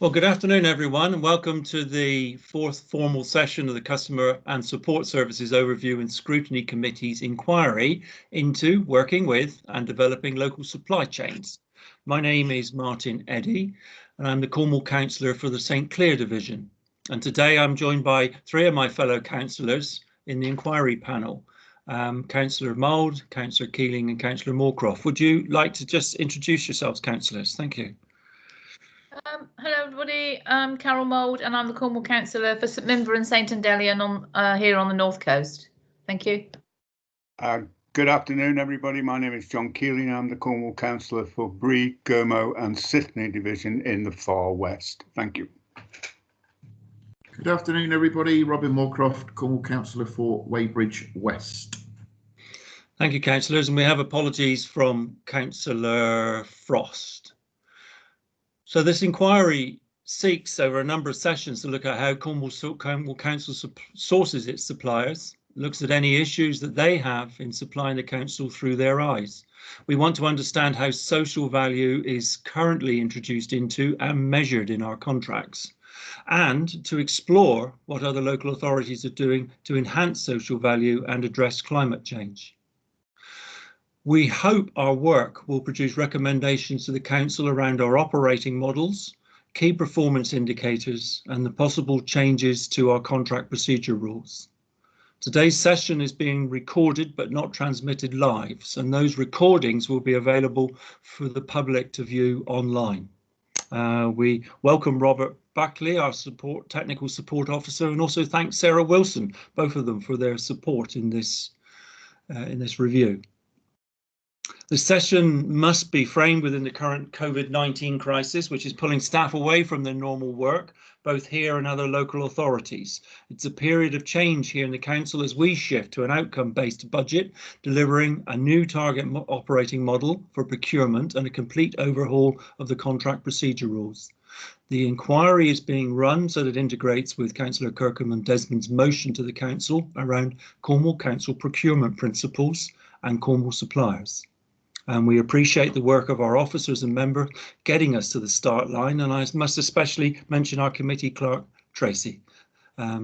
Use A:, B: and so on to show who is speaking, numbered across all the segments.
A: Well, good afternoon, everyone, and welcome to the fourth formal session of the Customer and Support Services Overview and Scrutiny Committee's inquiry into working with and developing local supply chains. My name is Martin Eddy, and I'm the Cornwall Councillor for the St Cleer Division. And today I'm joined by three of my fellow councillors in the inquiry panel, Councillor Mould, Councillor Keeling and Councillor Moorcroft. Would you like to just introduce yourselves, councillors? Thank you.
B: Hello everybody, I'm Carol Mould and I'm the Cornwall Councillor for St Minver and St Endellion here on the North Coast. Thank you.
C: Good afternoon everybody, my name is John Keeling. I'm the Cornwall Councillor for Bree, Gurmo and Sithney Division in the Far West. Thank you.
D: Good afternoon everybody, Robin Moorcroft, Cornwall Councillor for Weybridge West.
A: Thank you, councillors, and we have apologies from Councillor Frost. So this inquiry seeks over a number of sessions to look at how Cornwall Council sources its suppliers, looks at any issues that they have in supplying the council through their eyes. We want to understand how social value is currently introduced into and measured in our contracts, and to explore what other local authorities are doing to enhance social value and address climate change. We hope our work will produce recommendations to the Council around our operating models, key performance indicators and the possible changes to our contract procedure rules. Today's session is being recorded but not transmitted live, and those recordings will be available for the public to view online. We welcome Robert Buckley, our technical support officer, and also thank Sarah Wilson, both of them, for their support in this review. The session must be framed within the current COVID-19 crisis, which is pulling staff away from their normal work, both here and other local authorities. It's a period of change here in the council as we shift to an outcome-based budget, delivering a new target operating model for procurement and a complete overhaul of the contract procedure rules. The inquiry is being run so that it integrates with Councillor Kirkham and Desmond's motion to the council around Cornwall Council procurement principles and Cornwall suppliers. And we appreciate the work of our officers and members getting us to the start line, and I must especially mention our committee clerk, Tracy,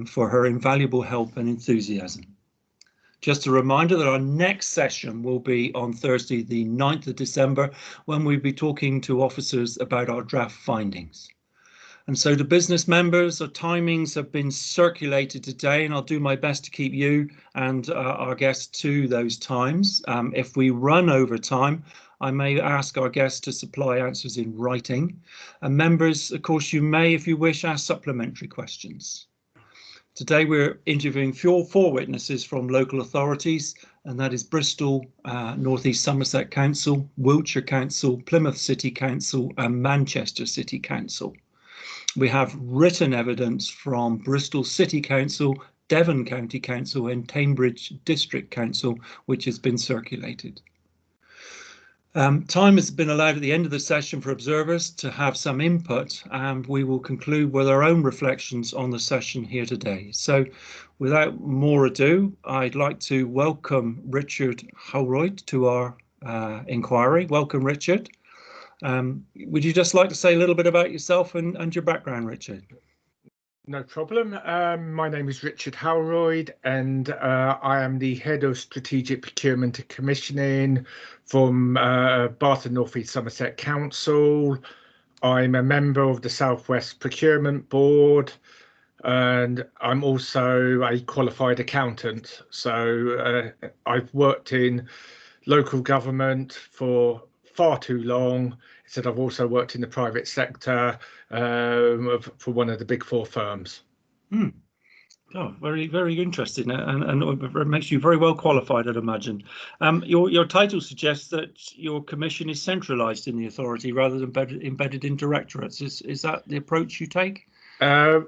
A: for her invaluable help and enthusiasm. Just a reminder that our next session will be on Thursday, the 9th of December, when we'll be talking to officers about our draft findings. And so to business members, our timings have been circulated today, and I'll do my best to keep you and our guests to those times. If we run over time, I may ask our guests to supply answers in writing. And members, of course, you may, if you wish, ask supplementary questions. Today we're interviewing four witnesses from local authorities, and that is Bristol, North East Somerset Council, Wiltshire Council, Plymouth City Council and Manchester City Council. We have written evidence from Bristol City Council, Devon County Council and Cambridge District Council, which has been circulated. Time has been allowed at the end of the session for observers to have some input, and we will conclude with our own reflections on the session here today. So without more ado, I'd like to welcome Richard Holroyd to our inquiry. Welcome, Richard. Would you just like to say a little bit about yourself and your background, Richard?
E: No problem. My name is Richard Holroyd and I am the Head of Strategic Procurement and Commissioning from Bath and North East Somerset Council. I'm a member of the South West Procurement Board and I'm also a qualified accountant. So I've worked in local government for far too long. So I've also worked in the private sector for one of the big four firms.
A: Oh, very interesting, and it makes you very well qualified, I'd imagine. Your title suggests that your commission is centralised in the authority rather than embedded in directorates. Is that the approach you take?
E: As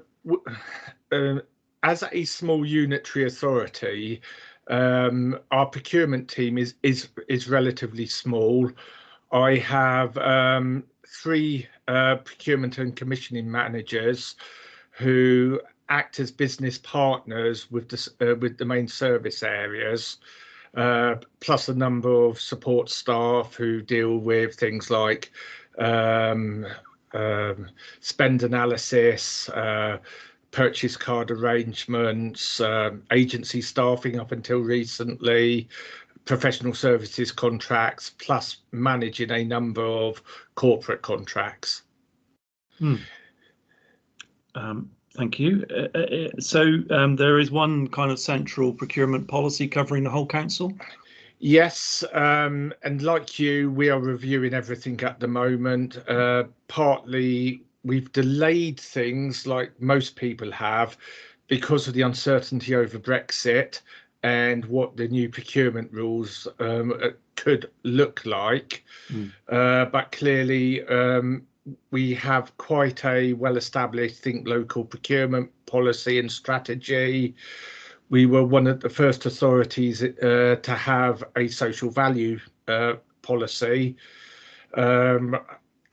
E: a small unitary authority, our procurement team is relatively small. I have three procurement and commissioning managers who act as business partners with the main service areas, plus a number of support staff who deal with things like spend analysis, purchase card arrangements, agency staffing up until recently, professional services contracts, plus managing a number of corporate contracts.
A: Thank you. So there is one kind of central procurement policy covering the whole council?
E: Yes, and like you, we are reviewing everything at the moment. Partly we've delayed things like most people have because of the uncertainty over Brexit and what the new procurement rules could look like. But clearly we have quite a well-established think local procurement policy and strategy. We were one of the first authorities to have a social value policy.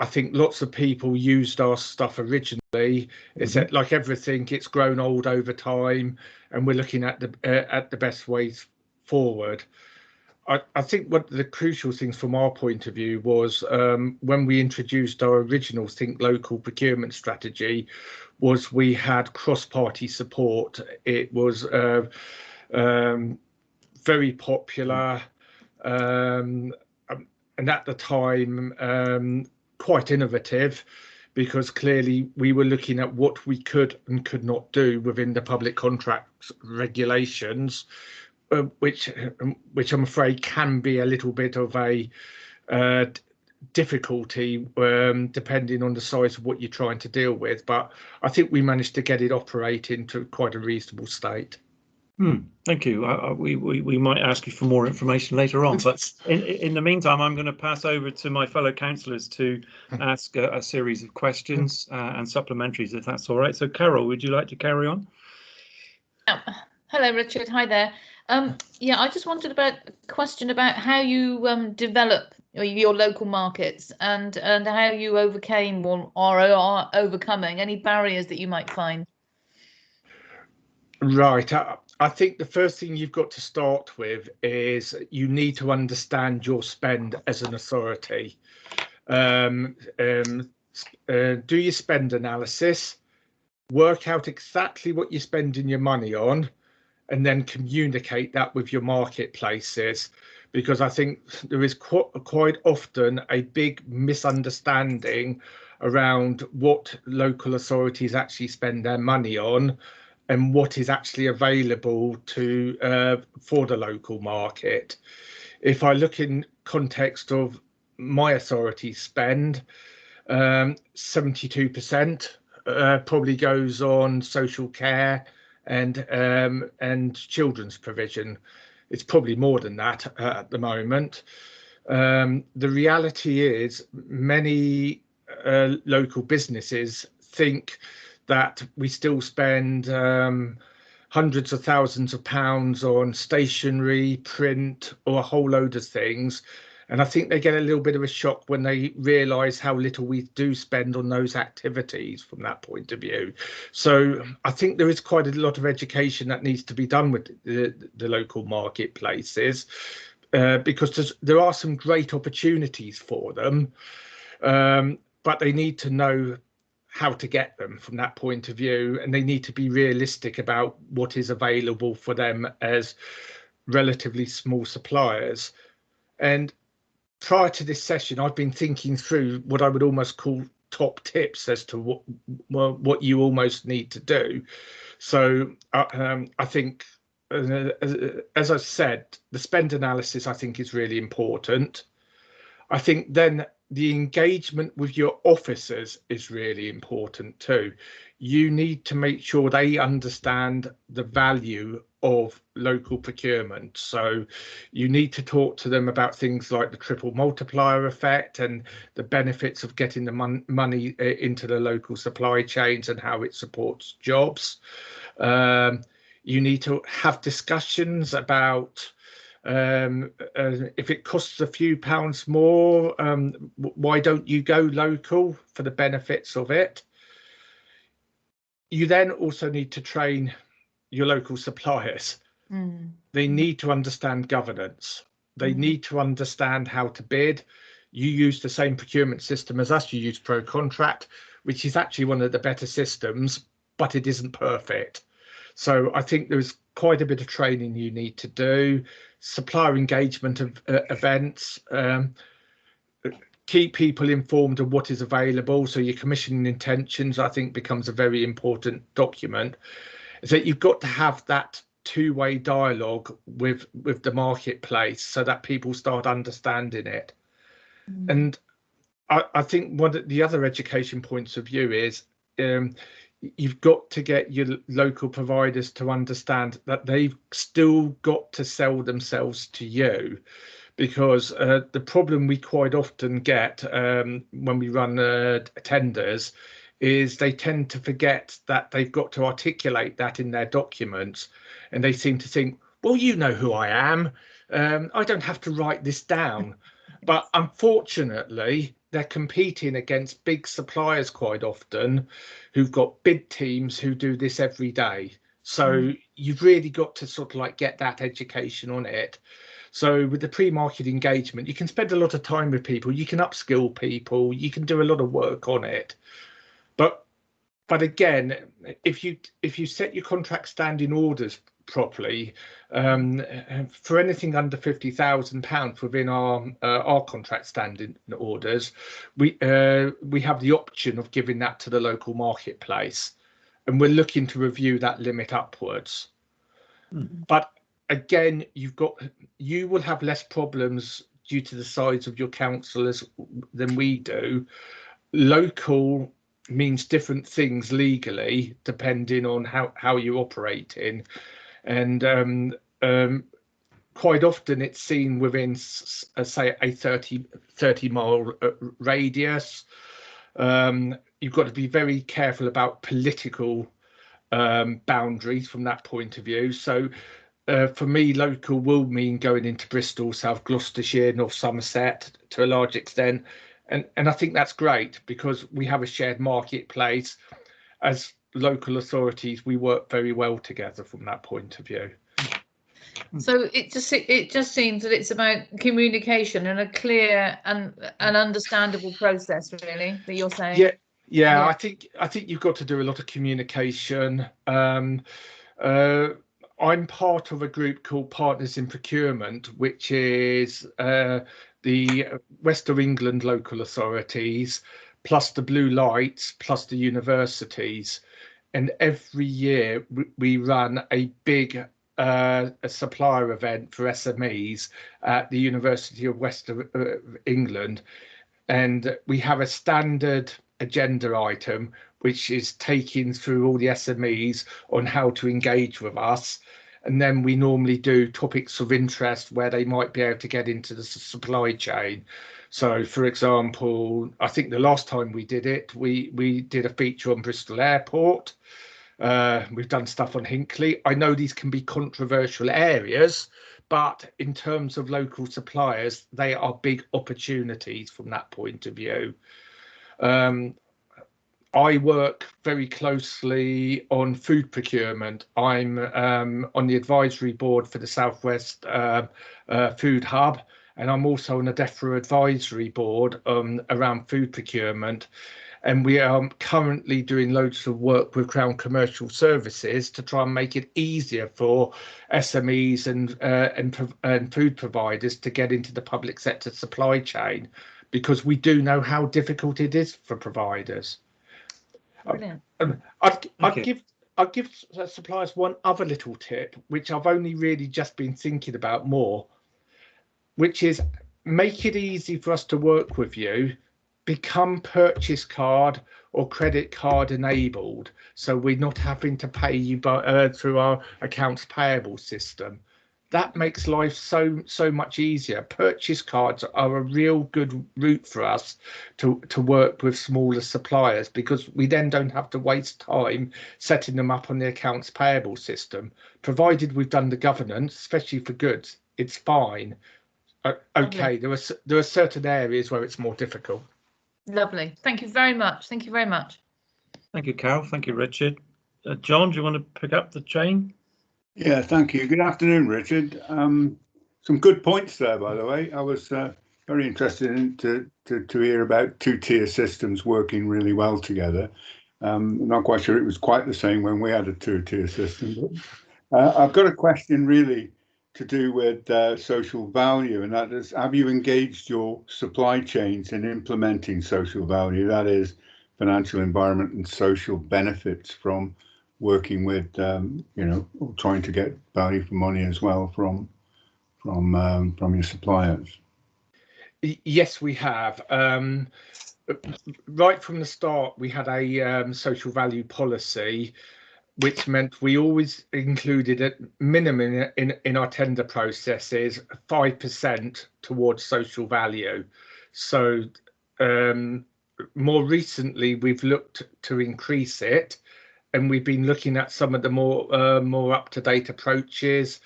E: I think lots of people used our stuff originally. It's like everything, it's grown old over time, and we're looking at the best ways forward. I think one of the crucial things from our point of view was when we introduced our original Think Local procurement strategy, was we had cross-party support. It was very popular, and at the time quite innovative, because clearly we were looking at what we could and could not do within the public contracts regulations, which I'm afraid can be a little bit of a difficulty depending on the size of what you're trying to deal with. But I think we managed to get it operating to quite a reasonable state.
A: Thank you. We might ask you for more information later on, but in the meantime, I'm going to pass over to my fellow councillors to ask a series of questions and supplementaries, if that's all right. So, Carol, would you like to carry on?
B: Hello, Richard. Hi there. Yeah, I just wanted a question about how you develop your local markets and how you overcame or are overcoming any barriers that you might find.
E: Right. I think the first thing you've got to start with is you need to understand your spend as an authority. Do your spend analysis, work out exactly what you're spending your money on, and then communicate that with your marketplaces, because I think there is quite often a big misunderstanding around what local authorities actually spend their money on and what is actually available to for the local market. If I look in context of my authority spend, 72% probably goes on social care and children's provision. It's probably more than that at the moment. The reality is many local businesses think that we still spend hundreds of thousands of pounds on stationery, print, or a whole load of things. And I think they get a little bit of a shock when they realise how little we do spend on those activities from that point of view. So I think there is quite a lot of education that needs to be done with the local marketplaces, because there are some great opportunities for them, but they need to know how to get them from that point of view, and they need to be realistic about what is available for them as relatively small suppliers. And prior to this session, I've been thinking through what I would almost call top tips as to what you almost need to do. So I think, as I said, the spend analysis I think is really important. I think then the engagement with your officers is really important too. You need to make sure they understand the value of local procurement. So you need to talk to them about things like the triple multiplier effect and the benefits of getting the money into the local supply chains and how it supports jobs. You need to have discussions about if it costs a few pounds more, why don't you go local for the benefits of it? You then also need to train your local suppliers. They need to understand governance. They need to understand how to bid. you use the same procurement system as us. You use ProContract, which is actually one of the better systems, but it isn't perfect. So I think there's quite a bit of training you need to do, supplier engagement of events, keep people informed of what is available. So your commissioning intentions, I think, becomes a very important document. Is that you've got to have that two-way dialogue with the marketplace so that people start understanding it. And I think one of the other education points of view is you've got to get your local providers to understand that they've still got to sell themselves to you, because the problem we quite often get when we run tenders is they tend to forget that they've got to articulate that in their documents, and they seem to think, well, you know who I am, I don't have to write this down. But unfortunately, they're competing against big suppliers quite often who've got bid teams who do this every day. So you've really got to sort of like get that education on it. So with the pre-market engagement, you can spend a lot of time with people, you can upskill people, you can do a lot of work on it. But again, if you set your contract standing orders properly, for anything under £50,000 within our contract standing orders, we have the option of giving that to the local marketplace, and we're looking to review that limit upwards. But again, you will have less problems due to the size of your councillors than we do. Local means different things legally depending on how you're operating, and quite often it's seen within say a 30-mile radius. You've got to be very careful about political boundaries from that point of view. So for me, local will mean going into Bristol, South Gloucestershire, North Somerset to a large extent. And I think that's great, because we have a shared marketplace. As local authorities, we work very well together from that point of view.
B: So it just seems that it's about communication and a clear and an understandable process, really, that you're saying.
E: Yeah. I think you've got to do a lot of communication. I'm part of a group called Partners in Procurement, which is the West of England local authorities, plus the Blue Lights, plus the universities. And every year we run a big a supplier event for SMEs at the University of West of England. And we have a standard agenda item, which is taking through all the SMEs on how to engage with us. And then we normally do topics of interest where they might be able to get into the supply chain. So, for example, I think the last time we did it, we did a feature on Bristol Airport. We've done stuff on Hinckley. I know these can be controversial areas, but in terms of local suppliers, they are big opportunities from that point of view. I work very closely on food procurement. I'm on the advisory board for the Southwest Food Hub, and I'm on a DEFRA advisory board around food procurement. And we are currently doing loads of work with Crown Commercial Services to try and make it easier for SMEs and food providers to get into the public sector supply chain, because we do know how difficult it is for providers.
B: Brilliant.
E: I'd give suppliers one other little tip, which I've only really just been thinking about more, which is make it easy for us to work with you. Become purchase card or credit card enabled, so we're not having to pay you through our accounts payable system. That makes life so much easier. Purchase cards are a real good route for us to work with smaller suppliers, because we then don't have to waste time setting them up on the accounts payable system. Provided we've done the governance, especially for goods, it's fine. Okay, there are certain areas where it's more difficult.
B: Lovely. Thank you very much. Thank you very much.
A: Thank you, Carol. Thank you, Richard. John, do you want to pick up the chain?
C: Yeah, thank you. Good afternoon, Richard. Some good points there, by the way. I was Very interested to hear about two-tier systems working really well together. I'm not quite sure it was quite the same when we had a two-tier system. But, I've got a question really to do with social value, and that is, have you engaged your supply chains in implementing social value? That is, financial, environment, and social benefits from working with, trying to get value for money as well from your suppliers.
E: Yes, we have. Right from the start, we had a social value policy, which meant we always included at minimum in our tender processes 5% towards social value. So more recently, we've looked to increase it, and we've been looking at some of the more up-to-date approaches,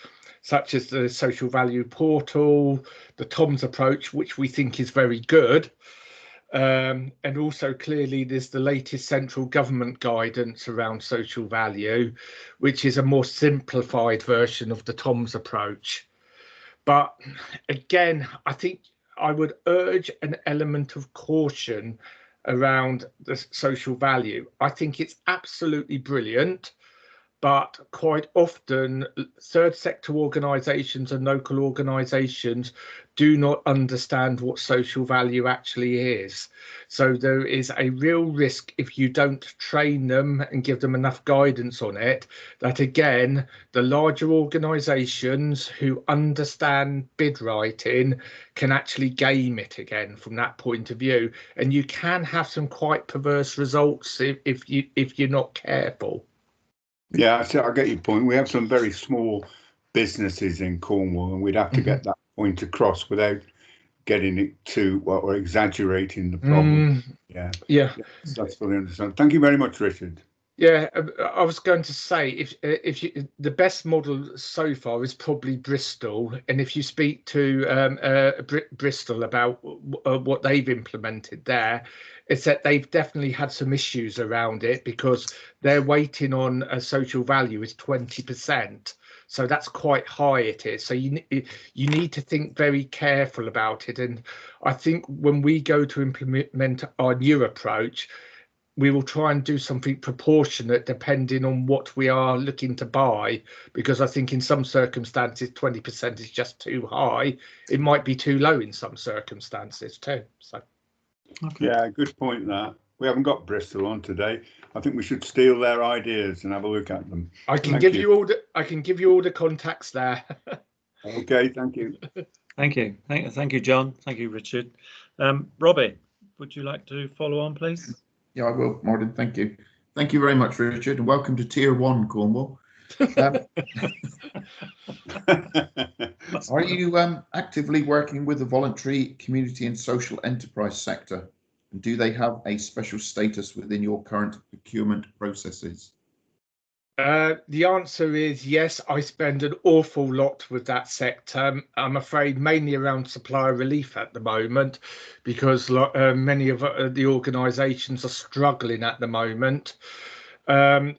E: such as the social value portal, the TOMS approach, which we think is very good. And also clearly there's the latest central government guidance around social value, which is a more simplified version of the TOMS approach. But again, I think I would urge an element of caution around the social value. I think it's absolutely brilliant, but quite often third sector organisations and local organisations do not understand what social value actually is. So there is a real risk, if you don't train them and give them enough guidance on it, that again, the larger organisations who understand bid writing can actually game it again from that point of view. And you can have some quite perverse results if you're not careful.
C: Yeah, I get your point. We have some very small businesses in Cornwall, and we'd have to get that point across without getting it too or exaggerating the problem. Yeah, that's fully understood. Thank you very much, Richard.
E: Yeah, I was going to say, if you, the best model so far is probably Bristol, and if you speak to Bristol about what they've implemented there, it's that they've definitely had some issues around it, because their weighting on a social value is 20%. So that's quite high, it is. So you need to think very careful about it. And I think when we go to implement our new approach, we will try and do something proportionate depending on what we are looking to buy, because I think in some circumstances 20% is just too high. It might be too low in some circumstances too. So
A: okay.
C: Yeah, good point there. We haven't got Bristol on today. I think we should steal their ideas and have a look at them.
E: I can give you all the contacts there.
C: Okay, thank you.
A: Thank you. Thank you, John. Thank you, Richard. Robbie, would you like to follow on, please?
D: Yeah, I will, Martin. Thank you. Thank you very much, Richard, and welcome to Tier 1, Cornwall. Are you actively working with the voluntary, community and social enterprise sector? And do they have a special status within your current procurement processes?
E: The answer is yes. I spend an awful lot with that sector. I'm afraid mainly around supplier relief at the moment, because many of the organisations are struggling at the moment. I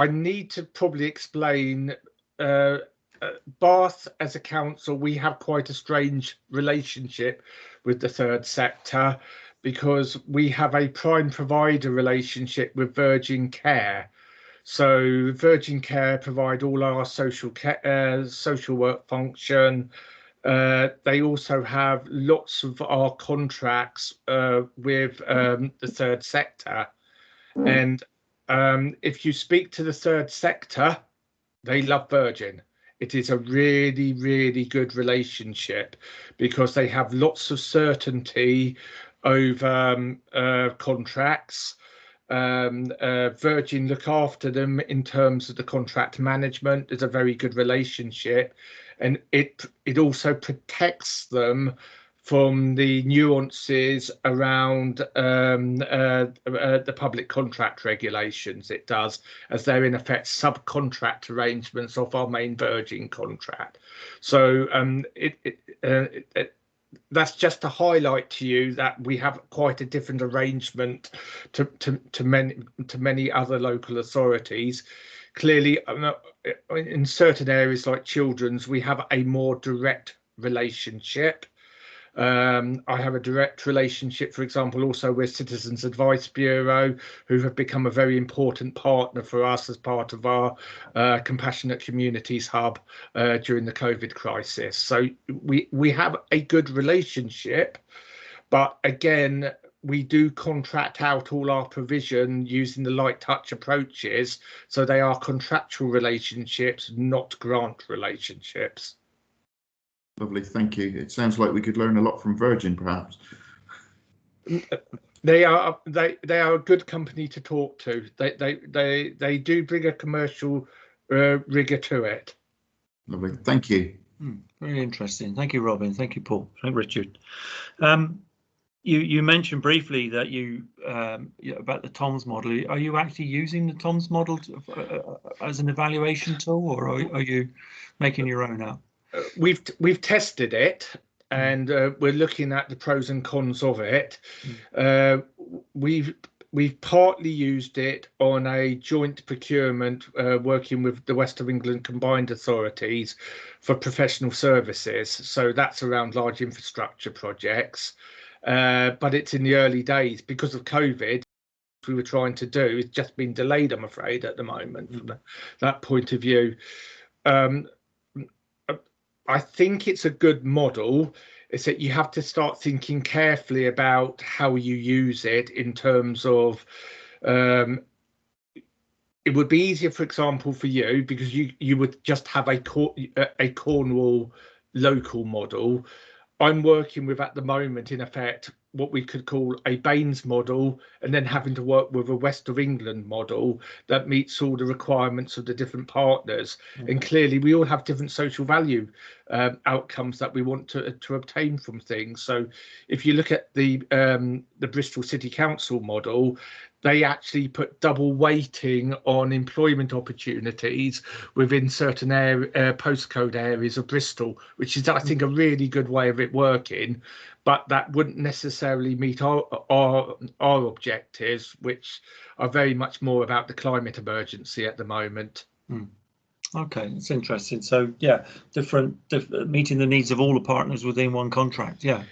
E: need to probably explain, Bath as a council, we have quite a strange relationship with the third sector, because we have a prime provider relationship with Virgin Care. So Virgin Care provide all our social work function. They also have lots of our contracts with the third sector. And if you speak to the third sector, they love Virgin. It is a really, really good relationship, because they have lots of certainty over contracts. Virgin look after them in terms of the contract management. There's a very good relationship, and it also protects them from the nuances around the public contract regulations. It does, as they're in effect subcontract arrangements of our main Virgin contract. So that's just to highlight to you that we have quite a different arrangement to many other local authorities. Clearly, in certain areas like children's, we have a more direct relationship. I have a direct relationship, for example, also with Citizens Advice Bureau, who have become a very important partner for us as part of our Compassionate Communities Hub during the COVID crisis. So we have a good relationship, but again, we do contract out all our provision using the light touch approaches. So they are contractual relationships, not grant relationships.
D: Lovely, thank you. It sounds like we could learn a lot from Virgin, perhaps.
E: They are a good company to talk to. They do bring a commercial rigor to it.
D: Lovely, thank you.
A: Very interesting. Thank you, Robin. Thank you, Paul. Thank you, Richard. You mentioned briefly that about the TOMS model. Are you actually using the TOMS model as an evaluation tool, or are you making your own up?
E: We've tested it, and we're looking at the pros and cons of it. We've partly used it on a joint procurement working with the West of England combined authorities for professional services. So that's around large infrastructure projects. But it's in the early days because of COVID. We were trying to do, it's just been delayed, I'm afraid, at the moment from that point of view. I think it's a good model. It's that you have to start thinking carefully about how you use it in terms of it would be easier, for example, for you because you would just have a Cornwall local model. I'm working with at the moment, in effect, what we could call a Baines model, and then having to work with a West of England model that meets all the requirements of the different partners. And clearly, we all have different social value outcomes that we want to obtain from things. So, if you look at the Bristol City Council model, they actually put double weighting on employment opportunities within certain postcode areas of Bristol, which is, I think, a really good way of it working. But that wouldn't necessarily meet our objectives, which are very much more about the climate emergency at the moment.
A: Okay, that's interesting. So yeah, different meeting the needs of all the partners within one contract. Yeah.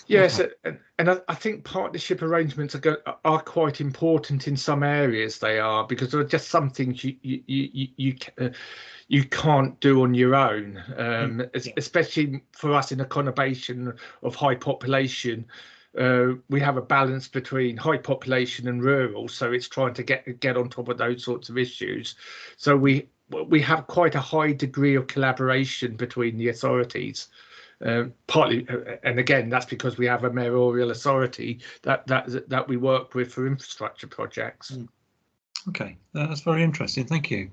E: Yes, okay. And I think partnership arrangements are quite important in some areas. They are, because there are just some things you can't do on your own, especially for us in a conurbation of high population. We have a balance between high population and rural, so it's trying to get on top of those sorts of issues. So we have quite a high degree of collaboration between the authorities. Partly, and again, that's because we have a mayoral authority that we work with for infrastructure projects.
A: Okay, that's very interesting. Thank you.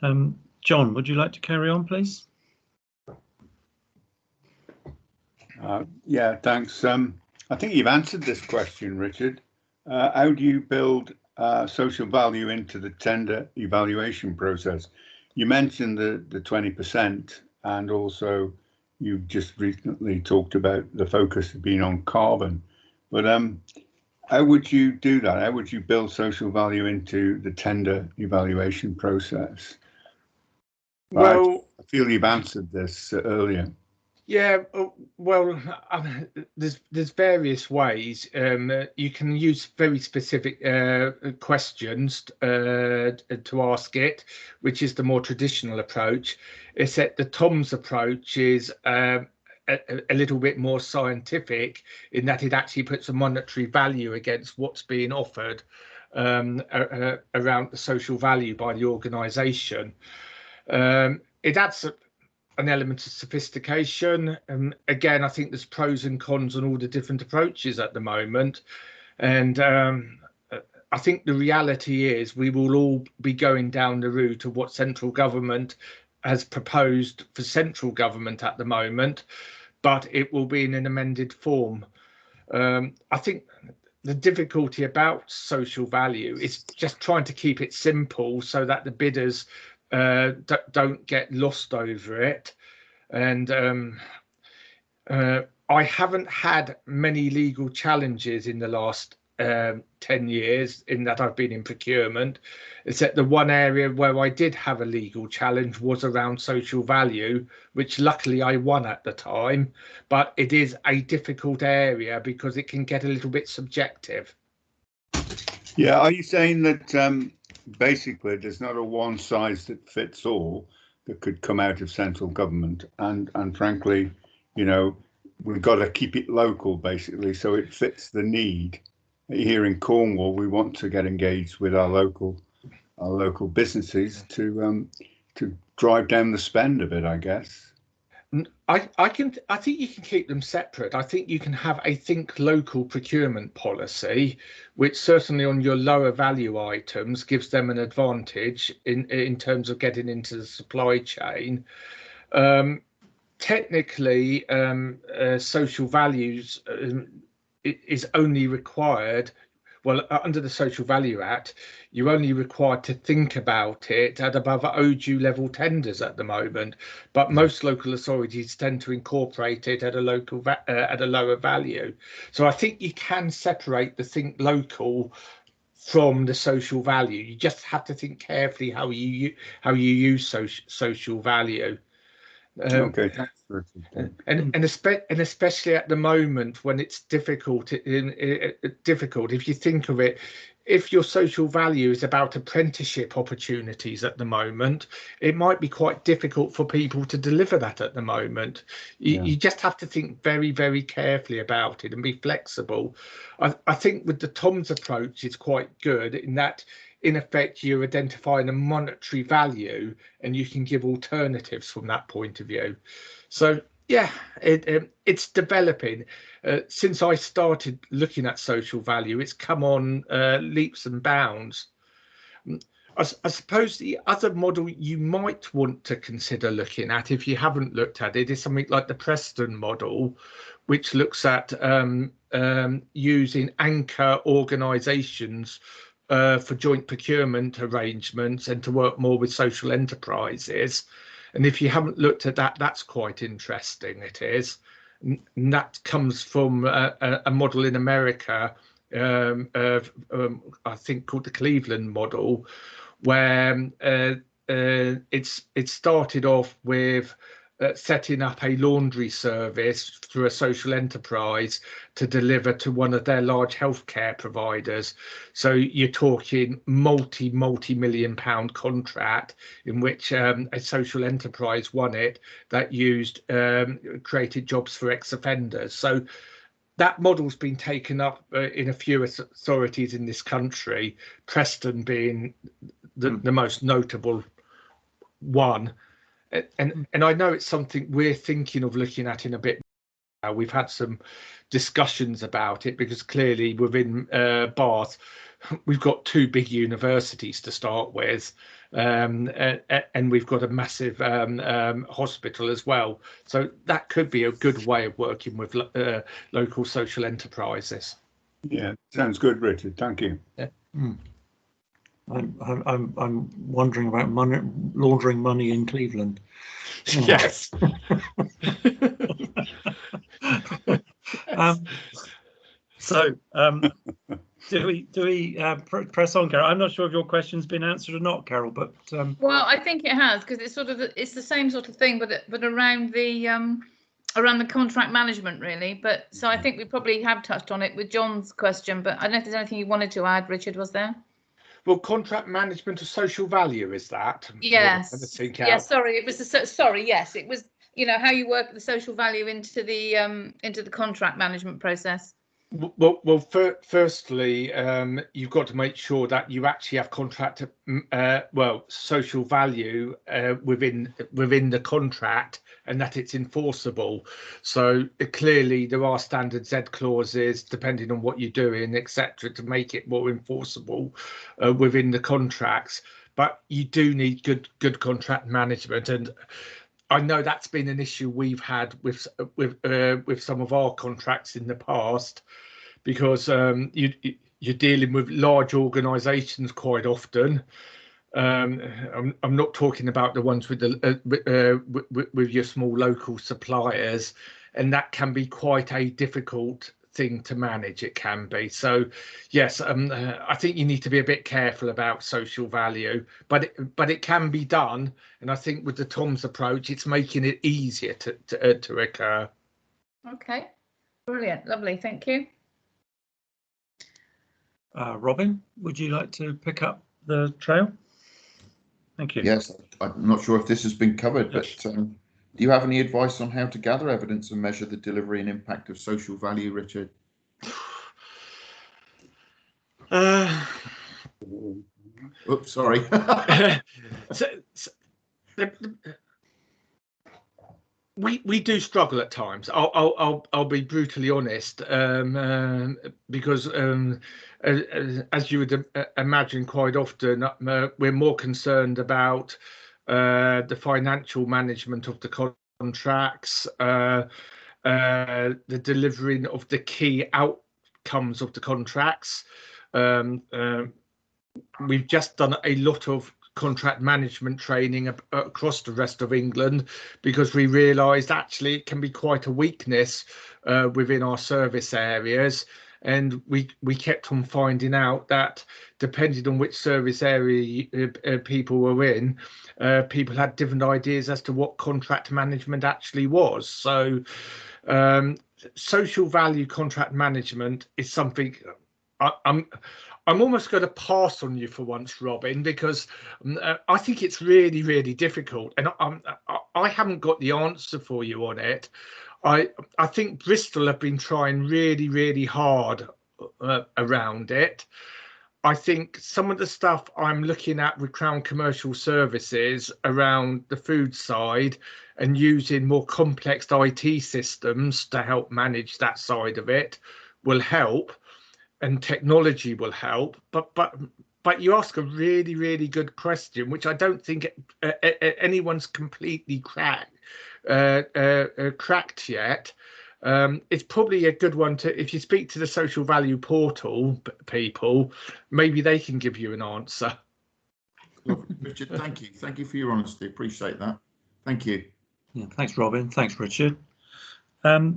A: John, would you like to carry on, please?
C: Yeah, thanks. I think you've answered this question, Richard. How do you build social value into the tender evaluation process? You mentioned the 20%, and also you've just recently talked about the focus being on carbon. But how would you do that? How would you build social value into the tender evaluation process?
E: Well,
C: I feel you've answered this earlier.
E: Yeah, well, there's various ways. You can use very specific questions to ask it, which is the more traditional approach. It's that the TOMS approach is a little bit more scientific in that it actually puts a monetary value against what's being offered around the social value by the organisation. It adds an element of sophistication. Again, I think there's pros and cons on all the different approaches at the moment. And I think the reality is we will all be going down the route of what central government has proposed for central government at the moment, but it will be in an amended form. I think the difficulty about social value is just trying to keep it simple so that the bidders don't get lost over it. And I haven't had many legal challenges in the last 10 years in that I've been in procurement, is that the one area where I did have a legal challenge was around social value, which luckily I won at the time, but it is a difficult area because it can get a little bit subjective.
C: Yeah, are you saying that basically there's not a one size that fits all that could come out of central government, and frankly, you know, we've got to keep it local basically so it fits the need. Here in Cornwall, we want to get engaged with our local businesses to drive down the spend a bit, I guess.
E: I think you can keep them separate. I think you can have a think local procurement policy, which certainly on your lower value items gives them an advantage in terms of getting into the supply chain. Technically, social values is only required. Well, under the Social Value Act, you're only required to think about it at above ODU level tenders at the moment, but most local authorities tend to incorporate it at a lower value. So I think you can separate the think local from the social value. You just have to think carefully how you use social value.
C: Okay, thanks, Richard.
E: And especially at the moment when it's difficult, if you think of it, if your social value is about apprenticeship opportunities at the moment, it might be quite difficult for people to deliver that at the moment. You just have to think very, very carefully about it and be flexible. I think with the Tom's approach, it's quite good in that, in effect, you're identifying a monetary value and you can give alternatives from that point of view. So yeah, it's developing. Since I started looking at social value, it's come on leaps and bounds. I suppose the other model you might want to consider looking at, if you haven't looked at it, is something like the Preston model, which looks at using anchor organisations for joint procurement arrangements and to work more with social enterprises. And if you haven't looked at that, that's quite interesting. It is. And that comes from a model in America, I think called the Cleveland model, where it started off with setting up a laundry service through a social enterprise to deliver to one of their large healthcare providers. So you're talking multi-million pound contract in which a social enterprise won it that created jobs for ex-offenders. So that model's been taken up in a few authorities in this country, Preston being the most notable one. And I know it's something we're thinking of looking at in a bit. We've had some discussions about it because clearly within Bath, we've got two big universities to start with, and we've got a massive hospital as well. So that could be a good way of working with local social enterprises.
C: Yeah, sounds good, Richard. Thank you.
E: Yeah.
A: I'm wondering about laundering money in Cleveland.
E: Yes.
A: Do we press on, Carol? I'm not sure if your question's been answered or not, Carol, but
B: well, I think it has, because it's sort of it's the same sort of thing, but around the contract management, really. But so I think we probably have touched on it with John's question, but I don't know if there's anything you wanted to add, Richard. Was there?
E: Well, contract management of social value, is that?
B: Yes. Yes. Sorry, it was sorry. Yes, it was. You know how you work the social value into the contract management process.
E: Well, firstly, you've got to make sure that you actually have social value within the contract, and that it's enforceable. So clearly there are standard Z clauses depending on what you're doing, etc., to make it more enforceable within the contracts. But you do need good contract management, and I know that's been an issue we've had with some of our contracts in the past, because you're dealing with large organisations quite often. I'm not talking about the ones with with your small local suppliers, and that can be quite a difficult thing to manage. It can be. So yes, I think you need to be a bit careful about social value, but it can be done. And I think with the Tom's approach, it's making it easier to occur.
B: Okay, brilliant, lovely, thank you.
A: Robin, would you like to pick up the trail? Thank you.
D: Yes, I'm not sure if this has been covered,
A: Yes.
D: but do you have any advice on how to gather evidence and measure the delivery and impact of social value, Richard? Oops, sorry.
E: We do struggle at times. I'll be brutally honest, because as you would imagine, quite often we're more concerned about the financial management of the contracts, the delivering of the key outcomes of the contracts. We've just done a lot of contract management training across the rest of England because we realised actually it can be quite a weakness within our service areas, and we kept on finding out that depending on which service area people were in, people had different ideas as to what contract management actually was. So social value contract management is something I'm almost going to pass on you for once, Robin, because I think it's really, really difficult, and I haven't got the answer for you on it. I think Bristol have been trying really, really hard around it. I think some of the stuff I'm looking at with Crown Commercial Services around the food side and using more complex IT systems to help manage that side of it will help. And technology will help, but you ask a really, really good question, which I don't think anyone's completely cracked yet. It's probably a good one to, if you speak to the social value portal people, maybe they can give you an answer.
D: Richard, thank you for your honesty. Appreciate that. Thank you.
A: Yeah, thanks, Robin. Thanks, Richard. Have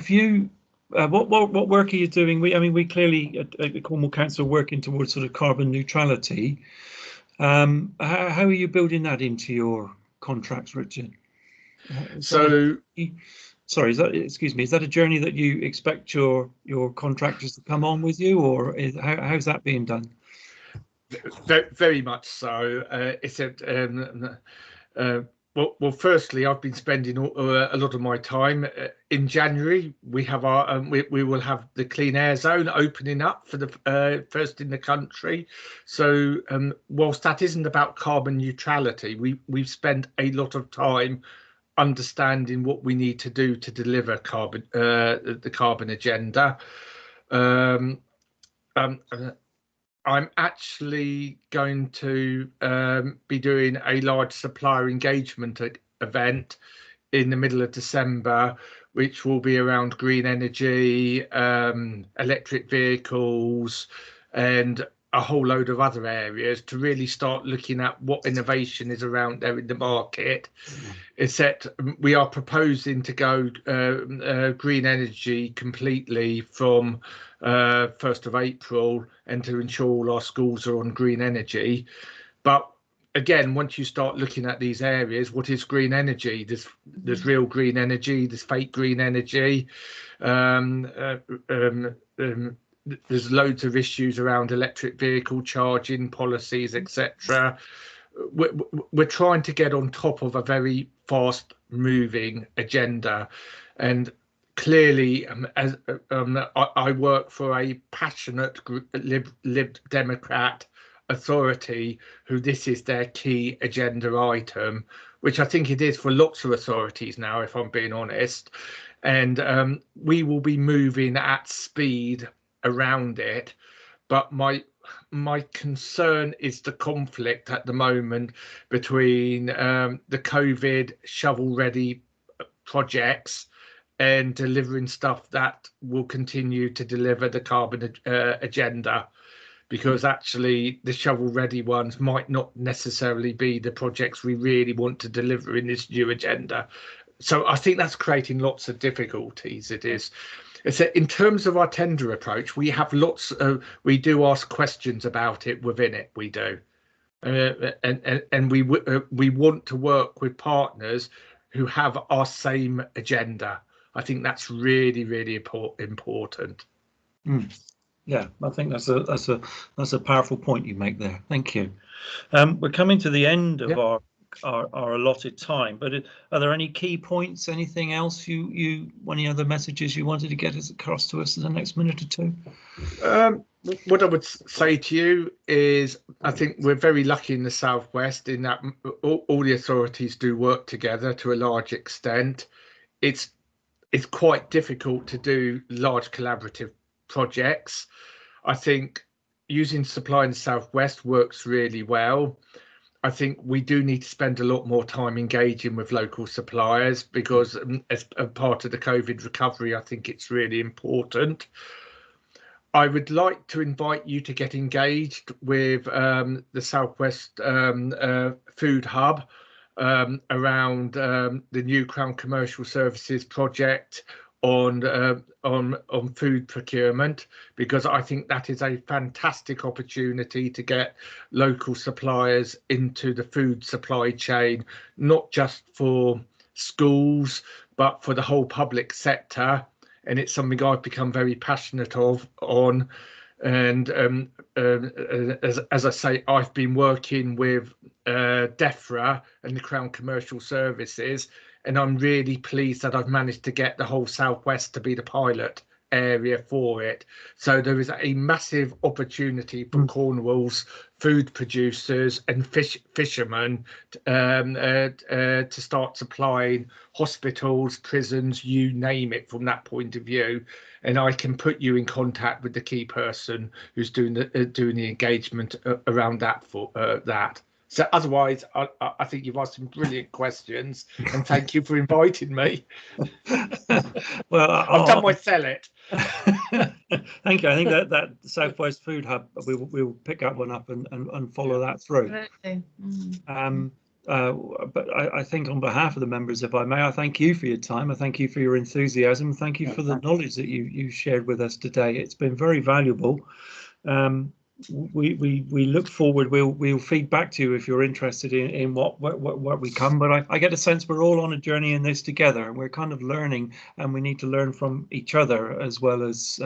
A: you? What work are you doing? We clearly at the Cornwall Council are working towards sort of carbon neutrality. How are you building that into your contracts, Richard?
E: So,
A: sorry, is that a journey that you expect your contractors to come on with you, or how's that being done?
E: Very much so. It's well, firstly, I've been spending a lot of my time in January. We have our we will have the clean air zone opening up for the first in the country. So whilst that isn't about carbon neutrality, we've spent a lot of time understanding what we need to do to deliver the carbon agenda. I'm actually going to be doing a large supplier engagement event in the middle of December, which will be around green energy, electric vehicles, and a whole load of other areas to really start looking at what innovation is around there in the market. It's that we are proposing to go green energy completely from 1st of April, and to ensure all our schools are on green energy. But again, once you start looking at these areas, what is green energy? There's real green energy, there's fake green energy. There's loads of issues around electric vehicle charging policies, etc. We're trying to get on top of a very fast moving agenda, and clearly as I work for a passionate Lib Democrat authority who this is their key agenda item, which I think it is for lots of authorities now, if I'm being honest, and we will be moving at speed around it. But my concern is the conflict at the moment between the COVID shovel ready projects and delivering stuff that will continue to deliver the carbon agenda, because actually the shovel ready ones might not necessarily be the projects we really want to deliver in this new agenda. so I think that's creating lots of difficulties. It is. It's in terms of our tender approach, we have lots of, we do ask questions about it within it. We do, and we want to work with partners who have our same agenda. I think that's really important.
A: Yeah, I think that's a powerful point you make there. Thank you. We're coming to the end of our allotted time, but are there any key points? Anything else any other messages you wanted to get across to us in the next minute or two?
E: What I would say to you is, I think we're very lucky in the Southwest in that all the authorities do work together to a large extent. It's quite difficult to do large collaborative projects. I think using supply in the Southwest works really well. I think we do need to spend a lot more time engaging with local suppliers, because as a part of the COVID recovery, I think it's really important. I would like to invite you to get engaged with the Southwest Food Hub around the new Crown Commercial Services project on food procurement, because I think that is a fantastic opportunity to get local suppliers into the food supply chain, not just for schools, but for the whole public sector. And it's something I've become very passionate on. And as I say, I've been working with DEFRA and the Crown Commercial Services, and I'm really pleased that I've managed to get the whole Southwest to be the pilot area for it. So there is a massive opportunity for Cornwall's food producers and fishermen to start supplying hospitals, prisons, you name it, from that point of view. And I can put you in contact with the key person who's doing the engagement around that for that. So otherwise, I think you've asked some brilliant questions, and thank you for inviting me.
A: Well,
E: I've done my sell it.
A: Thank you. I think that Southwest Food Hub, we'll pick that one up and follow that through. But I think on behalf of the members, if I may, I thank you for your time. I thank you for your enthusiasm. Thank you for the knowledge that you shared with us today. It's been very valuable. We look forward. We'll feed back to you if you're interested in what we come. But I get a sense we're all on a journey in this together, and we're kind of learning, and we need to learn from each other as well as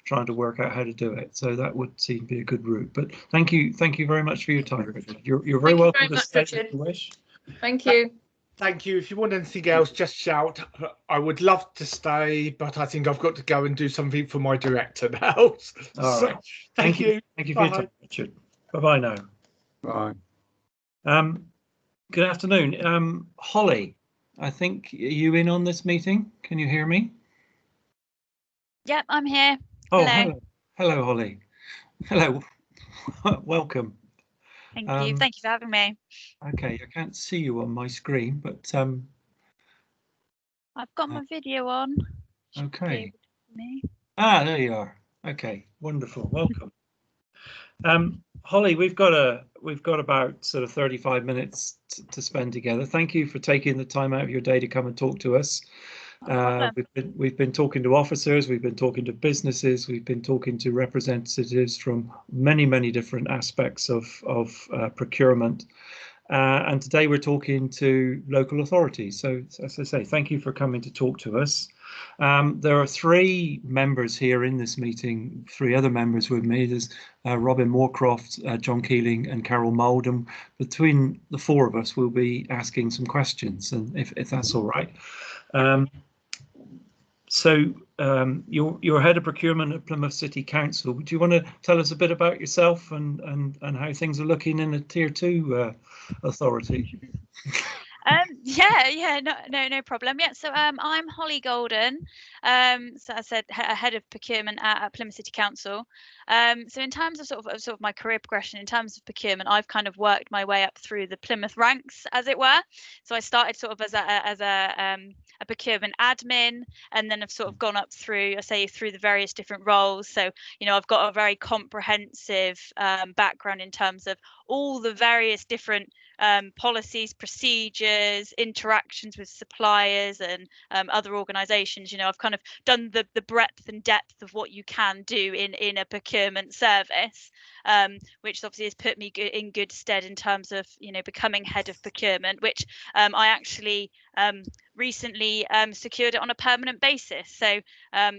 A: trying to work out how to do it. So that would seem to be a good route. But thank you very much for your time, Richard. You're very welcome to stay if you wish.
B: Thank you.
E: Thank you. If you want anything else, just shout. I would love to stay, but I think I've got to go and do something for my director now.
A: All right.
E: Thank you.
A: Thank you for your time, Richard. Bye-bye now.
C: Bye.
A: Good afternoon. Holly, I think, are you in on this meeting? Can you hear me?
F: Yep, I'm here.
A: Oh,
F: hello.
A: Hello, Holly. Hello. Welcome.
F: Thank you. Thank you for having me.
A: Okay, I can't see you on my screen, but
F: I've got my video on.
A: okay.
F: Me.
A: There you are. Okay, wonderful. Welcome. Holly, we've got about sort of 35 minutes to spend together. Thank you for taking the time out of your day to come and talk to us. We've been talking to officers, we've been talking to businesses, we've been talking to representatives from many different aspects of procurement, and today we're talking to local authorities. So as I say, thank you for coming to talk to us. There are three members here in this meeting, three other members with me. There's Robin Moorcroft, John Keeling and Carol Moldham. Between the four of us, we'll be asking some questions, and if that's all right. So you're head of procurement at Plymouth City Council. Do you want to tell us a bit about yourself and how things are looking in a Tier 2 authority?
F: No problem. Yeah, so I'm Holly Golden. So I said head of procurement at Plymouth City Council. So in terms of sort of my career progression in terms of procurement, I've kind of worked my way up through the Plymouth ranks, as it were. So I started sort of as a procurement admin, and then I've sort of gone up through the various different roles. So I've got a very comprehensive background in terms of all the various different policies, procedures, interactions with suppliers and other organisations. You know, I've kind of done the breadth and depth of what you can do in a procurement service, which obviously has put me in good stead in terms of, you know, becoming head of procurement, which I actually recently secured it on a permanent basis. So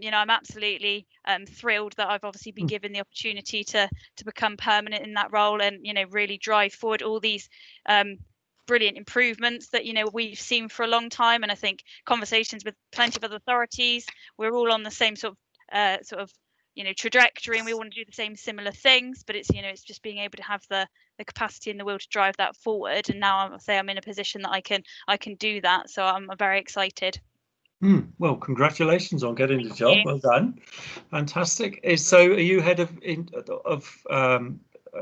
F: you know, I'm absolutely thrilled that I've obviously been given the opportunity to become permanent in that role, and, you know, really drive forward all these brilliant improvements that, you know, we've seen for a long time. And I think conversations with plenty of other authorities, we're all on the same sort of you know, trajectory, and we want to do the same similar things, but it's, you know, it's just being able to have the capacity and the will to drive that forward. And now I'm in a position that I can do that, so I'm very excited.
A: Well, congratulations on getting the job. Well done. Fantastic. So are you head of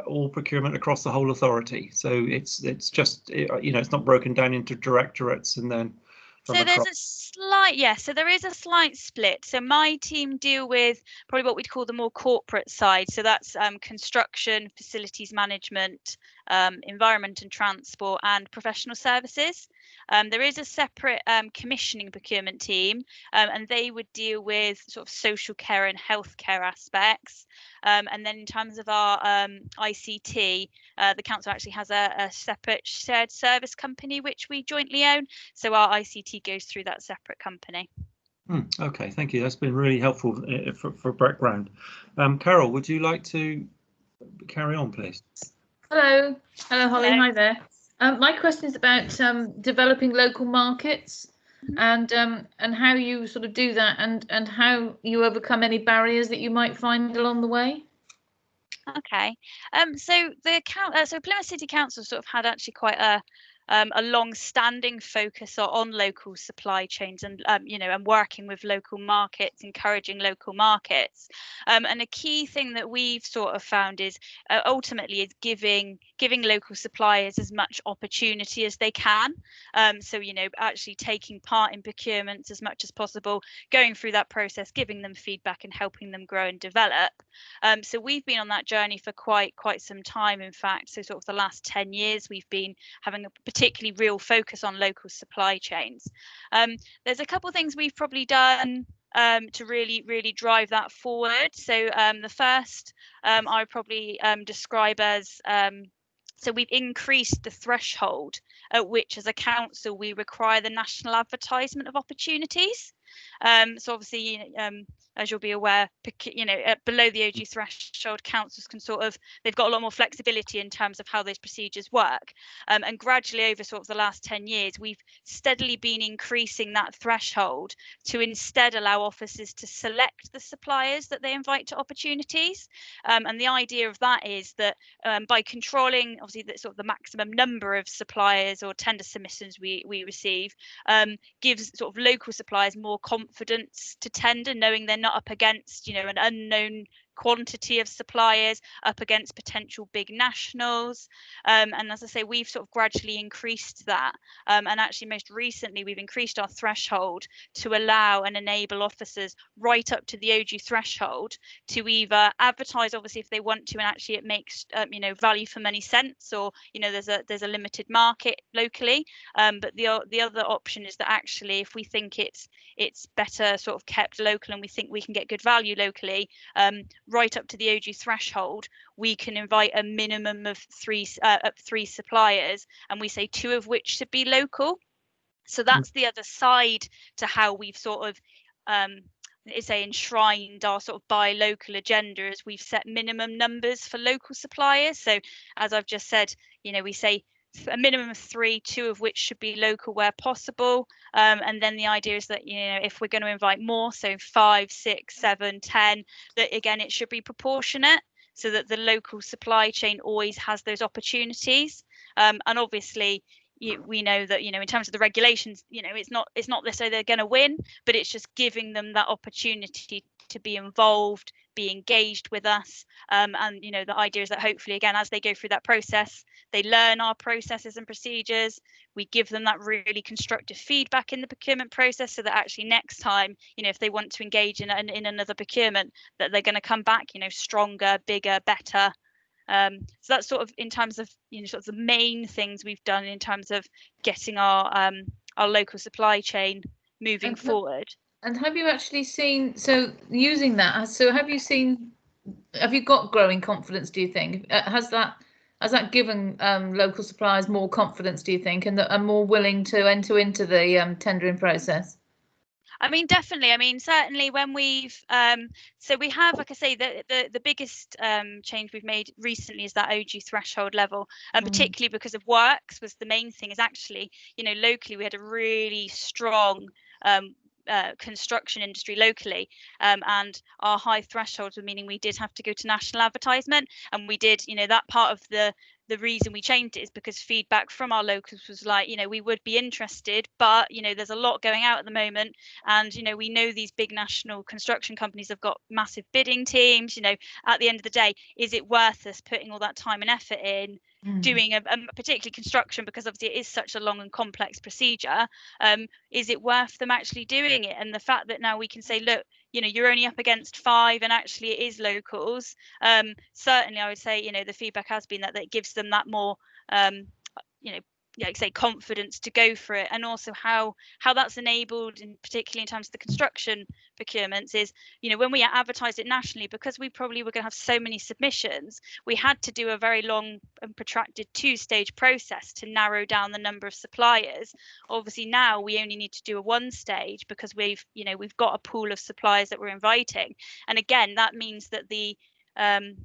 A: all procurement across the whole authority? So it's just, you know, it's not broken down into directorates and then
F: so there's a slight, so there is a slight split. So my team deal with probably what we'd call the more corporate side. So that's construction, facilities management, environment and transport, and professional services. There is a separate commissioning procurement team, and they would deal with sort of social care and healthcare aspects. And then in terms of our ICT, the council actually has a separate shared service company which we jointly own. So our ICT goes through that separate company.
A: Okay, thank you. That's been really helpful for background. Carol, would you like to carry on, please?
B: Hello, Holly.
F: Hello.
B: Hi there. My question is about developing local markets, and how you sort of do that, and how you overcome any barriers that you might find along the way.
F: Okay. So so Plymouth City Council sort of had actually quite a long-standing focus on local supply chains and you know, and working with local markets, encouraging local markets. And a key thing that we've sort of found is ultimately is giving local suppliers as much opportunity as they can. So, you know, actually taking part in procurements as much as possible, going through that process, giving them feedback and helping them grow and develop. So we've been on that journey for quite some time, in fact. So sort of the last 10 years, we've been having a particularly real focus on local supply chains. There's a couple of things we've probably done to really drive that forward. So the first I would probably describe as so we've increased the threshold at which, as a council, we require the national advertisement of opportunities. So obviously, as you'll be aware, you know, below the OG threshold, councils can they've got a lot more flexibility in terms of how those procedures work. And gradually over sort of the last 10 years, we've steadily been increasing that threshold to instead allow officers to select the suppliers that they invite to opportunities. And the idea of that is that by controlling, obviously, the maximum number of suppliers or tender submissions we receive, gives sort of local suppliers more confidence to tender, knowing they're not up against, you know, an unknown quantity of suppliers, up against potential big nationals. And as I say, we've sort of gradually increased that, and actually most recently we've increased our threshold to allow and enable officers right up to the OG threshold to either advertise, obviously, if they want to, and actually it makes you know, value for money sense, or, you know, there's a limited market locally, but the other option is that actually, if we think it's better sort of kept local and we think we can get good value locally, right up to the OG threshold, we can invite a minimum of three suppliers, and we say 2 of which should be local. So that's the other side to how we've sort of enshrined our sort of buy local agenda, as we've set minimum numbers for local suppliers. So as I've just said, you know, we say a minimum of 3, 2 of which should be local where possible. And then the idea is that, you know, if we're going to invite more, so 5, 6, 7, 10, that again, it should be proportionate, so that the local supply chain always has those opportunities. And obviously, we know that, you know, in terms of the regulations, you know, it's not necessarily they're going to win, but it's just giving them that opportunity to be involved, be engaged with us. And, you know, the idea is that hopefully, again, as they go through that process, they learn our processes and procedures. We give them that really constructive feedback in the procurement process, so that actually next time, you know, if they want to engage in another procurement, that they're going to come back, you know, stronger, bigger, better. So that's sort of in terms of, you know, sort of the main things we've done in terms of getting our local supply chain moving forward.
B: And have you actually seen, so using that, so have you got growing confidence, do you think? Has that given local suppliers more confidence, do you think, and that are more willing to enter into the tendering process?
F: I mean, definitely. I mean, certainly when we've so we have, like I say, the biggest change we've made recently is that OG threshold level, and particularly because of works was the main thing. Is actually, you know, locally we had a really strong construction industry locally, and our high thresholds were meaning we did have to go to national advertisement, and we did, you know, that part of the reason we changed it is because feedback from our locals was like, you know, we would be interested, but, you know, there's a lot going out at the moment, and, you know, we know these big national construction companies have got massive bidding teams. You know, at the end of the day, is it worth us putting all that time and effort in doing a particularly construction, because obviously it is such a long and complex procedure? Is it worth them actually doing it? And the fact that now we can say, look, you know, you're only up against 5 and actually it is locals, certainly I would say, you know, the feedback has been that it gives them that more you know, like say, confidence to go for it. And also how that's enabled, in particularly in terms of the construction procurements, is, you know, when we advertised it nationally, because we probably were going to have so many submissions, we had to do a very long and protracted 2-stage process to narrow down the number of suppliers. Obviously now we only need to do a 1-stage because we've got a pool of suppliers that we're inviting. And again, that means that the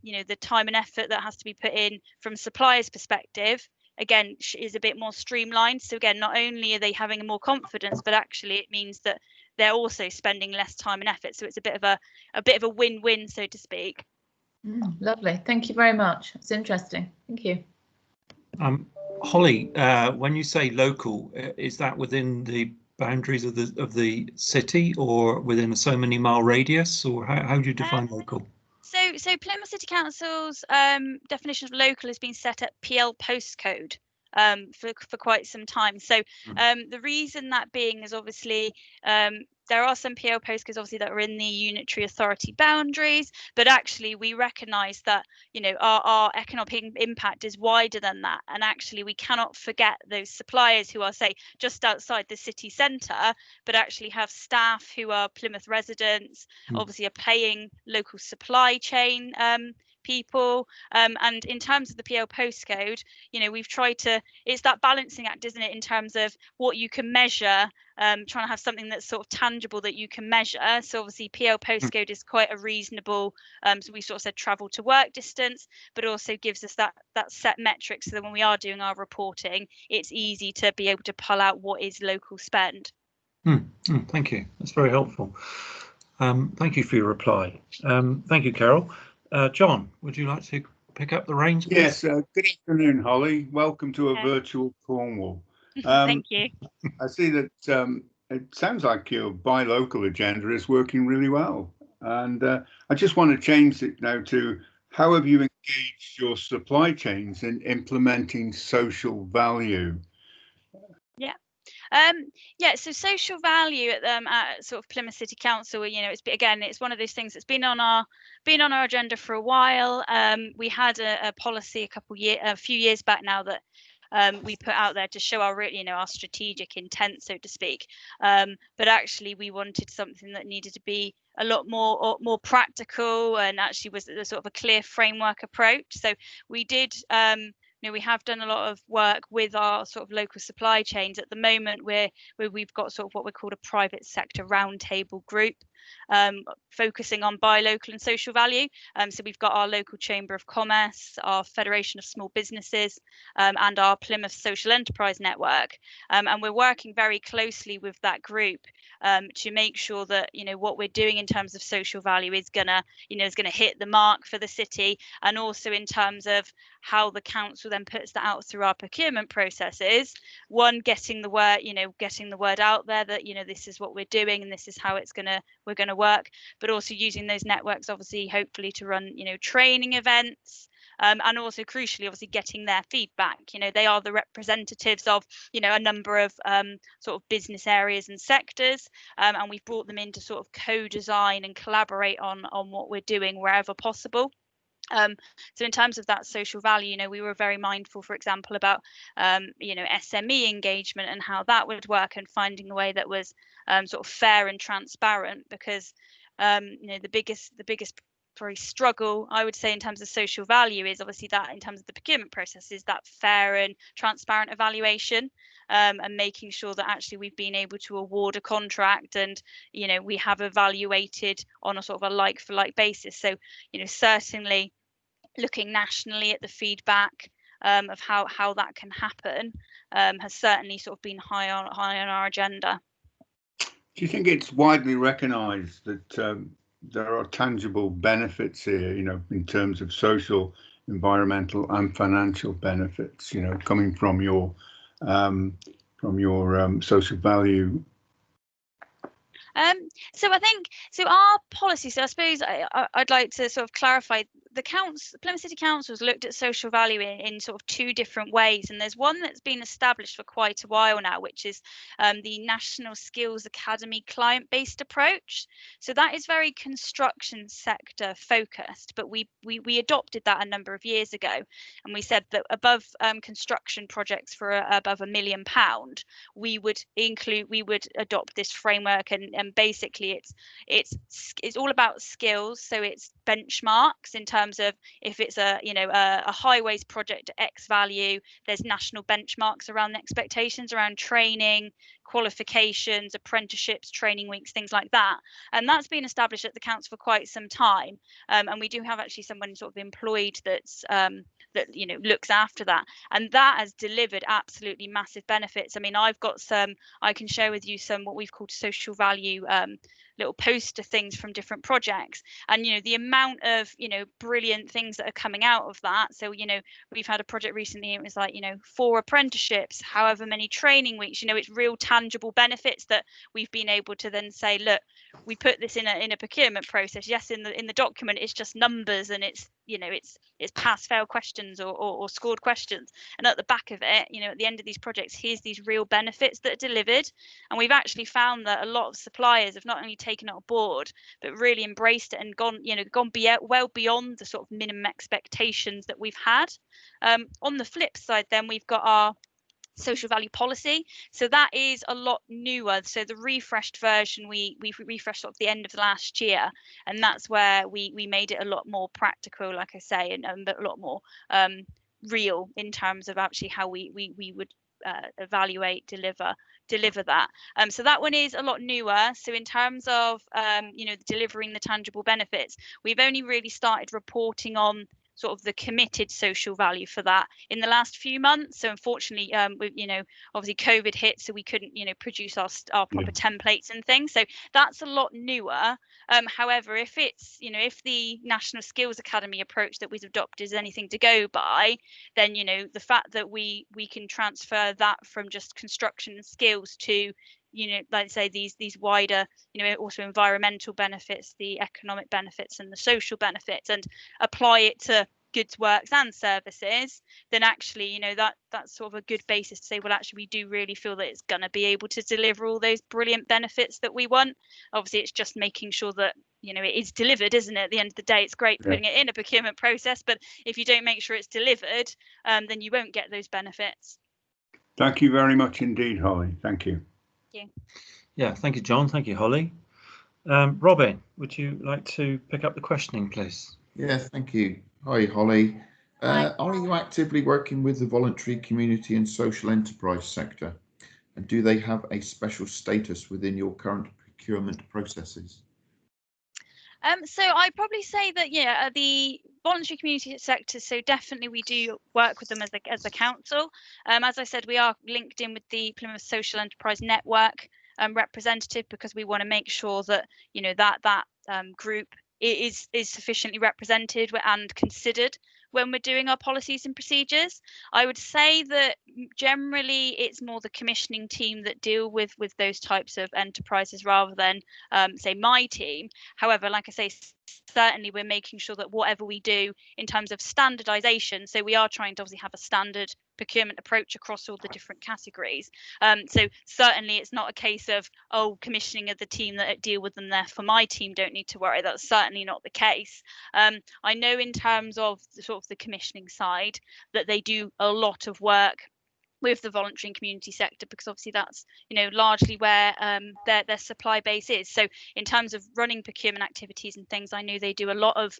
F: you know, the time and effort that has to be put in from suppliers' perspective, again, is a bit more streamlined. So again, not only are they having more confidence, but actually it means that they're also spending less time and effort. So it's a bit of a win-win, so to speak.
B: Lovely, thank you very much. It's interesting. Thank you.
A: Holly, when you say local, is that within the boundaries of the city, or within a so many mile radius, or how do you define local?
F: So Plymouth City Council's definition of local has been set at PL postcode for quite some time. So the reason that being is obviously there are some PL postcodes obviously that are in the unitary authority boundaries, but actually we recognise that, you know, our economic impact is wider than that, and actually we cannot forget those suppliers who are, say, just outside the city centre, but actually have staff who are Plymouth residents, obviously are paying local supply chain people, and in terms of the PL postcode, you know, we've tried to, it's that balancing act, isn't it, in terms of what you can measure, trying to have something that's sort of tangible that you can measure. So obviously PL postcode is quite a reasonable, so we sort of said travel to work distance, but also gives us that set metric, so that when we are doing our reporting, it's easy to be able to pull out what is local spend.
A: Thank you, that's very helpful. Thank you for your reply. Thank you, Carol. John, would you like to pick up the reins, please?
C: Yes, good afternoon, Holly. Welcome to a virtual Cornwall.
F: Thank you.
C: I see that it sounds like your buy local agenda is working really well. And I just want to change it now to, how have you engaged your supply chains in implementing social value?
F: Yeah, so social value at sort of Plymouth City Council, you know, it's one of those things that's been on our agenda for a while. We had a policy a few years back now that we put out there to show our, you know, our strategic intent, so to speak. But actually we wanted something that needed to be a lot more practical, and actually was a sort of a clear framework approach. So we did you know, we have done a lot of work with our sort of local supply chains at the moment, where we've got sort of what we call a private sector roundtable group, focusing on buy local and social value. So we've got our local Chamber of Commerce, our Federation of Small Businesses, and our Plymouth Social Enterprise Network, and we're working very closely with that group to make sure that, you know, what we're doing in terms of social value is gonna hit the mark for the city, and also in terms of how the council then puts that out through our procurement processes. One, getting the word out there that, you know, this is what we're doing and this is how we're gonna work, but also using those networks, obviously, hopefully, to run, you know, training events, and also crucially, obviously, getting their feedback. You know, they are the representatives of, you know, a number of sort of business areas and sectors, and we've brought them in to sort of co-design and collaborate on what we're doing wherever possible. So in terms of that social value, we were very mindful, for example, about SME engagement and how that would work, and finding a way that was sort of fair and transparent, because the biggest probably struggle, I would say, in terms of social value is obviously that in terms of the procurement process is that fair and transparent evaluation, and making sure that actually we've been able to award a contract and we have evaluated on a sort of a like for like basis. So certainly looking nationally at the feedback of how that can happen has certainly sort of been high on our agenda.
C: Do you think it's widely recognised that there are tangible benefits here, in terms of social, environmental, and financial benefits, coming from your social value?
F: So I think our policy. So I suppose I'd like to sort of clarify. The Plymouth City Council has looked at social value in sort of two different ways, and there's one that's been established for quite a while now, which is the National Skills Academy client-based approach. So that is very construction sector focused, but we adopted that a number of years ago, and we said that above construction projects for above £1 million, we would adopt this framework, and basically it's all about skills. So it's benchmarks in terms of if it's a highways project at X value, there's national benchmarks around the expectations around training, qualifications, apprenticeships, training weeks, things like that. And that's been established at the council for quite some time, and we do have actually someone sort of employed that's that looks after that, and that has delivered absolutely massive benefits. I mean, I can share with you some what we've called social value little poster things from different projects, and the amount of brilliant things that are coming out of that. So we've had a project recently, it was like 4 apprenticeships, however many training weeks, it's real tangible benefits that we've been able to then say, look, we put this in a procurement process. Yes, in the document it's just numbers, and it's it's pass fail questions or scored questions, and at the back of it, at the end of these projects, here's these real benefits that are delivered. And we've actually found that a lot of suppliers have not only taken it on board, but really embraced it and gone well beyond the sort of minimum expectations that we've had. On the flip side, then we've got our social value policy. So that is a lot newer. So the refreshed version we refreshed at the end of last year, and that's where we made it a lot more practical, like I say, and a lot more real in terms of actually how we would evaluate, deliver that. So that one is a lot newer. So in terms of delivering the tangible benefits, we've only really started reporting on sort of the committed social value for that in the last few months. So unfortunately, obviously COVID hit, so we couldn't produce our proper templates and things. So that's a lot newer. However, if it's if the National Skills Academy approach that we've adopted is anything to go by, then the fact that we can transfer that from just construction skills to like say these wider also environmental benefits, the economic benefits and the social benefits, and apply it to goods, works and services, then actually that's sort of a good basis to say, well, actually we do really feel that it's going to be able to deliver all those brilliant benefits that we want. Obviously it's just making sure that it is delivered, isn't it? At the end of the day, it's great putting it in a procurement process, but if you don't make sure it's delivered, then you won't get those benefits.
C: Thank you very much indeed, Holly. Thank you.
A: Yeah, thank you, John. Thank you, Holly. Robin, would you like to pick up the questioning, please?
D: Yeah, thank you. Hi, Holly.
F: Hi.
D: Are you actively working with the voluntary community and social enterprise sector? And do they have a special status within your current procurement processes?
F: So I'd probably say that the voluntary community sector, so definitely we do work with them as a council. As I said, we are linked in with the Plymouth Social Enterprise Network representative, because we want to make sure that that group is sufficiently represented and considered when we're doing our policies and procedures. I would say that generally it's more the commissioning team that deal with those types of enterprises rather than say my team. However, like I say, certainly we're making sure that whatever we do in terms of standardization, so we are trying to obviously have a standard procurement approach across all the different categories. So certainly it's not a case of, oh, commissioning of the team that deal with them, therefore my team don't need to worry. That's certainly not the case. I know in terms of the sort of the commissioning side that they do a lot of work with the voluntary and community sector, because obviously that's, you know, largely where their supply base is. So in terms of running procurement activities and things, I know they do a lot of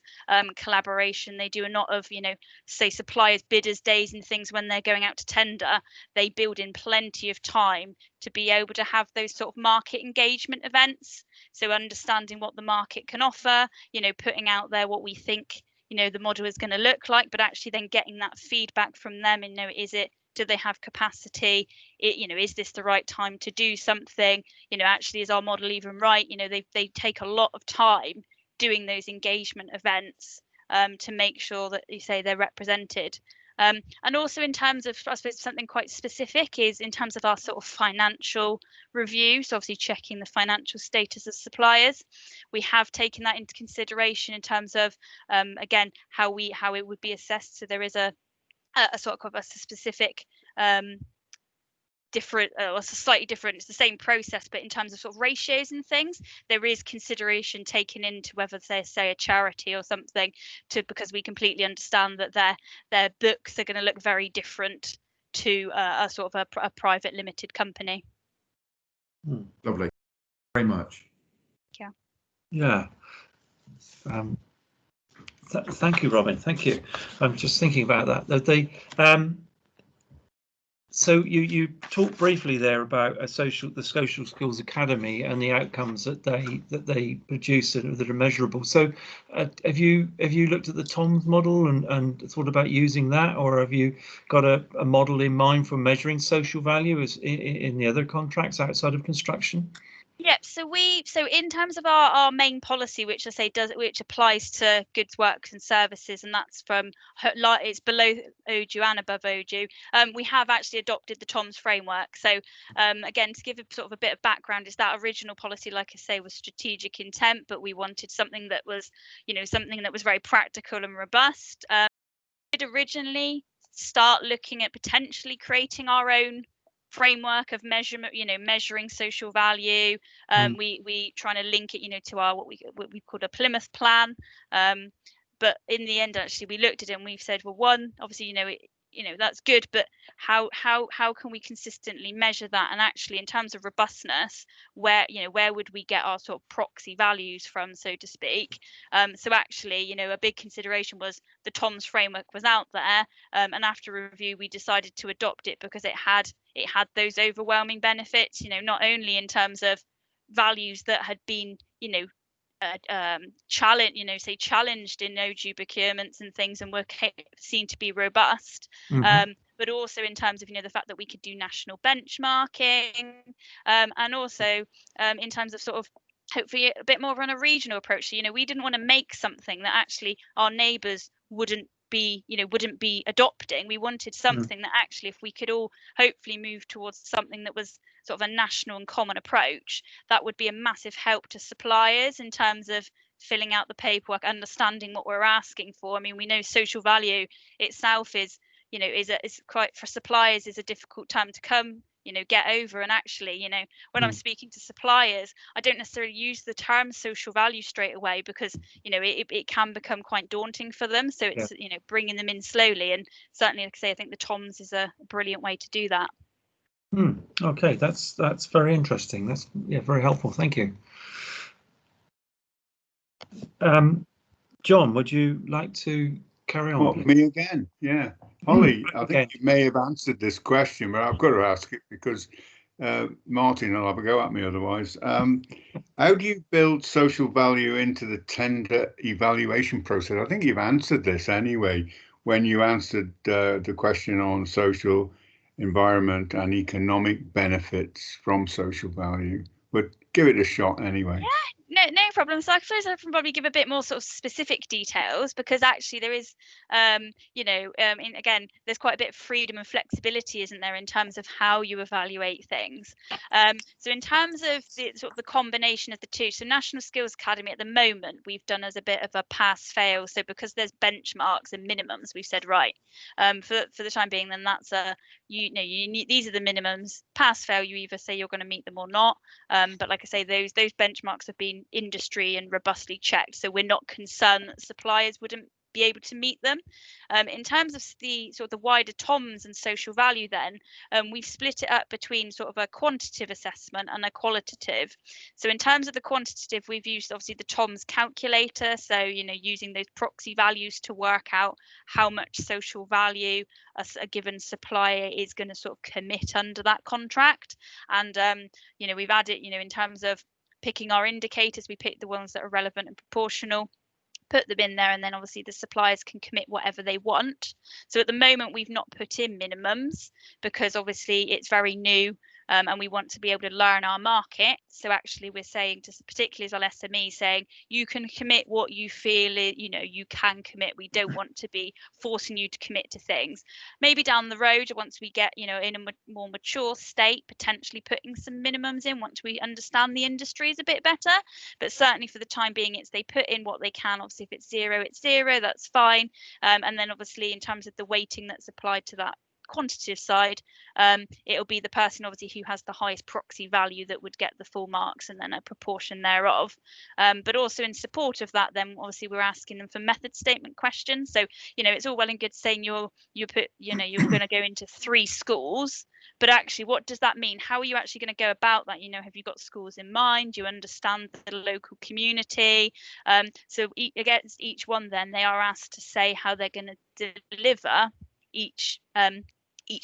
F: collaboration. They do a lot of, you know, say suppliers bidders days and things when they're going out to tender. They build in plenty of time to be able to have those sort of market engagement events. So understanding what the market can offer, you know, putting out there what we think, you know, the model is going to look like, but actually then getting that feedback from them and know, do they have capacity? You know, is this the right time to do something? You know, actually, is our model even right? You know, they take a lot of time doing those engagement events to make sure that you say they're represented. And also in terms of, I suppose, something quite specific is in terms of our sort of financial review. So obviously checking the financial status of suppliers. We have taken that into consideration in terms of, again, how it would be assessed. So there is a sort of a specific different, it's a slightly different, it's the same process, but in terms of sort of ratios and things, there is consideration taken into whether they're, say, a charity or something, because we completely understand that their books are going to look very different to a sort of a private limited company.
D: Lovely, very much.
A: Yeah. Thank you, Robin. Thank you. I'm just thinking about that. So you talked briefly there about the Social Skills Academy and the outcomes that they produce that are measurable. So have you looked at the TOMS model and thought about using that, or have you got a model in mind for measuring social value as in the other contracts outside of construction?
F: Yep. So in terms of our main policy, which I say which applies to goods, works and services, and that's from it's below OJU and above OJU, we have actually adopted the TOMS framework. So again, to give a sort of a bit of background, is that original policy, like I say, was strategic intent, but we wanted something that was, you know, something that was very practical and robust. We did originally start looking at potentially creating our own framework of measurement, you know, measuring social value. We trying to link it, you know, to our what we called a Plymouth plan. But in the end, actually, we looked at it and we've said, well, one, obviously, you know, that's good, but how can we consistently measure that? And actually, in terms of robustness, where would we get our sort of proxy values from, so to speak? So actually, you know, a big consideration was the TOMS framework was out there, and after review, we decided to adopt it because it had those overwhelming benefits. You know, not only in terms of values that had been, you know, challenged in OJU procurements and things, and were seen to be robust, but also in terms of, you know, the fact that we could do national benchmarking, and also in terms of sort of hopefully a bit more on a regional approach. So, you know, we didn't want to make something that actually our neighbours wouldn't be adopting. We wanted something that actually, if we could all hopefully move towards something that was sort of a national and common approach, that would be a massive help to suppliers in terms of filling out the paperwork, understanding what we're asking for. I mean, we know social value itself is, you know, is quite, for suppliers, is a difficult term to come, you know, get over. And actually, you know, when I'm speaking to suppliers, I don't necessarily use the term social value straight away, because, you know, it can become quite daunting for them. So it's, you know, bringing them in slowly. And certainly, like I say, I think the TOMS is a brilliant way to do that.
A: Okay, that's very interesting. That's very helpful. Thank you. John, would you like to carry on?
C: Well, me again, yeah. Holly, I think you may have answered this question, but I've got to ask it because Martin will have a go at me otherwise. How do you build social value into the tender evaluation process? I think you've answered this anyway when you answered the question on social, environment and economic benefits from social value, but give it a shot anyway.
F: No problem. So I suppose I can probably give a bit more sort of specific details, because actually there is, again, there's quite a bit of freedom and flexibility, isn't there, in terms of how you evaluate things. So in terms of the sort of the combination of the two, so National Skills Academy at the moment we've done as a bit of a pass-fail. So because there's benchmarks and minimums, we've said right, for the time being, then that's you need, these are the minimums. Pass-fail, you either say you're going to meet them or not. But like I say, those benchmarks have been industry and robustly checked, so we're not concerned that suppliers wouldn't be able to meet them. In terms of the sort of the wider TOMS and social value, then we've split it up between sort of a quantitative assessment and a qualitative. So in terms of the quantitative, we've used obviously the TOMS calculator, so using those proxy values to work out how much social value a given supplier is going to sort of commit under that contract. And we've added, in terms of picking our indicators, we pick the ones that are relevant and proportional, put them in there, and then obviously the suppliers can commit whatever they want. So at the moment we've not put in minimums, because obviously it's very new, and we want to be able to learn our market. So actually we're saying to, particularly as our SME, saying you can commit what you feel you can commit. We don't want to be forcing you to commit to things. Maybe down the road, once we get in a more mature state, potentially putting some minimums in once we understand the industries a bit better. But certainly for the time being, it's they put in what they can. Obviously if it's zero, it's zero, that's fine. And then obviously in terms of the weighting that's applied to that quantitative side, it'll be the person obviously who has the highest proxy value that would get the full marks, and then a proportion thereof. But also in support of that, then obviously we're asking them for method statement questions. So it's all well and good saying you're going to go into 3 schools, but actually what does that mean? How are you actually going to go about that? Have you got schools in mind? Do you understand the local community? So against each one, then they are asked to say how they're going to deliver each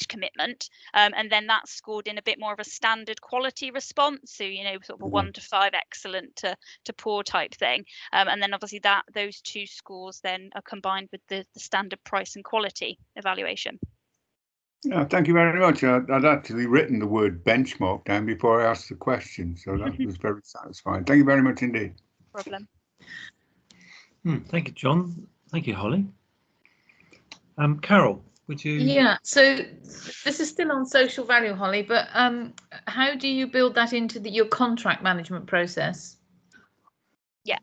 F: commitment, and then that's scored in a bit more of a standard quality response, so sort of a 1 to 5 excellent to poor type thing, and then obviously those 2 scores then are combined with the standard price and quality evaluation.
C: Yeah, thank you very much. I'd actually written the word benchmark down before I asked the question, so that was very satisfying. Thank you very much indeed.
F: No problem.
A: Thank you, John. Thank you, Holly. Carol, would you?
B: Yeah, so this is still on social value, Holly, but how do you build that into your contract management process?
F: Yeah.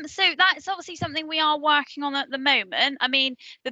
F: So that's obviously something we are working on at the moment. I mean, I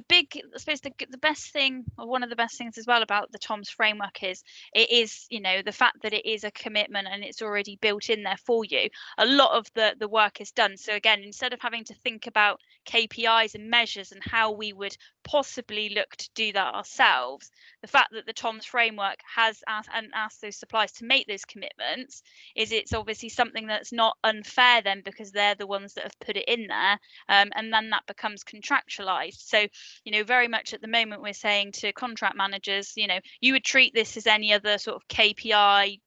F: suppose the best thing, or one of the best things as well about the TOMS framework is the fact that it is a commitment and it's already built in there for you. A lot of the work is done. So again, instead of having to think about KPIs and measures and how we would possibly look to do that ourselves, the fact that the TOMS framework has asked those suppliers to make those commitments it's obviously something that's not unfair then, because they're the ones that have put it in there, and then that becomes contractualized. So very much at the moment we're saying to contract managers, you would treat this as any other sort of KPI,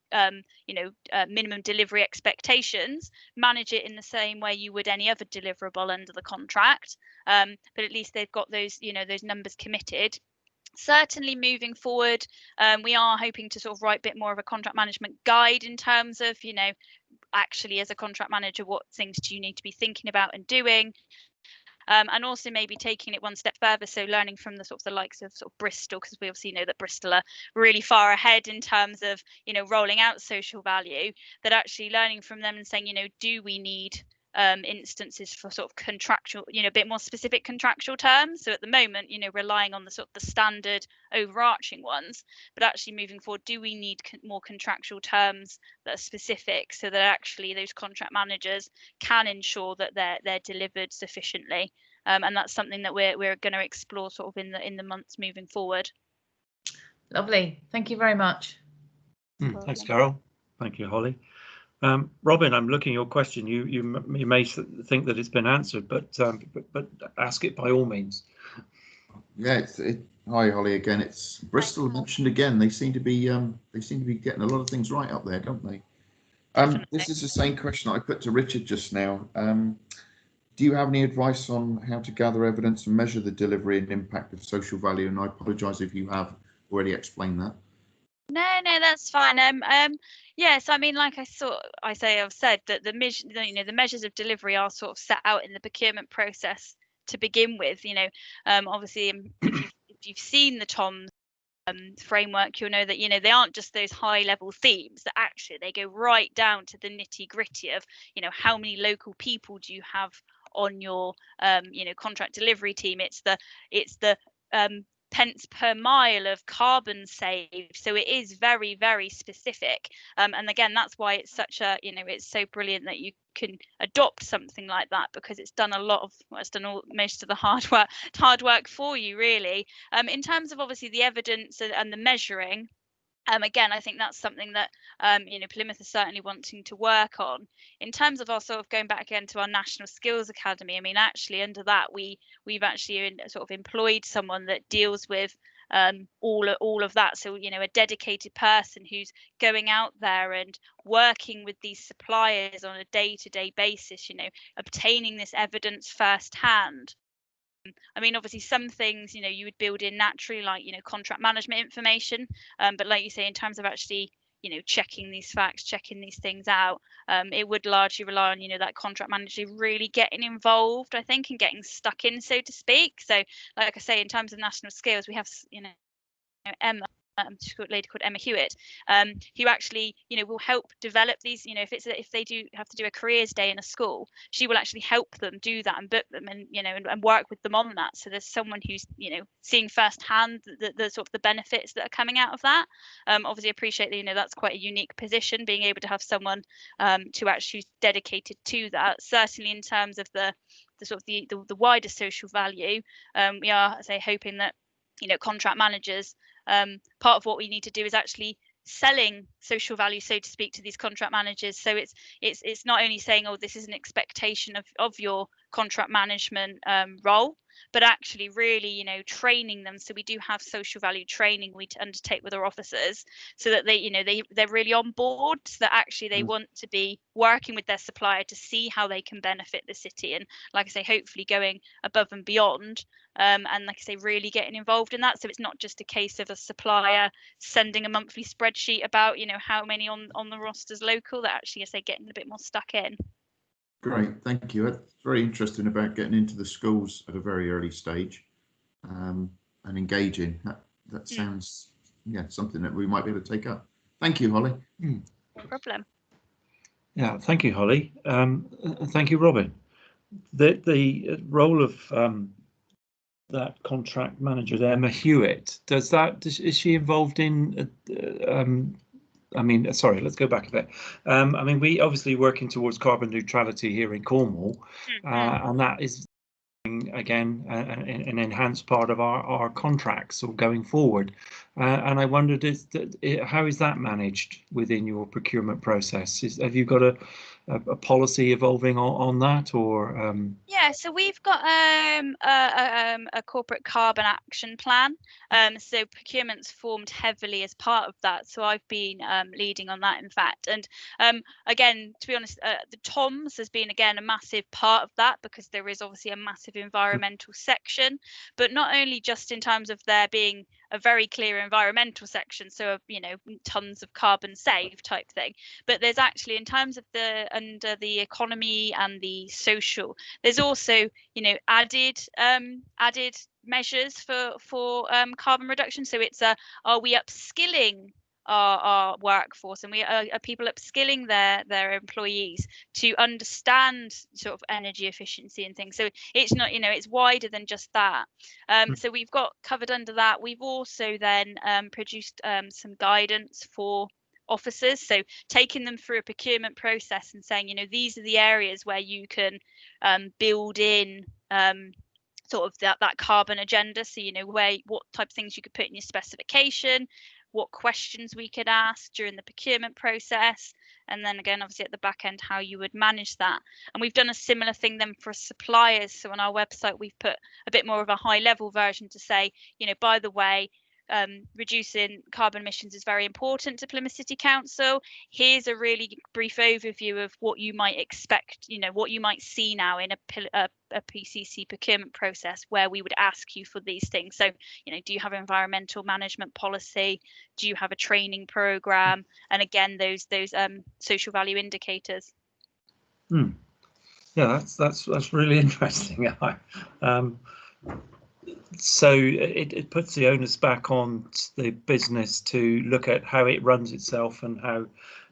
F: minimum delivery expectations, manage it in the same way you would any other deliverable under the contract, but at least they've got those those numbers committed. Certainly moving forward, we are hoping to sort of write a bit more of a contract management guide in terms of actually as a contract manager, what things do you need to be thinking about and doing, and also maybe taking it one step further, so learning from the likes of sort of Bristol, because we obviously know that Bristol are really far ahead in terms of rolling out social value, that actually learning from them and saying do we need instances for sort of contractual, a bit more specific contractual terms. So at the moment, relying on the sort of the standard overarching ones, but actually moving forward, do we need more contractual terms that are specific, so that actually those contract managers can ensure that they're delivered sufficiently, and that's something that we're going to explore sort of in the months moving forward.
B: Lovely, thank you very much.
A: Thanks, Carol. Thank you, Holly. Robin, I'm looking at your question. You may think that it's been answered, but ask it by all means.
D: Yeah, hi Holly again. It's Bristol mentioned again. They seem to be getting a lot of things right up there, don't they? This is the same question I put to Richard just now. Do you have any advice on how to gather evidence and measure the delivery and impact of social value? And I apologise if you have already explained that.
F: No, that's fine. Yes, I mean, like I've said that the measures of delivery are sort of set out in the procurement process to begin with. Obviously, if you've seen the TOMS framework, you'll know that they aren't just those high level themes, that actually they go right down to the nitty gritty of how many local people do you have on your contract delivery team. It's the pence per mile of carbon saved, so it is very, very specific, and again, that's why it's such a it's so brilliant that you can adopt something like that, because it's done most of the hard work for you, really. In terms of obviously the evidence and the measuring, again, I think that's something that Plymouth is certainly wanting to work on. In terms of our sort of going back again to our National Skills Academy, I mean, actually under that we've actually sort of employed someone that deals with all of that. So a dedicated person who's going out there and working with these suppliers on a day-to-day basis, obtaining this evidence firsthand. I mean, obviously some things, you would build in naturally, like, contract management information. But like you say, in terms of actually, checking these facts, checking these things out, it would largely rely on, that contract manager really getting involved, I think, and getting stuck in, so to speak. So like I say, in terms of national skills, we have, Emma, a lady called Emma Hewitt, who actually, will help develop these. If they do have to do a careers day in a school, she will actually help them do that and book them, and and work with them on that. So there's someone who's seeing firsthand the sort of the benefits that are coming out of that. Obviously, appreciate that that's quite a unique position, being able to have someone to actually dedicated to that. Certainly in terms of the sort of the wider social value, we are, hoping that contract managers, part of what we need to do is actually selling social value, so to speak, to these contract managers. So it's not only saying, oh, this is an expectation of your contract management role, but actually really training them. So we do have social value training we undertake with our officers, so that they're really on board, so that actually they want to be working with their supplier to see how they can benefit the city, and like I say, hopefully going above and beyond, and like I say, really getting involved in that. So it's not just a case of a supplier sending a monthly spreadsheet about how many on the roster's local, that actually, getting a bit more stuck in.
D: Great, thank you. That's very interesting about getting into the schools at a very early stage, and engaging. That sounds something that we might be able to take up. Thank you, Holly.
F: No problem.
A: Yeah, thank you, Holly. Thank you, Robin. The role of that contract manager, Emma Hewitt, is she involved in? I mean, sorry, let's go back a bit. I mean, we obviously working towards carbon neutrality here in Cornwall, and that is again an enhanced part of our contracts or going forward. And I wondered, how is that managed within your procurement process? Have you got a policy evolving on that, or?
F: Yeah, so we've got a corporate carbon action plan. So procurement's formed heavily as part of that. So I've been leading on that, in fact. And again, to be honest, the TOMS has been again a massive part of that, because there is obviously a massive environmental section, but not only just in terms of there being a very clear environmental section, so tons of carbon saved type thing, but there's actually, in terms of under the economy and the social, there's also added measures for carbon reduction. So it's are we upskilling our workforce, and are people upskilling their employees to understand sort of energy efficiency and things. So it's not, it's wider than just that. So we've got covered under that. We've also then produced some guidance for officers, so taking them through a procurement process and saying, these are the areas where you can build in sort of that carbon agenda. So what type of things you could put in your specification, what questions we could ask during the procurement process, and then again, obviously at the back end, how you would manage that. And we've done a similar thing then for suppliers. So on our website, we've put a bit more of a high level version to say, by the way, reducing carbon emissions is very important to Plymouth City Council. Here's a really brief overview of what you might expect, what you might see now in a PCC procurement process where we would ask you for these things. So, do you have environmental management policy? Do you have a training program? And again, those social value indicators.
A: Yeah, that's really interesting. So it puts the onus back on the business to look at how it runs itself and how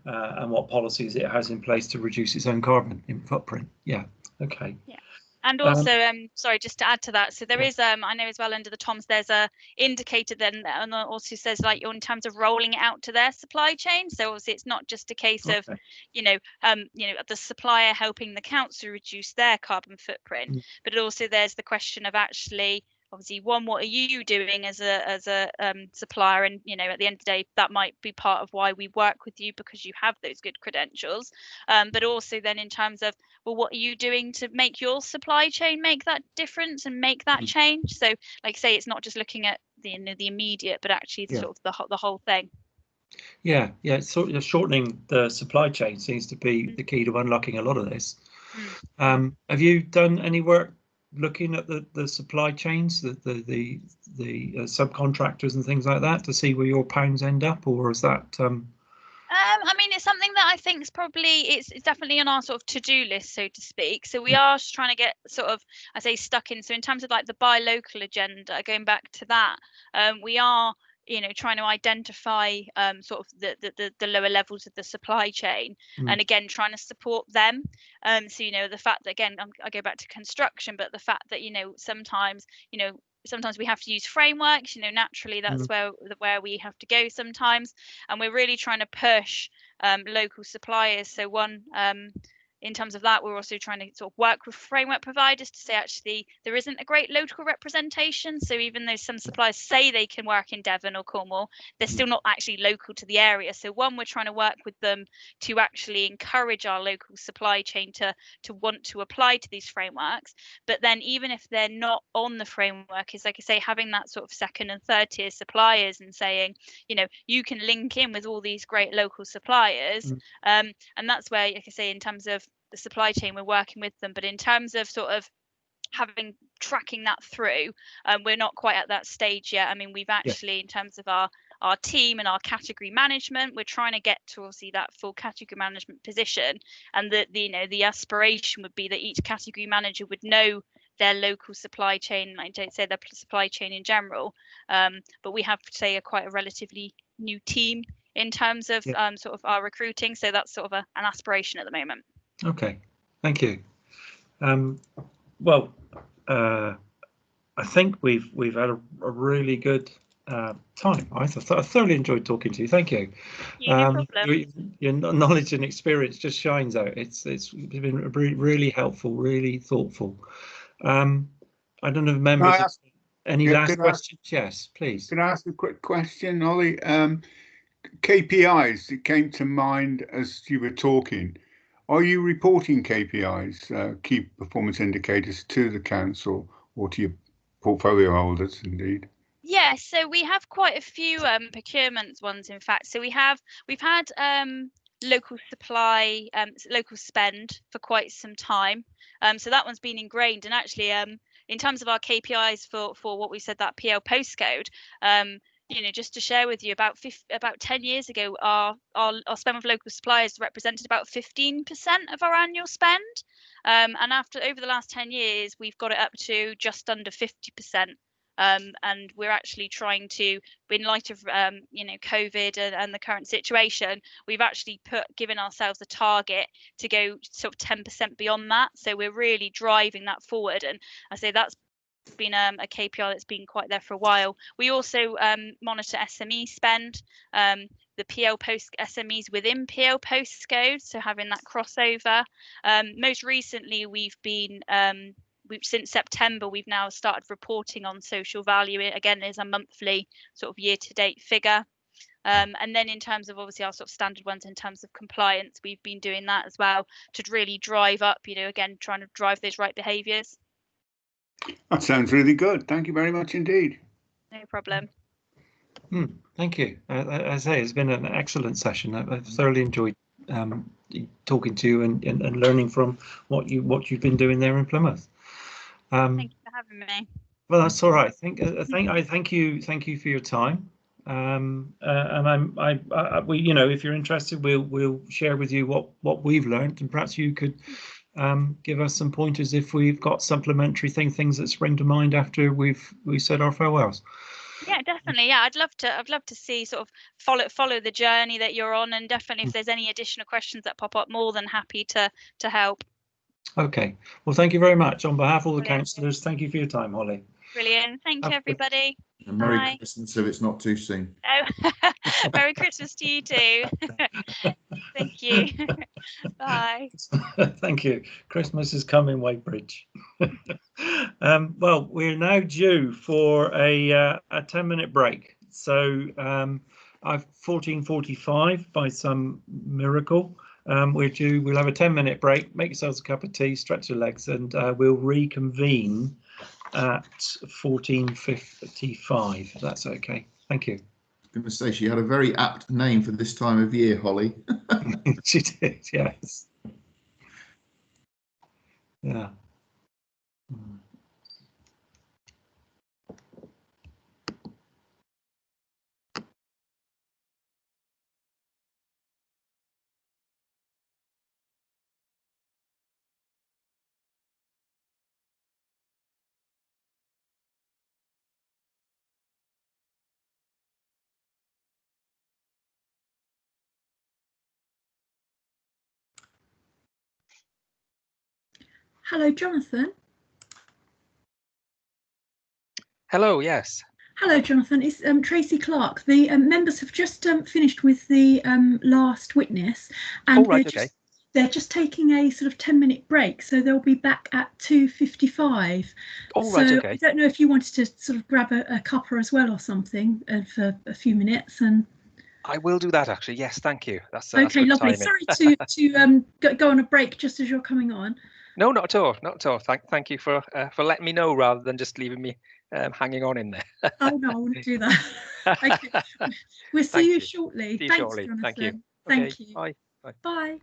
A: and what policies it has in place to reduce its own carbon footprint. Yeah. Okay.
F: Yeah. And also, sorry, just to add to that, so there is, I know as well under the TOMS, there's a indicator then, and also says like in terms of rolling it out to their supply chain. So obviously, it's not just a case of, the supplier helping the council reduce their carbon footprint, but also there's the question of actually, obviously, one, what are you doing as a supplier? And at the end of the day, that might be part of why we work with you, because you have those good credentials. But also then in terms of, well, what are you doing to make your supply chain make that difference and make that change? So, like I say, it's not just looking at the immediate, but actually sort of the whole thing.
A: Yeah, it's sort of shortening the supply chain seems to be the key to unlocking a lot of this. Have you done any work looking at the supply chains, the subcontractors and things like that, to see where your pounds end up, or is that?
F: I mean, it's something that I think is probably it's definitely on our sort of to-do list, so to speak. So we are just trying to get sort of, I say, stuck in. So in terms of like the buy local agenda, going back to that, we are trying to identify sort of the lower levels of the supply chain, and again trying to support them. So the fact that, again, I go back to construction, but the fact that sometimes we have to use frameworks, naturally that's where we have to go sometimes, and we're really trying to push local suppliers. So one, in terms of that, we're also trying to sort of work with framework providers to say, actually, there isn't a great local representation. So even though some suppliers say they can work in Devon or Cornwall, they're still not actually local to the area. So one, we're trying to work with them to actually encourage our local supply chain to want to apply to these frameworks. But then even if they're not on the framework, is, like I say, having that sort of second and third tier suppliers and saying, you can link in with all these great local suppliers. And that's where, like I say, in terms of the supply chain, we're working with them, but in terms of sort of tracking that through, we're not quite at that stage yet. I mean, we've actually, in terms of our team and our category management, we're trying to get to obviously that full category management position, and the aspiration would be that each category manager would know their local supply chain. I don't say their supply chain in general, but we have, say, quite a relatively new team in terms of sort of our recruiting, so that's sort of an aspiration at the moment.
A: Okay, thank you. Well, I think we've had a really good time. I thoroughly enjoyed talking to you. Thank you.
F: Yeah, no problem.
A: Your knowledge and experience just shines out. It's been really helpful, really thoughtful. I don't know if members any last questions. Yes, please.
C: Can I ask a quick question, Ollie? KPIs that came to mind as you were talking. Are you reporting KPIs, key performance indicators, to the council or to your portfolio holders, indeed?
F: Yeah, so we have quite a few procurement ones, in fact. So we've had local supply, local spend for quite some time. So that one's been ingrained. And actually, in terms of our KPIs for what we said, that PL postcode, just to share with you, about 10 years ago, our spend with local suppliers represented about 15% of our annual spend. And over the last 10 years, we've got it up to just under 50%. And we're actually trying to, in light of COVID and the current situation, we've actually given ourselves a target to go sort of 10% beyond that. So we're really driving that forward. And I say that's been a KPI that's been quite there for a while. We also monitor SME spend, the PL post SMEs within PL postcodes, so having that crossover. Most recently, since September, we've now started reporting on social value. Again, there's a monthly sort of year-to-date figure. And then in terms of obviously our sort of standard ones in terms of compliance, we've been doing that as well to really drive up, again, trying to drive those right behaviours.
C: That sounds really good. Thank you very much indeed.
F: No problem.
A: Thank you. As I say, it's been an excellent session. I've thoroughly enjoyed talking to you and learning from what you've been doing there in Plymouth.
F: Thank you for having me.
A: Well, that's all right. I thank you for your time. And we, you know, if you're interested, we'll share with you what we've learned, and perhaps you could give us some pointers if we've got supplementary things that spring to mind after we said our farewells.
F: Yeah, definitely. Yeah, I'd love to see sort of follow the journey that you're on, and definitely if there's any additional questions that pop up, more than happy to help.
A: Okay. Well, thank you very much on behalf of all the
F: Brilliant.
A: councillors. Thank you for your time, Holly.
F: Brilliant. Thank you, everybody.
D: And Merry
F: Bye.
D: Christmas if it's not too soon.
F: Oh, Merry Christmas to you too. Thank you. Bye.
A: Thank you. Christmas is coming, Wadebridge. Well, we're now due for a 10-minute break. So I've 14:45 by some miracle. We'll have a 10-minute break. Make yourselves a cup of tea, stretch your legs, and we'll reconvene at 14:55. If that's okay. Thank you.
D: I was going to say she had a very apt name for this time of year, Holly.
A: She did, yes. Yeah.
G: Hello, Jonathan.
H: Hello, yes.
G: Hello, Jonathan. It's Tracy Clark. The members have just finished with the last witness, and they're just taking a sort of 10-minute break, so they'll be back at 2:55. I don't know if you wanted to sort of grab a cuppa as well or something for a few minutes. And
H: I will do that, actually. Yes, thank you. That's
G: okay,
H: good
G: lovely.
H: timing.
G: Sorry to go on a break just as you're coming on.
H: No, not at all. Not at all. Thank you for letting me know rather than just leaving me hanging on in there.
G: Oh no, I wouldn't do that. Okay, we'll see you shortly. Thanks,
H: shortly.
G: Jonathan.
H: Thank you.
G: Thank you.
H: Bye.
G: Bye.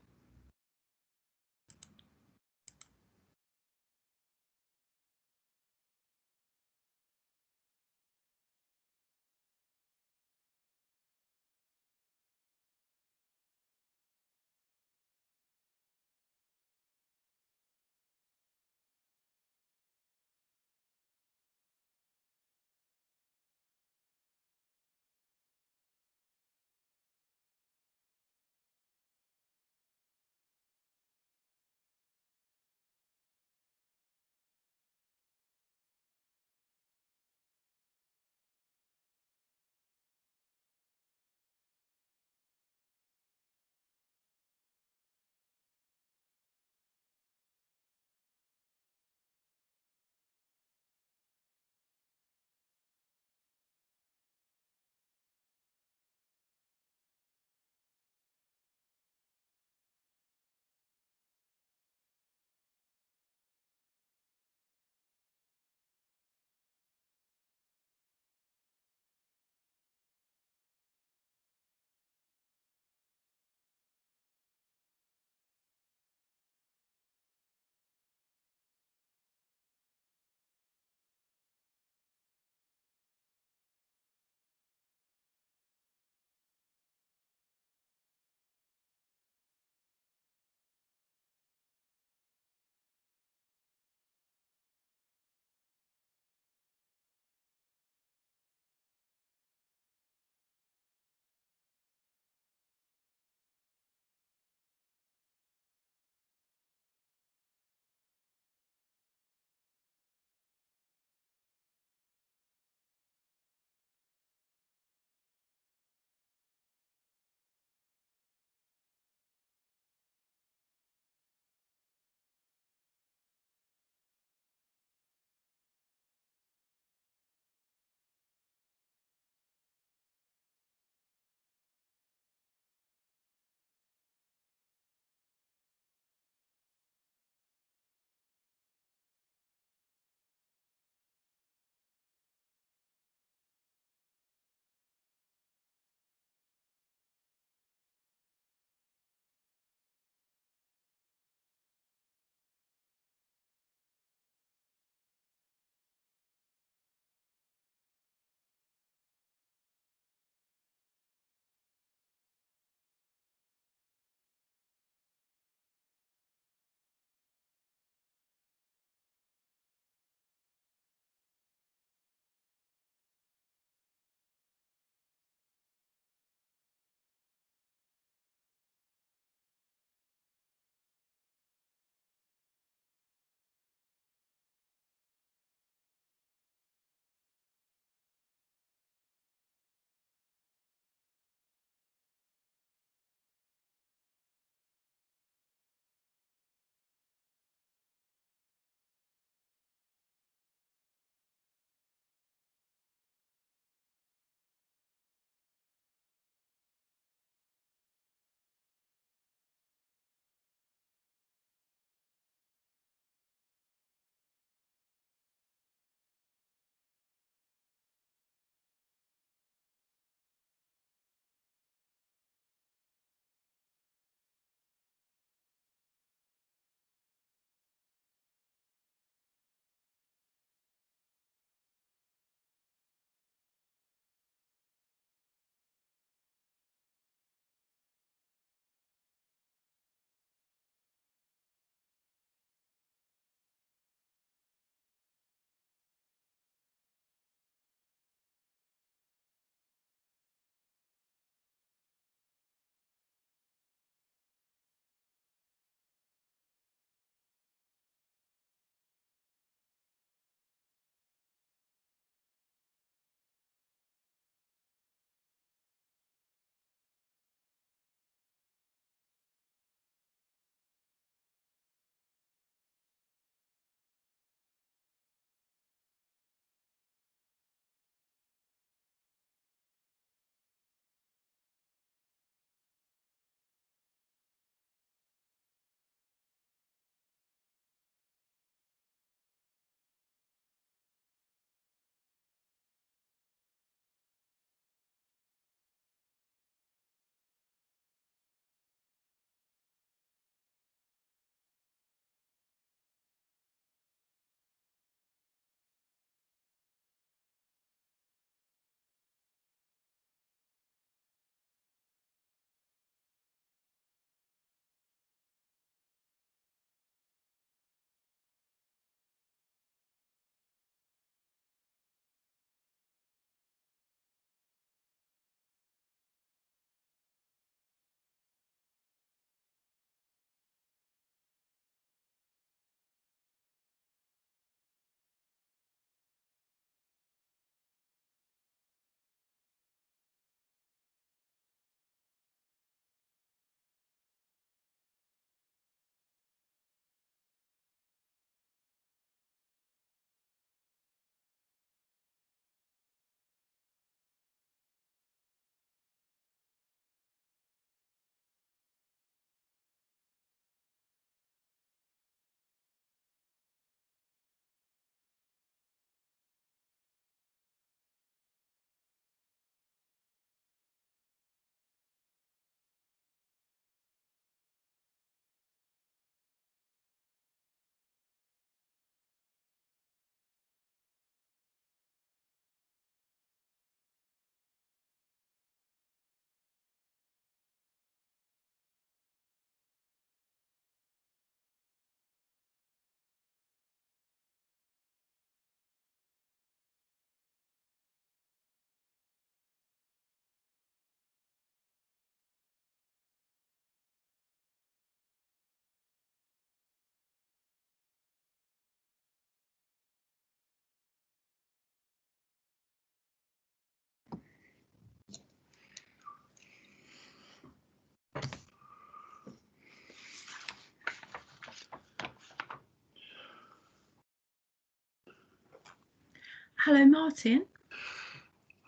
G: Hello, Martin.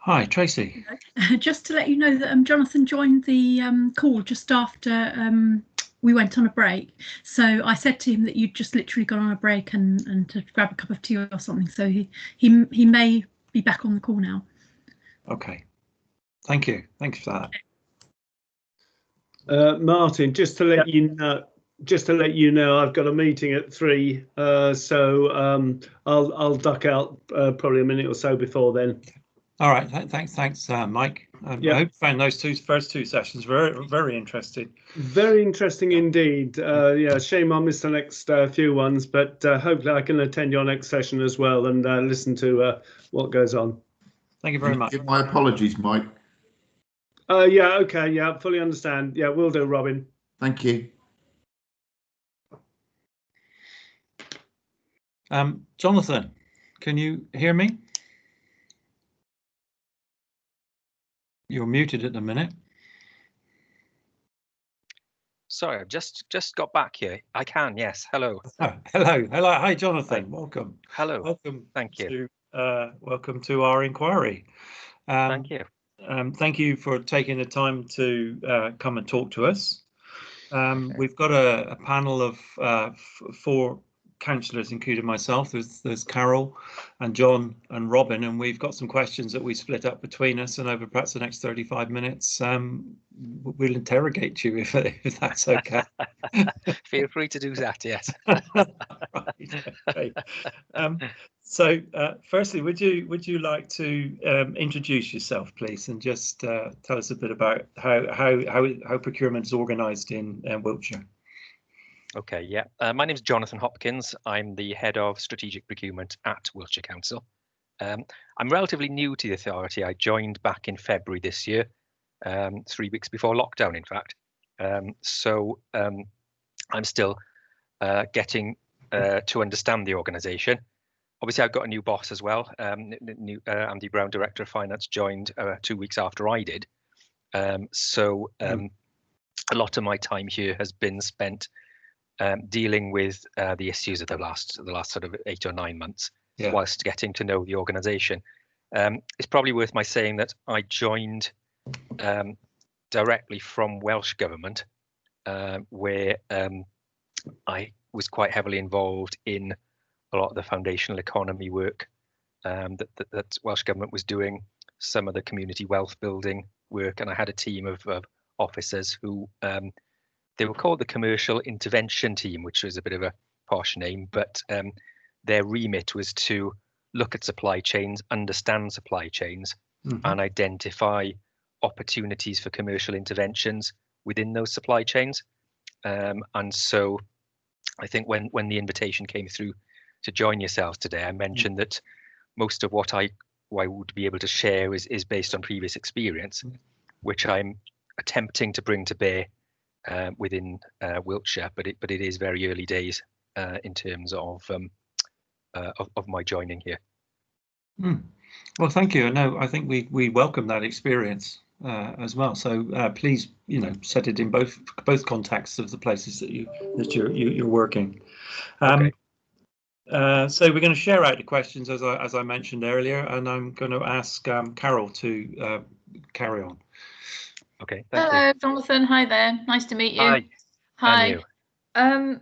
A: Hi, Tracy.
G: Just to let you know that Jonathan joined the call just after we went on a break. So I said to him that you'd just literally gone on a break and to grab a cup of tea or something. So he may be back on the call now.
A: Okay. Thank you. Thanks for that.
I: Martin, just to let you know, I've got a meeting at 3, so I'll duck out probably a minute or so before then.
A: All right. Thanks, Mike.
I: Yeah.
A: I hope you found those first two sessions very interesting.
I: Very interesting indeed. Yeah, shame I missed the next few ones, but hopefully I can attend your next session as well and listen to what goes on.
A: Thank you very much.
D: Give my apologies, Mike.
I: Yeah, okay, yeah, fully understand. Yeah, will do, Robin.
D: Thank you.
A: Jonathan, can you hear me? You're muted at the minute.
H: Sorry, I've just got back here. I can, yes. Hello.
A: Oh, hello. Hi, Jonathan.
H: Hi.
A: Welcome.
H: Hello.
A: Welcome.
H: Thank you.
A: Welcome to our inquiry.
H: Thank you.
A: Thank you for taking the time to come and talk to us. We've got a panel of 4 councillors, including myself. There's Carol and John and Robin, and we've got some questions that we split up between us, and over perhaps the next 35 minutes we'll interrogate you if that's okay.
H: Feel free to do that, yes.
A: Right, okay. So firstly, would you like to introduce yourself, please, and just tell us a bit about how procurement is organised in Wiltshire?
H: Okay, yeah. My name is Jonathan Hopkins. I'm the head of strategic procurement at Wiltshire Council. I'm relatively new to the authority. I joined back in February this year, 3 weeks before lockdown, in fact. So I'm still getting to understand the organisation. Obviously, I've got a new boss as well. Andy Brown, Director of Finance, joined 2 weeks after I did. So a lot of my time here has been spent dealing with the issues of the last sort of 8 or 9 months, whilst getting to know the organisation. It's probably worth my saying that I joined directly from Welsh Government, where I was quite heavily involved in a lot of the foundational economy work that Welsh Government was doing, some of the community wealth building work, and I had a team of officers who they were called the Commercial Intervention Team, which was a bit of a posh name, but their remit was to look at supply chains, understand supply chains, and identify opportunities for commercial interventions within those supply chains. And so I think when the invitation came through to join yourselves today, I mentioned that most of what I would be able to share is based on previous experience, which I'm attempting to bring to bear within Wiltshire, but it is very early days in terms of my joining here.
A: Well, thank you. No, I think we welcome that experience as well. So please, set it in both contexts of the places that you're working.
H: Okay.
A: So we're going to share out the questions as I mentioned earlier, and I'm going to ask Carol to carry on.
H: Okay, thank you.
B: Hello, Jonathan. Hi there. Nice to meet you.
H: Hi.
B: Hi.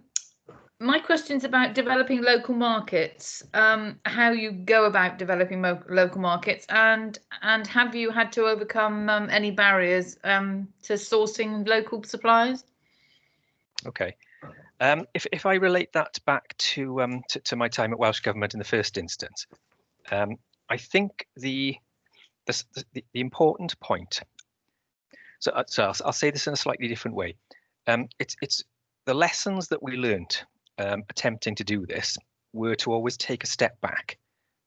B: My question's about developing local markets. How you go about developing local markets, and have you had to overcome any barriers to sourcing local suppliers? Okay.
H: If I relate that back to my time at Welsh Government in the first instance, I think the important point. So I'll say this in a slightly different way. It's the lessons that we learnt attempting to do this were to always take a step back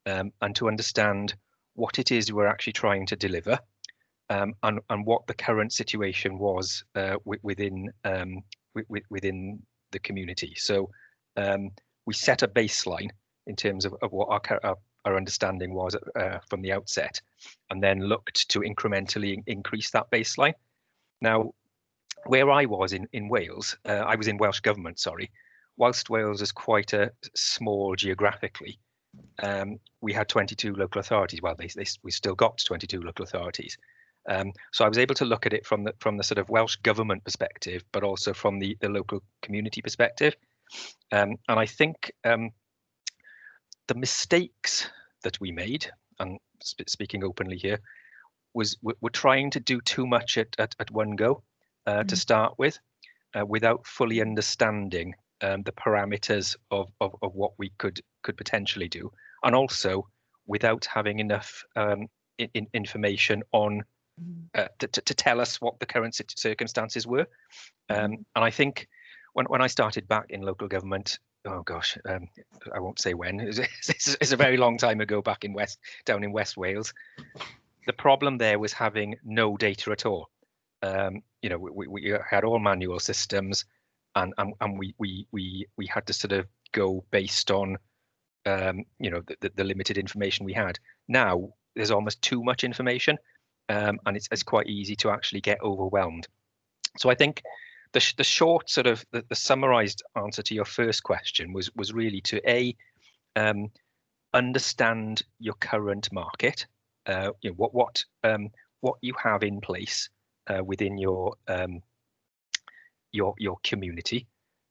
H: and to understand what it is we're actually trying to deliver, and what the current situation was within the community. So we set a baseline in terms of what our understanding was from the outset, and then looked to incrementally increase that baseline. Now, where I was in Wales, I was in Welsh Government, sorry. Whilst Wales is quite a small geographically, we had 22 local authorities. Well, we still got 22 local authorities. So I was able to look at it from the sort of Welsh government perspective, but also from the local community perspective. And I think the mistakes that we made, and speaking openly here, we're trying to do too much at one go to start with, without fully understanding the parameters of what we could potentially do, and also without having enough information on to tell us what the current circumstances were. And I think when I started back in local government, oh gosh, I won't say when. It's a very long time ago, back down in West Wales. The problem there was having no data at all. You know, we had all manual systems, and we had to sort of go based on you know, the limited information we had. Now there's almost too much information, and it's quite easy to actually get overwhelmed. So I think the short sort of the summarized answer to your first question was really to understand your current market, you know, what you have in place within your community.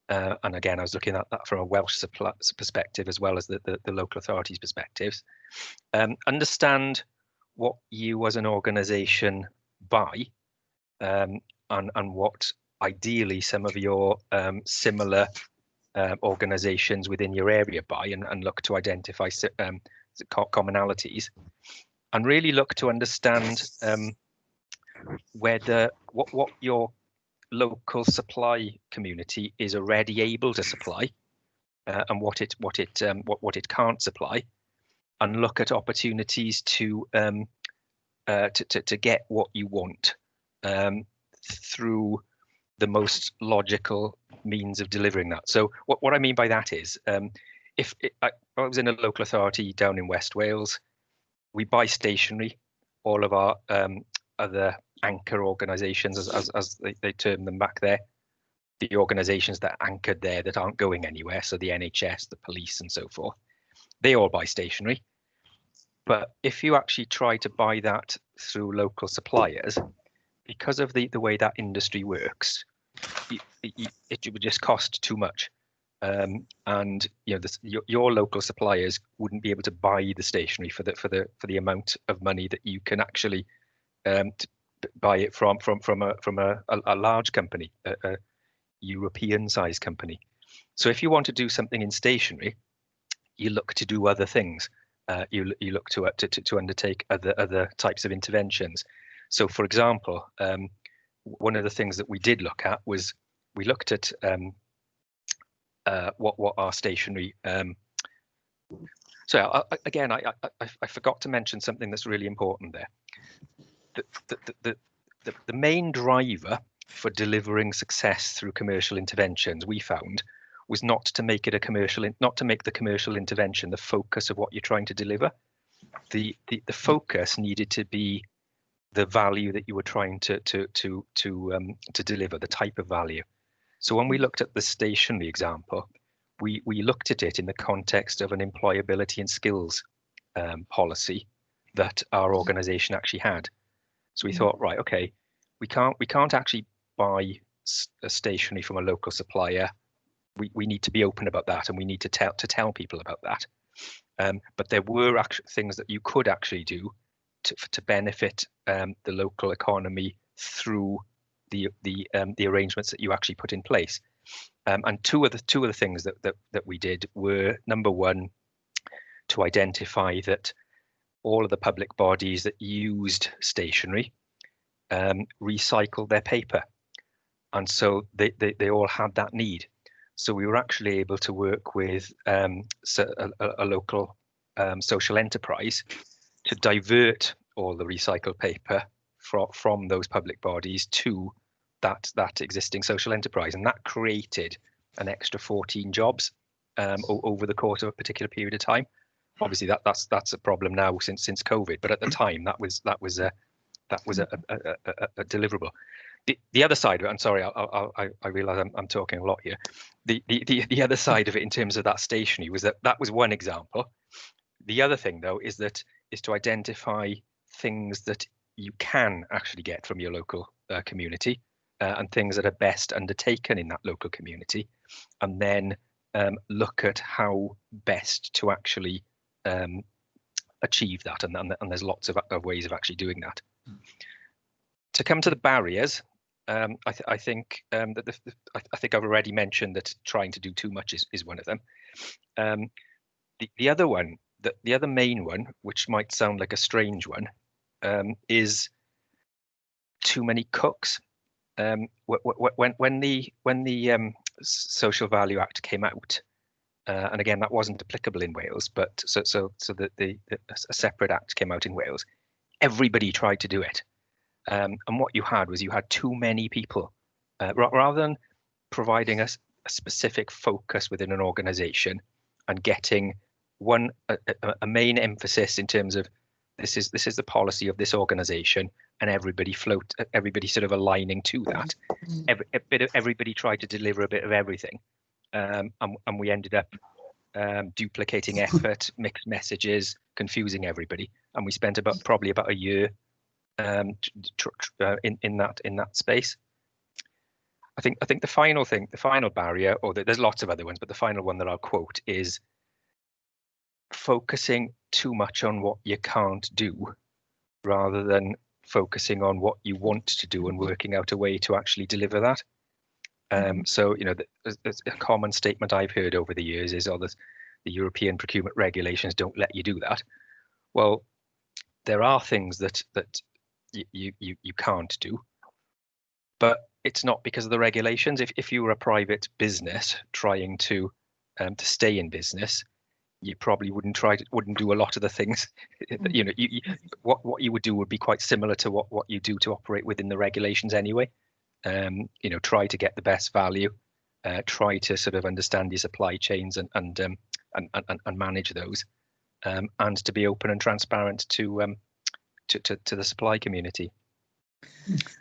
H: And again, I was looking at that from a Welsh perspective as well as the local authorities' perspectives. Understand what you as an organisation buy, and what ideally some of your similar organisations within your area buy, and look to identify commonalities, and really look to understand whether what your local supply community is already able to supply, and what it can't supply, and look at opportunities to get what you want through the most logical means of delivering that. So what I mean by that is, if I was in a local authority down in West Wales, we buy stationery. All of our other anchor organisations, as they term them back there, the organisations that are anchored there that aren't going anywhere, so the NHS, the police and so forth, they all buy stationery. But if you actually try to buy that through local suppliers, because of the way that industry works, it would just cost too much. And you know, your local suppliers wouldn't be able to buy the stationery for the amount of money that you can actually buy it from a large company, a European sized company. So if you want to do something in stationery, you look to do other things. You look to undertake other types of interventions. So, for example, one of the things that we did look at was we looked at what our stationery. So again, I forgot to mention something that's really important there. The main driver for delivering success through commercial interventions, we found, was not to make the commercial intervention the focus of what you're trying to deliver. The focus needed to be the value that you were trying to deliver, the type of value. So when we looked at the stationery example, we looked at it in the context of an employability and skills policy that our organisation actually had. So we thought, right, okay, we can't actually buy a stationery from a local supplier. We need to be open about that, and we need to tell people about that. But there were things that you could actually do to benefit the local economy through the arrangements that you actually put in place. And two of the things that we did were, number one, to identify that all of the public bodies that used stationery recycled their paper, and so they all had that need. So we were actually able to work with a local social enterprise to divert all the recycled paper from those public bodies to that existing social enterprise, and that created an extra 14 jobs over the course of a particular period of time. Obviously, that's a problem now since COVID, but at the time that was a deliverable. The other side of it, I'm sorry, I realise I'm talking a lot here. The other side of it in terms of that stationery was that was one example. The other thing, though, is to identify things that you can actually get from your local community and things that are best undertaken in that local community, and then look at how best to actually achieve that. And there's lots of ways of actually doing that. To come to the barriers, I think that I think I've already mentioned that trying to do too much is one of them. The other one, the other main one, which might sound like a strange one, is too many cooks. When the Social Value Act came out, and again that wasn't applicable in Wales, but so a separate act came out in Wales. Everybody tried to do it, and what you had was too many people. Rather than providing a specific focus within an organisation and getting a main emphasis in terms of this is the policy of this organisation, and everybody sort of aligning to that. Everybody tried to deliver a bit of everything, and we ended up duplicating effort, mixed messages, confusing everybody, and we spent probably about a year in that space. I think the final barrier, or there's lots of other ones, but the final one that I'll quote is focusing too much on what you can't do rather than focusing on what you want to do and working out a way to actually deliver that. So, there's a common statement I've heard over the years is, the European procurement regulations don't let you do that. Well, there are things that you can't do, but it's not because of the regulations. If you were a private business trying to stay in business, you probably wouldn't do a lot of the things. What you would do would be quite similar to what you do to operate within the regulations anyway. Try to get the best value, try to sort of understand your supply chains and manage those, and to be open and transparent to the supply community.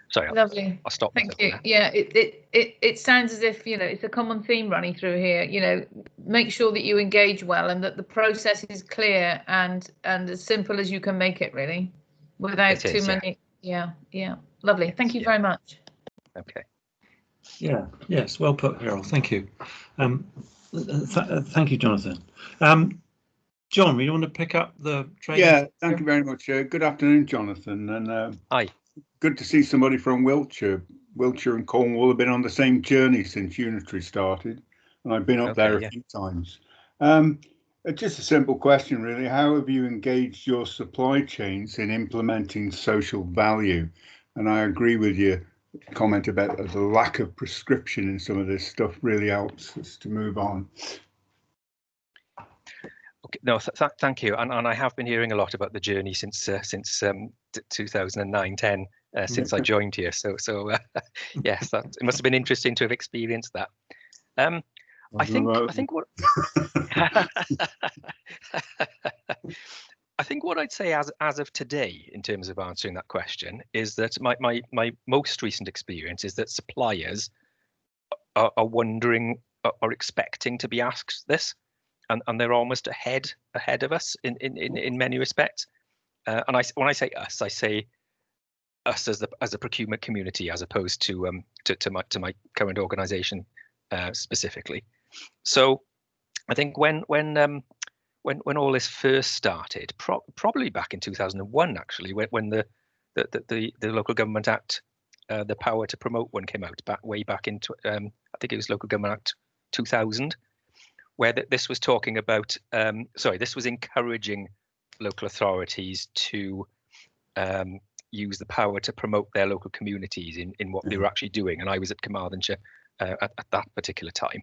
H: Sorry,
B: Lovely.
H: I'll stop.
B: Thank you. Yeah, it sounds as if it's a common theme running through here. Make sure that you engage well and that the process is clear and as simple as you can make it, really, without too many. Yeah. Lovely. Thank you very much.
H: Okay.
A: Yeah. Yes. Well put, Harold. Thank you. Thank you, Jonathan. John, you want to pick up the training?
C: Yeah. Thank you very much. Good afternoon, Jonathan. And
H: hi.
C: Good to see somebody from Wiltshire. Wiltshire and Cornwall have been on the same journey since Unitary started, and I've been up there a few times. Just a simple question, really. How have you engaged your supply chains in implementing social value? And I agree with your comment about the lack of prescription in some of this stuff really helps us to move on.
H: Okay, no, thank you. And I have been hearing a lot about the journey since 2009-10. Since I joined here, so yes, it must have been interesting to have experienced that. I think what I think what I'd say as of today, in terms of answering that question, is that my most recent experience is that suppliers are wondering, are expecting to be asked this, and they're almost ahead of us in many respects. And when I say us, I say us as a procurement community, as opposed to my current organisation specifically. So I think when all this first started, probably back in 2001, actually, when the Local Government Act, the Power to Promote one came out way back in I think it was Local Government Act 2000, where this was talking about this was encouraging local authorities to use the power to promote their local communities in what they were actually doing. And I was at Carmarthenshire at that particular time.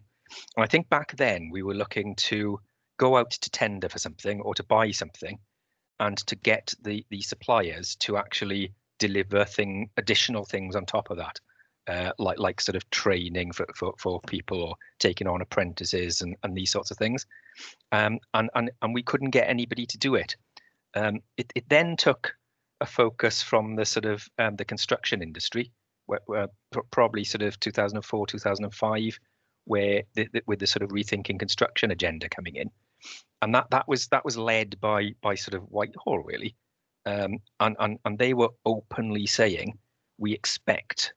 H: And I think back then we were looking to go out to tender for something or to buy something, and to get the suppliers to actually deliver additional things on top of that, like sort of training for people, or taking on apprentices and these sorts of things. And we couldn't get anybody to do it. It then took a focus from the sort of the construction industry, where probably sort of 2004, 2005, where with the sort of rethinking construction agenda coming in. and that was led by sort of Whitehall really, and they were openly saying we expect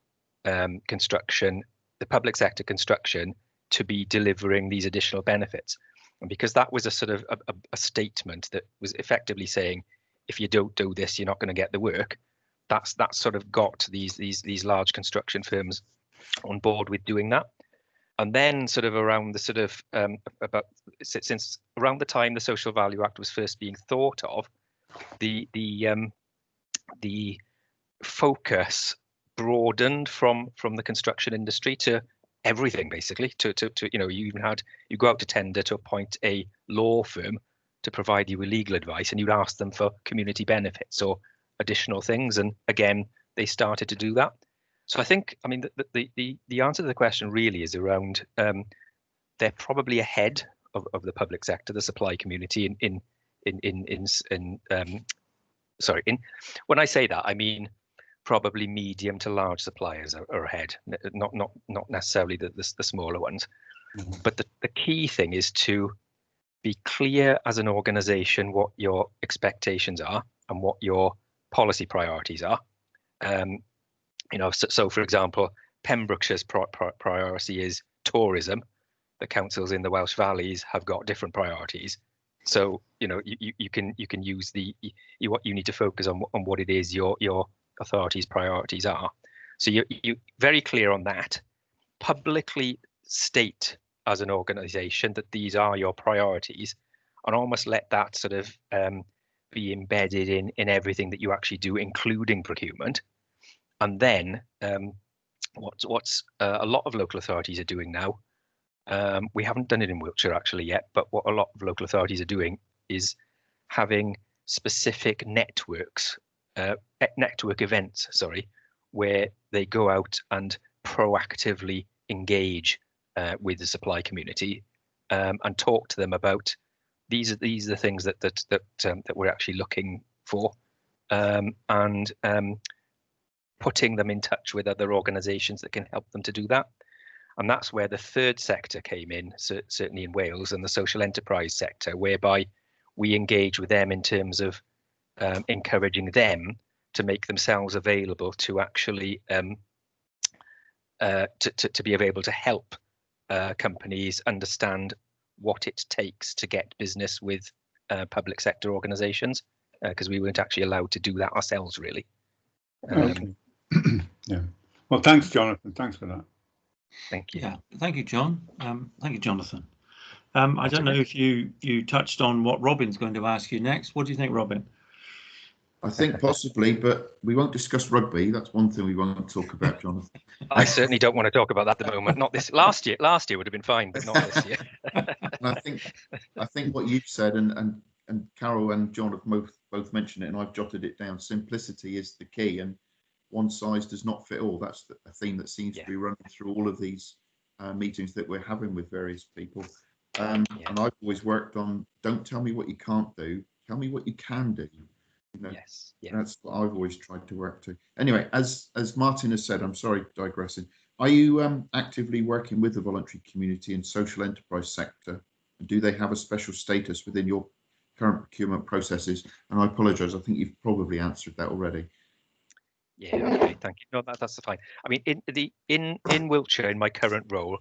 H: construction, the public sector construction, to be delivering these additional benefits. And because that was a sort of a statement that was effectively saying, if you don't do this, you're not going to get the work. That's sort of got these large construction firms on board with doing that. And then sort of around the sort of since around the time the Social Value Act was first being thought of, the focus broadened from the construction industry to everything, basically. To you go out to tender to appoint a law firm to provide you with legal advice, and you'd ask them for community benefits or additional things, and again they started to do that. So I think, I mean, the answer to the question really is around they're probably ahead of the public sector, the supply community when I say that, I mean probably medium to large suppliers are ahead, not necessarily the smaller ones.
C: Mm-hmm.
H: But the key thing is to be clear as an organization what your expectations are and what your policy priorities are. So for example, Pembrokeshire's priority is tourism. The councils in the Welsh Valleys have got different priorities. So you can use what you need to focus on what it is your authority's priorities are. So you very clear on that. Publicly state as an organisation that these are your priorities, and almost let that sort of be embedded in everything that you actually do, including procurement. And then what's a lot of local authorities are doing now. We haven't done it in Wiltshire actually yet, but what a lot of local authorities are doing is having specific network events, where they go out and proactively engage with the supply community and talk to them about these are the things that we're actually looking for, and putting them in touch with other organisations that can help them to do that. And that's where the third sector came in, certainly in Wales, and the social enterprise sector, whereby we engage with them in terms of encouraging them to make themselves available to actually to be able to help companies understand what it takes to get business with public sector organisations, because we weren't actually allowed to do that ourselves, really.
C: Okay. Yeah. Well, thanks, Jonathan. Thanks for that.
H: Thank you.
A: Yeah, thank you, John. Thank you, Jonathan. I don't know if you touched on what Robin's going to ask you next. What do you think, Robin?
D: I think possibly, but we won't discuss rugby. That's one thing we won't talk about, Jonathan.
H: I certainly don't want to talk about that at the moment. Not this last year. Last year would have been fine, but not this year.
D: And I think what you've said, and Carol and John have both mentioned it, and I've jotted it down. Simplicity is the key, and one size does not fit all. That's a theme that seems to be running through all of these meetings that we're having with various people. And I've always worked on, don't tell me what you can't do, tell me what you can do.
H: Yes.
D: That's what I've always tried to work to. Anyway, as Martin has said, I'm sorry, digressing. Are you actively working with the voluntary community and social enterprise sector? Do they have a special status within your current procurement processes? And I apologise, I think you've probably answered that already.
H: Yeah, okay, thank you. No, that's fine. I mean, in Wiltshire, in my current role,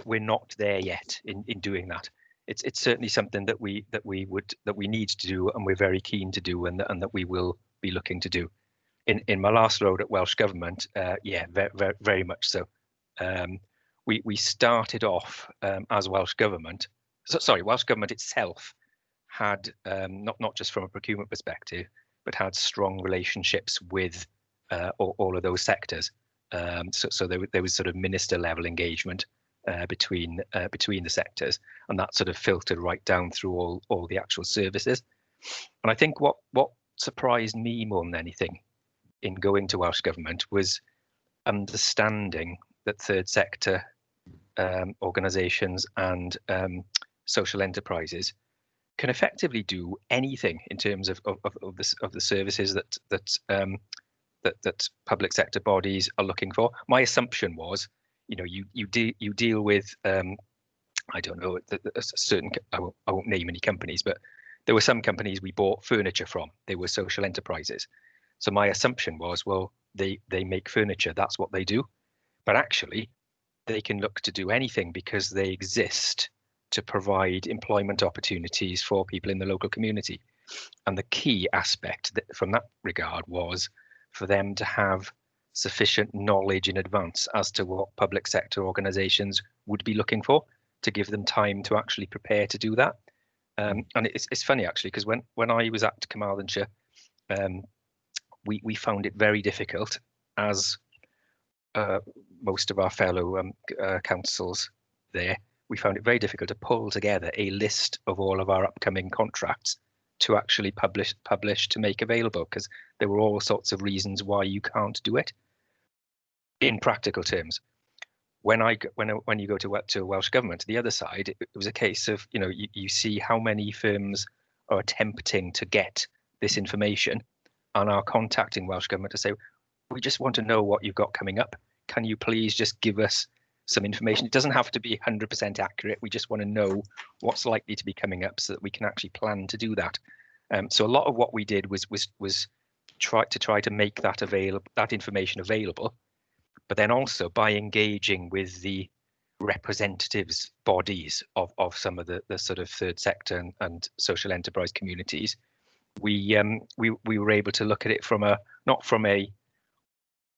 H: we're not there yet in doing that. It's certainly something that we need to do, and we're very keen to do, and that we will be looking to do. In my last role at Welsh Government, very much so. We started off as Welsh Government. Welsh Government itself had not just from a procurement perspective, but had strong relationships with all of those sectors. So there was sort of minister level engagement between the sectors, and that sort of filtered right down through all the actual services. And I think what surprised me more than anything in going to Welsh Government was understanding that third sector organisations and social enterprises can effectively do anything in terms of the services that public sector bodies are looking for. My assumption was, you deal with I don't know, a certain, I won't name any companies, but there were some companies we bought furniture from. They were social enterprises. So my assumption was, well, they make furniture, that's what they do. But actually, they can look to do anything because they exist to provide employment opportunities for people in the local community. And the key aspect from that regard was for them to have sufficient knowledge in advance as to what public sector organisations would be looking for, to give them time to actually prepare to do that. And it's funny actually, because when I was at Carmarthenshire, we found it very difficult, as most of our fellow councils there, we found it very difficult to pull together a list of all of our upcoming contracts to actually publish to make available, because there were all sorts of reasons why you can't do it. In practical terms, when you go to Welsh Government, the other side, it was a case of, you know, you see how many firms are attempting to get this information and are contacting Welsh Government to say, we just want to know what you've got coming up. Can you please just give us some information? It doesn't have to be 100% accurate. We just want to know what's likely to be coming up so that we can actually plan to do that. So a lot of what we did was try to make that information available, but then also by engaging with the representatives bodies of some of the sort of third sector and social enterprise communities, we were able to look at it from not from a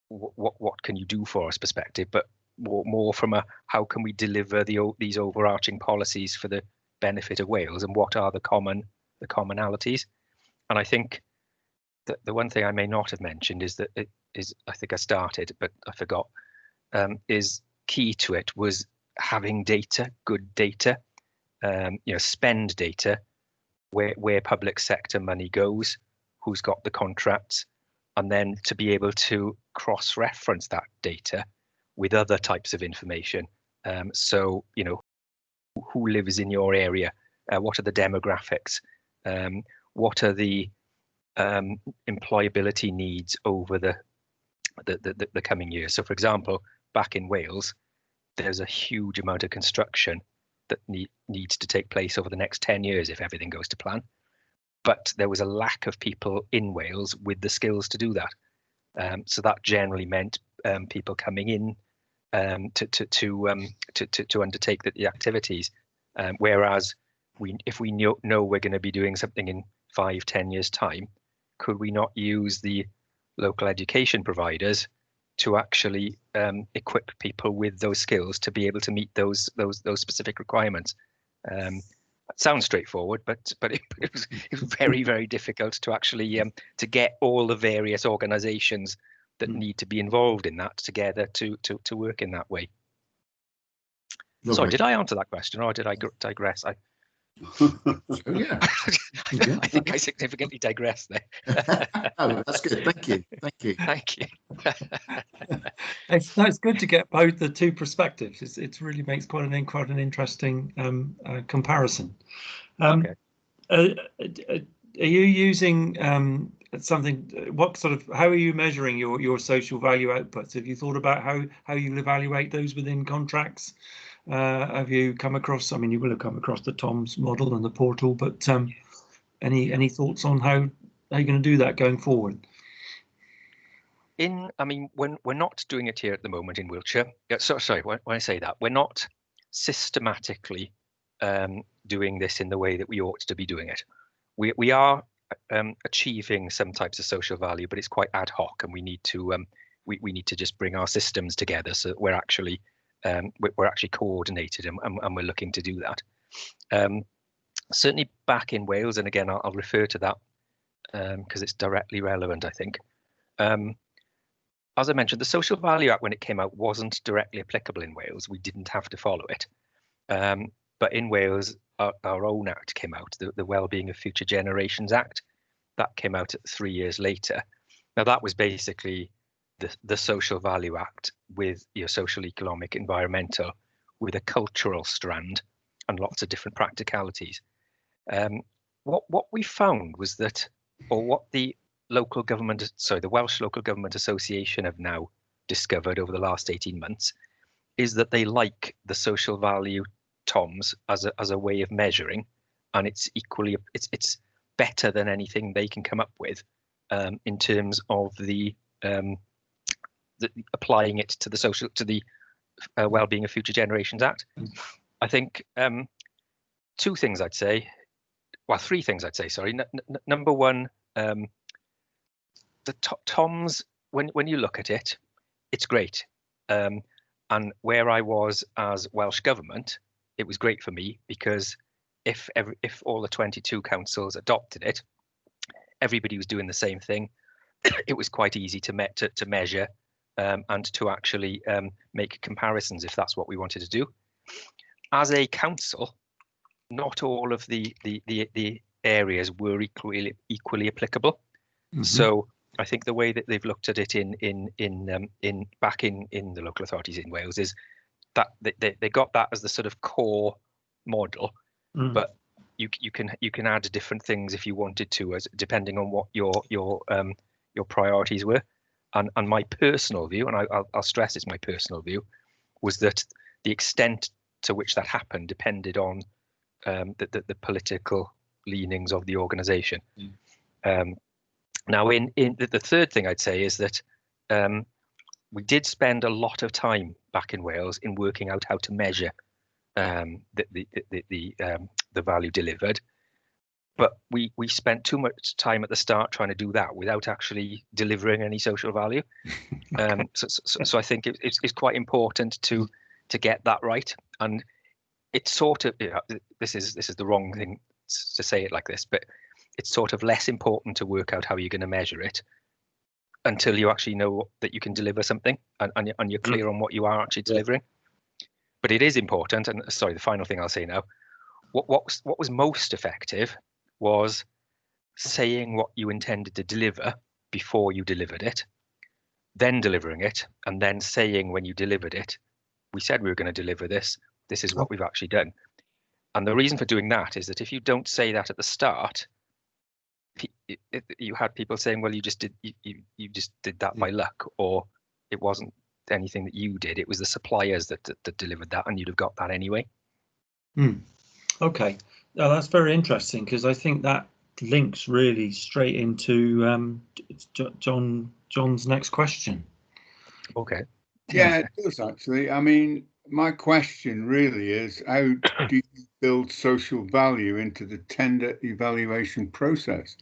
H: what can you do for us perspective, but more from a how can we deliver these overarching policies for the benefit of Wales, and what are the commonalities. And I think that the one thing I may not have mentioned is that it is, I think I started but I forgot, is key to it was having data, good data, spend data, where public sector money goes, who's got the contracts, and then to be able to cross-reference that data with other types of information. So, you know, who lives in your area? What are the demographics? What are the employability needs over the coming years? So, for example, back in Wales, there's a huge amount of construction that needs to take place over the next 10 years if everything goes to plan. But there was a lack of people in Wales with the skills to do that. So that generally meant people coming in to undertake the activities. Whereas if we know we're going to be doing something in 5-10 years time, could we not use the local education providers to actually equip people with those skills to be able to meet those specific requirements? It sounds straightforward, but it was very, very difficult to actually to get all the various organisations that need to be involved in that together to work in that way. Lovely. Sorry, did I answer that question, or did I digress?
D: Yeah.
H: I think I significantly digressed there.
D: Oh, that's good. Thank you.
H: Thank you.
A: It's good to get both the two perspectives. It really makes quite an interesting comparison.
H: Okay.
A: Are you using something? What sort of? How are you measuring your social value outputs? Have you thought about how you evaluate those within contracts? Have you come across? I mean, you will have come across the TOMS model and the portal, but any thoughts on how you're going to do that going forward?
H: I mean, when we're not doing it here at the moment in Wiltshire. Sorry, when I say that, we're not systematically doing this in the way that we ought to be doing it. We are achieving some types of social value, but it's quite ad hoc, and we need to we need to just bring our systems together so that we're actually coordinated, and we're looking to do that. Certainly back in Wales, and again, I'll refer to that because it's directly relevant, I think. As I mentioned, the Social Value Act, when it came out, wasn't directly applicable in Wales. We didn't have to follow it. But in Wales, our own act came out, the Wellbeing of Future Generations Act. That came out 3 years later. Now, that was basically the Social Value Act with your social, economic, environmental, with a cultural strand and lots of different practicalities. What we found was that, or what the Welsh Local Government Association have now discovered over the last 18 months, is that they like the social value TOMs as a way of measuring, and it's equally it's better than anything they can come up with in terms of the applying it to the Wellbeing of Future Generations Act. I think two things I'd say, well, three things I'd say. Sorry. Number one, the TOMs, when you look at it, it's great. And where I was as Welsh Government, it was great for me because if all the 22 councils adopted it, everybody was doing the same thing. It was quite easy to measure and to actually make comparisons if that's what we wanted to do. As a council, not all of the areas were equally applicable. Mm-hmm. So I think the way that they've looked at it back in the local authorities in Wales is that they got that as the sort of core model, but you can add different things if you wanted to, as depending on what your priorities were. And my personal view, and I'll stress it's my personal view, was that the extent to which that happened depended on the political leanings of the organisation. Now, in the third thing I'd say is that we did spend a lot of time back in Wales in working out how to measure the value delivered, but we spent too much time at the start trying to do that without actually delivering any social value. So I think it's quite important to get that right. And it's sort of, this is the wrong thing to say it like this, but it's sort of less important to work out how you're going to measure it until you actually know that you can deliver something and you're clear on what you are actually delivering. But it is important, and sorry, the final thing I'll say now, what was most effective was saying what you intended to deliver before you delivered it, then delivering it, and then saying when you delivered it, we said we were going to deliver this, this is what we've actually done. And the reason for doing that is that if you don't say that at the start, you had people saying, well, you just did that by luck, or it wasn't anything that you did, it was the suppliers that delivered that, and you'd have got that anyway.
A: Okay, that's very interesting, because I think that links really straight into John's next question.
H: Okay.
C: Yeah, it does actually. I mean, my question really is, how do you build social value into the tender evaluation process?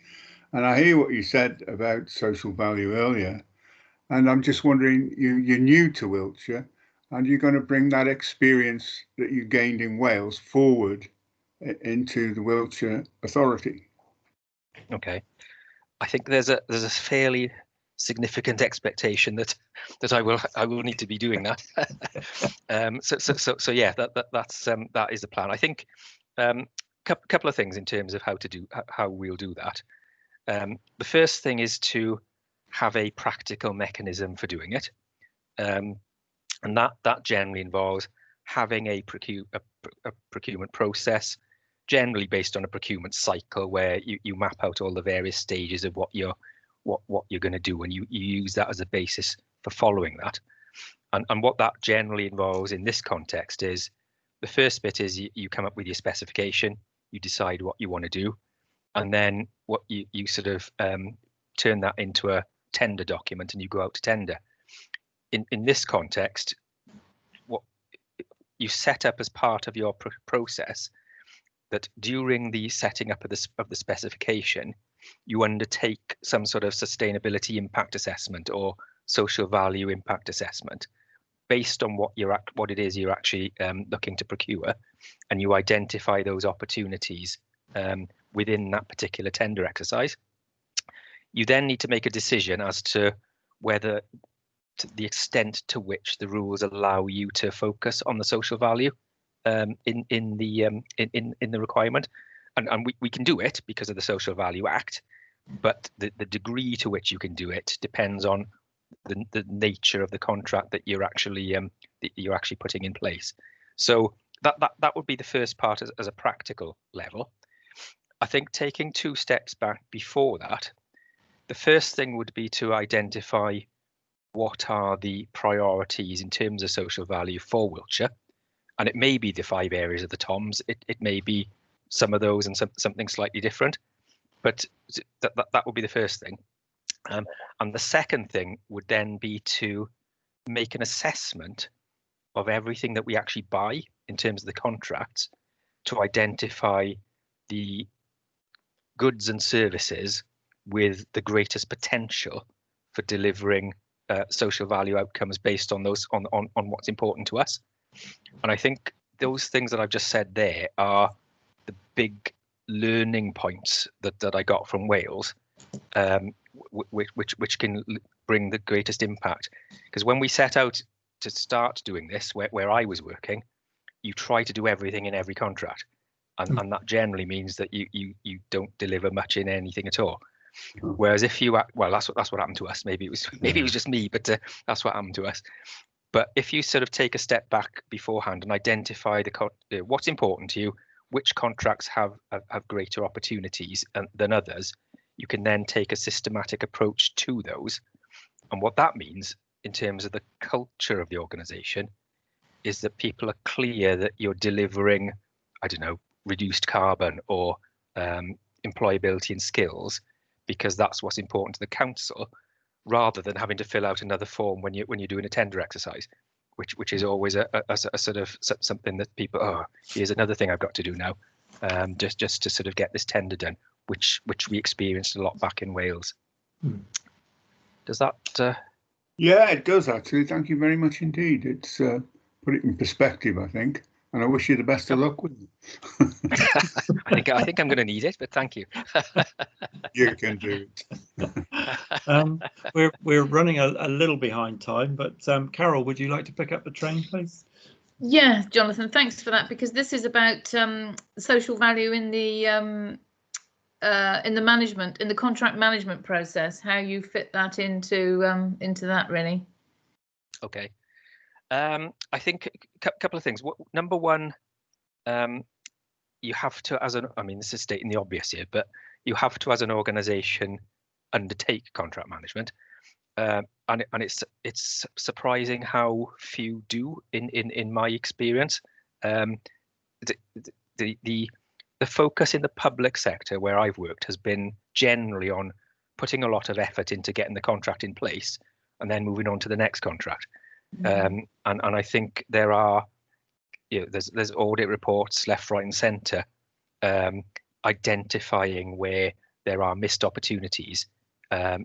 C: And I hear what you said about social value earlier, and I'm just wondering, you're new to Wiltshire, and you're going to bring that experience that you gained in Wales forward into the Wiltshire Authority. Okay.
H: I think there's a fairly significant expectation that I will need to be doing that. So yeah, that is the plan. I think couple of things in terms of how we'll do that. The first thing is to have a practical mechanism for doing it, and that generally involves having a procurement process, generally based on a procurement cycle where you map out all the various stages of what you're going to do, and you use that as a basis for following that. And what that generally involves in this context is, the first bit is you come up with your specification, you decide what you want to do, and then what you sort of turn that into a tender document and you go out to tender. In this context, what you set up as part of your process, that during the setting up of the specification, you undertake some sort of sustainability impact assessment or social value impact assessment based on what it is you're actually looking to procure, and you identify those opportunities within that particular tender exercise. You then need to make a decision as to whether the extent to which the rules allow you to focus on the social value in the requirement, and we can do it because of the Social Value Act, but the degree to which you can do it depends on the nature of the contract that you're actually putting in place. So that would be the first part as a practical level. I think taking two steps back before that, the first thing would be to identify what are the priorities in terms of social value for Wiltshire, and it may be the 5 areas of the TOMs. It may be some of those and something slightly different, but that would be the first thing. And the second thing would then be to make an assessment of everything that we actually buy in terms of the contracts, to identify the goods and services with the greatest potential for delivering social value outcomes based on those on what's important to us. And I think those things that I've just said there are the big learning points that I got from Wales, which can bring the greatest impact. Because when we set out to start doing this, where I was working, you try to do everything in every contract, and that generally means that you don't deliver much in anything at all. Whereas if you, well, that's what happened to us. Maybe it was just me, but that's what happened to us. But if you sort of take a step back beforehand and identify what's important to you, which contracts have greater opportunities than others, you can then take a systematic approach to those. And what that means in terms of the culture of the organisation is that people are clear that you're delivering, I don't know, reduced carbon or employability and skills, because that's what's important to the council, rather than having to fill out another form when you're doing a tender exercise, which is always a sort of something that people, oh, here's another thing I've got to do now, just to sort of get this tender done, which we experienced a lot back in Wales. Does that?
C: Yeah, it does actually. Thank you very much indeed. It's put it in perspective, I think, and I wish you the best of luck with it.
H: I think I'm going to need it, but thank you.
C: You can do
A: it. We're running a little behind time, but Carol, would you like to pick up the train, please?
B: Yeah, Jonathan, thanks for that, because this is about social value in the management, in the contract management process, how you fit that into that, really.
H: Okay. I think a couple of things. Number one, you have to, I mean, this is stating the obvious here, but you have to, as an organisation, undertake contract management, and it's surprising how few do in my experience. The focus in the public sector where I've worked has been generally on putting a lot of effort into getting the contract in place and then moving on to the next contract. And I think there are, there's audit reports left, right, and centre identifying where there are missed opportunities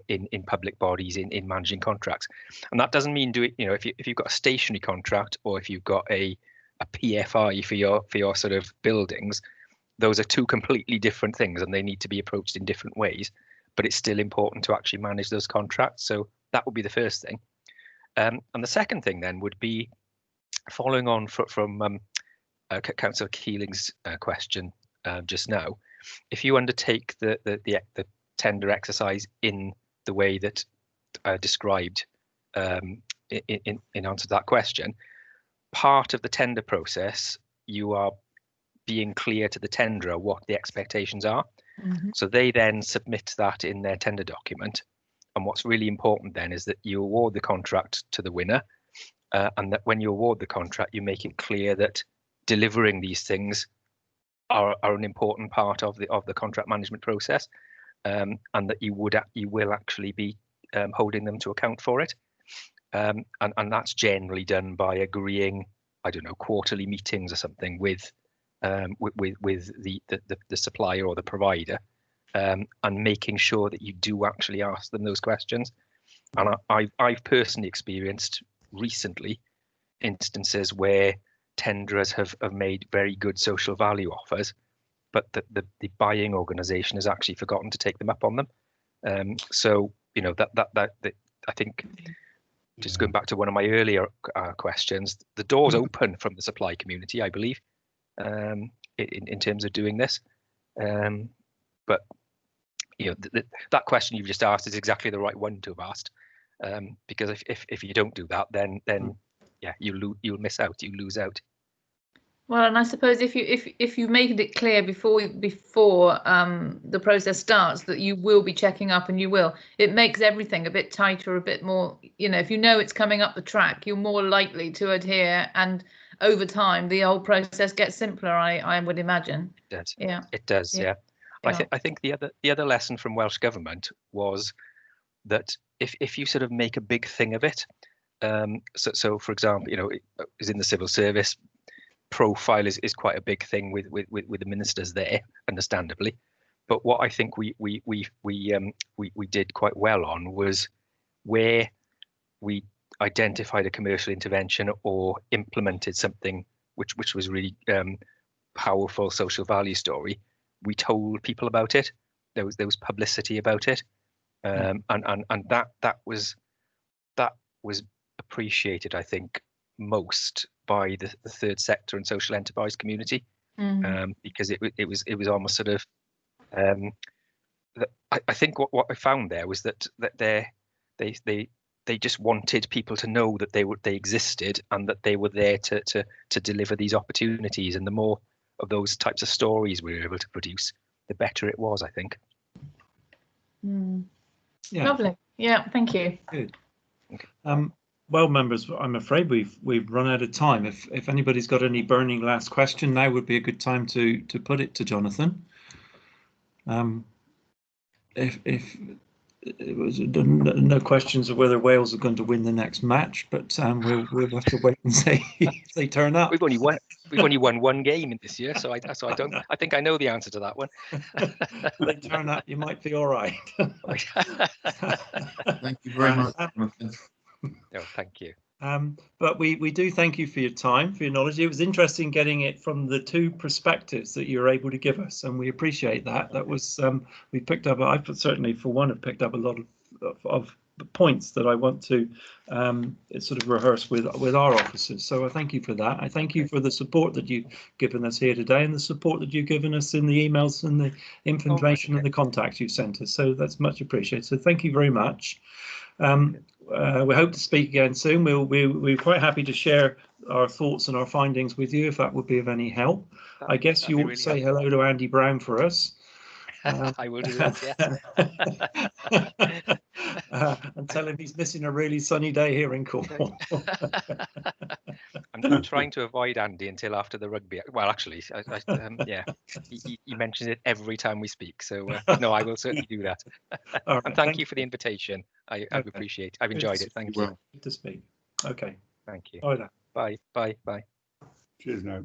H: in public bodies in managing contracts. And that doesn't mean if you've got a stationary contract, or if you've got a PFI for your sort of buildings, those are two completely different things, and they need to be approached in different ways. But it's still important to actually manage those contracts. So that would be the first thing. And the second thing then would be, following on from Councillor Keeling's question just now, if you undertake the tender exercise in the way that I described in answer to that question, part of the tender process, you are being clear to the tenderer what the expectations are. So they then submit that in their tender document. And what's really important then is that you award the contract to the winner, and that when you award the contract, you make it clear that delivering these things are an important part of the contract management process, and that you will actually be holding them to account for it. And that's generally done by agreeing, I don't know, quarterly meetings or something with the supplier or the provider, and making sure that you do actually ask them those questions. And I've personally experienced recently instances where tenderers have made very good social value offers, but the buying organisation has actually forgotten to take them up on them. So that I think, just going back to one of my earlier questions, the door's open from the supply community, I believe, in terms of doing this. But that question you've just asked is exactly the right one to have asked, because if you don't do that, then yeah, you'll miss out, you lose out.
B: Well, and I suppose if you made it clear before the process starts that you will be checking up, and it makes everything a bit tighter, a bit more. If you know it's coming up the track, you're more likely to adhere and over time the whole process gets simpler, I would imagine.
H: It does.
B: Yeah.
H: It does. Yeah.
B: Yeah.
H: I think the other lesson from Welsh Government was that if you sort of make a big thing of it, so for example, you know, is in the civil service, profile is quite a big thing with the ministers there, understandably. But what I think we did quite well on was where we identified a commercial intervention or implemented something which was really powerful social value story. We told people about it. There was publicity about it, and that was appreciated, I think, most by the third sector and social enterprise community, because it was almost sort of I think what I found there was that they just wanted people to know that they existed and that they were there to deliver these opportunities, and the more of those types of stories we were able to produce, the better it was, I think.
B: Yeah. Lovely. Yeah, thank you.
A: Good. Okay. Well, members, I'm afraid we've run out of time. If anybody's got any burning last question, now would be a good time to put it to Jonathan. If it was no questions of whether Wales are going to win the next match, but we'll have to wait and see if they turn up.
H: We've only won one game in this year, so I think I know the answer to that one.
A: If they turn up, you might be all right.
D: Thank you very much.
H: No, thank you.
A: But we do thank you for your time, for your knowledge. It was interesting getting it from the two perspectives that you were able to give us, and we appreciate that. That was we picked up. I certainly, for one, have picked up a lot of points that I want to sort of rehearse with our officers. So I thank you for that. I thank you for the support that you've given us here today, and the support that you've given us in the emails and the information and the contacts you've sent us. So that's much appreciated. So thank you very much. We hope to speak again soon. We're quite happy to share our thoughts and our findings with you if that would be of any help. I guess you ought to say hello to Andy Brown for us.
H: I will do that,
A: yeah. And tell him he's missing a really sunny day here in Cornwall.
H: I'm trying to avoid Andy until after the rugby. Well, actually, yeah, he mentions it every time we speak. So no, I will certainly do that. Right, and thank you for the invitation. I've enjoyed it. Thank you.
A: Good to speak. Okay.
H: Thank you.
A: Bye.
H: Bye.
C: Cheers now.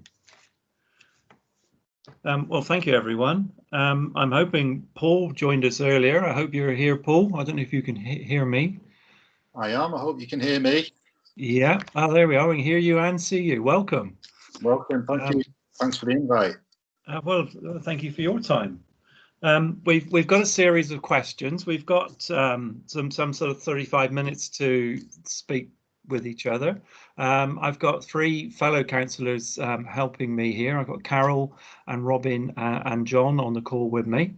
A: Well, thank you, everyone. I'm hoping Paul joined us earlier. I hope you're here, Paul. I don't know if you can hear me.
J: I am. I hope you can hear me.
A: Yeah. Oh, there we are. We can hear you and see you. Welcome.
J: Welcome. Thank you. Thanks for the invite.
A: Well, thank you for your time. We've got a series of questions. We've got some sort of 35 minutes to speak with each other. I've got three fellow councillors helping me here. I've got Carol and Robin and John on the call with me.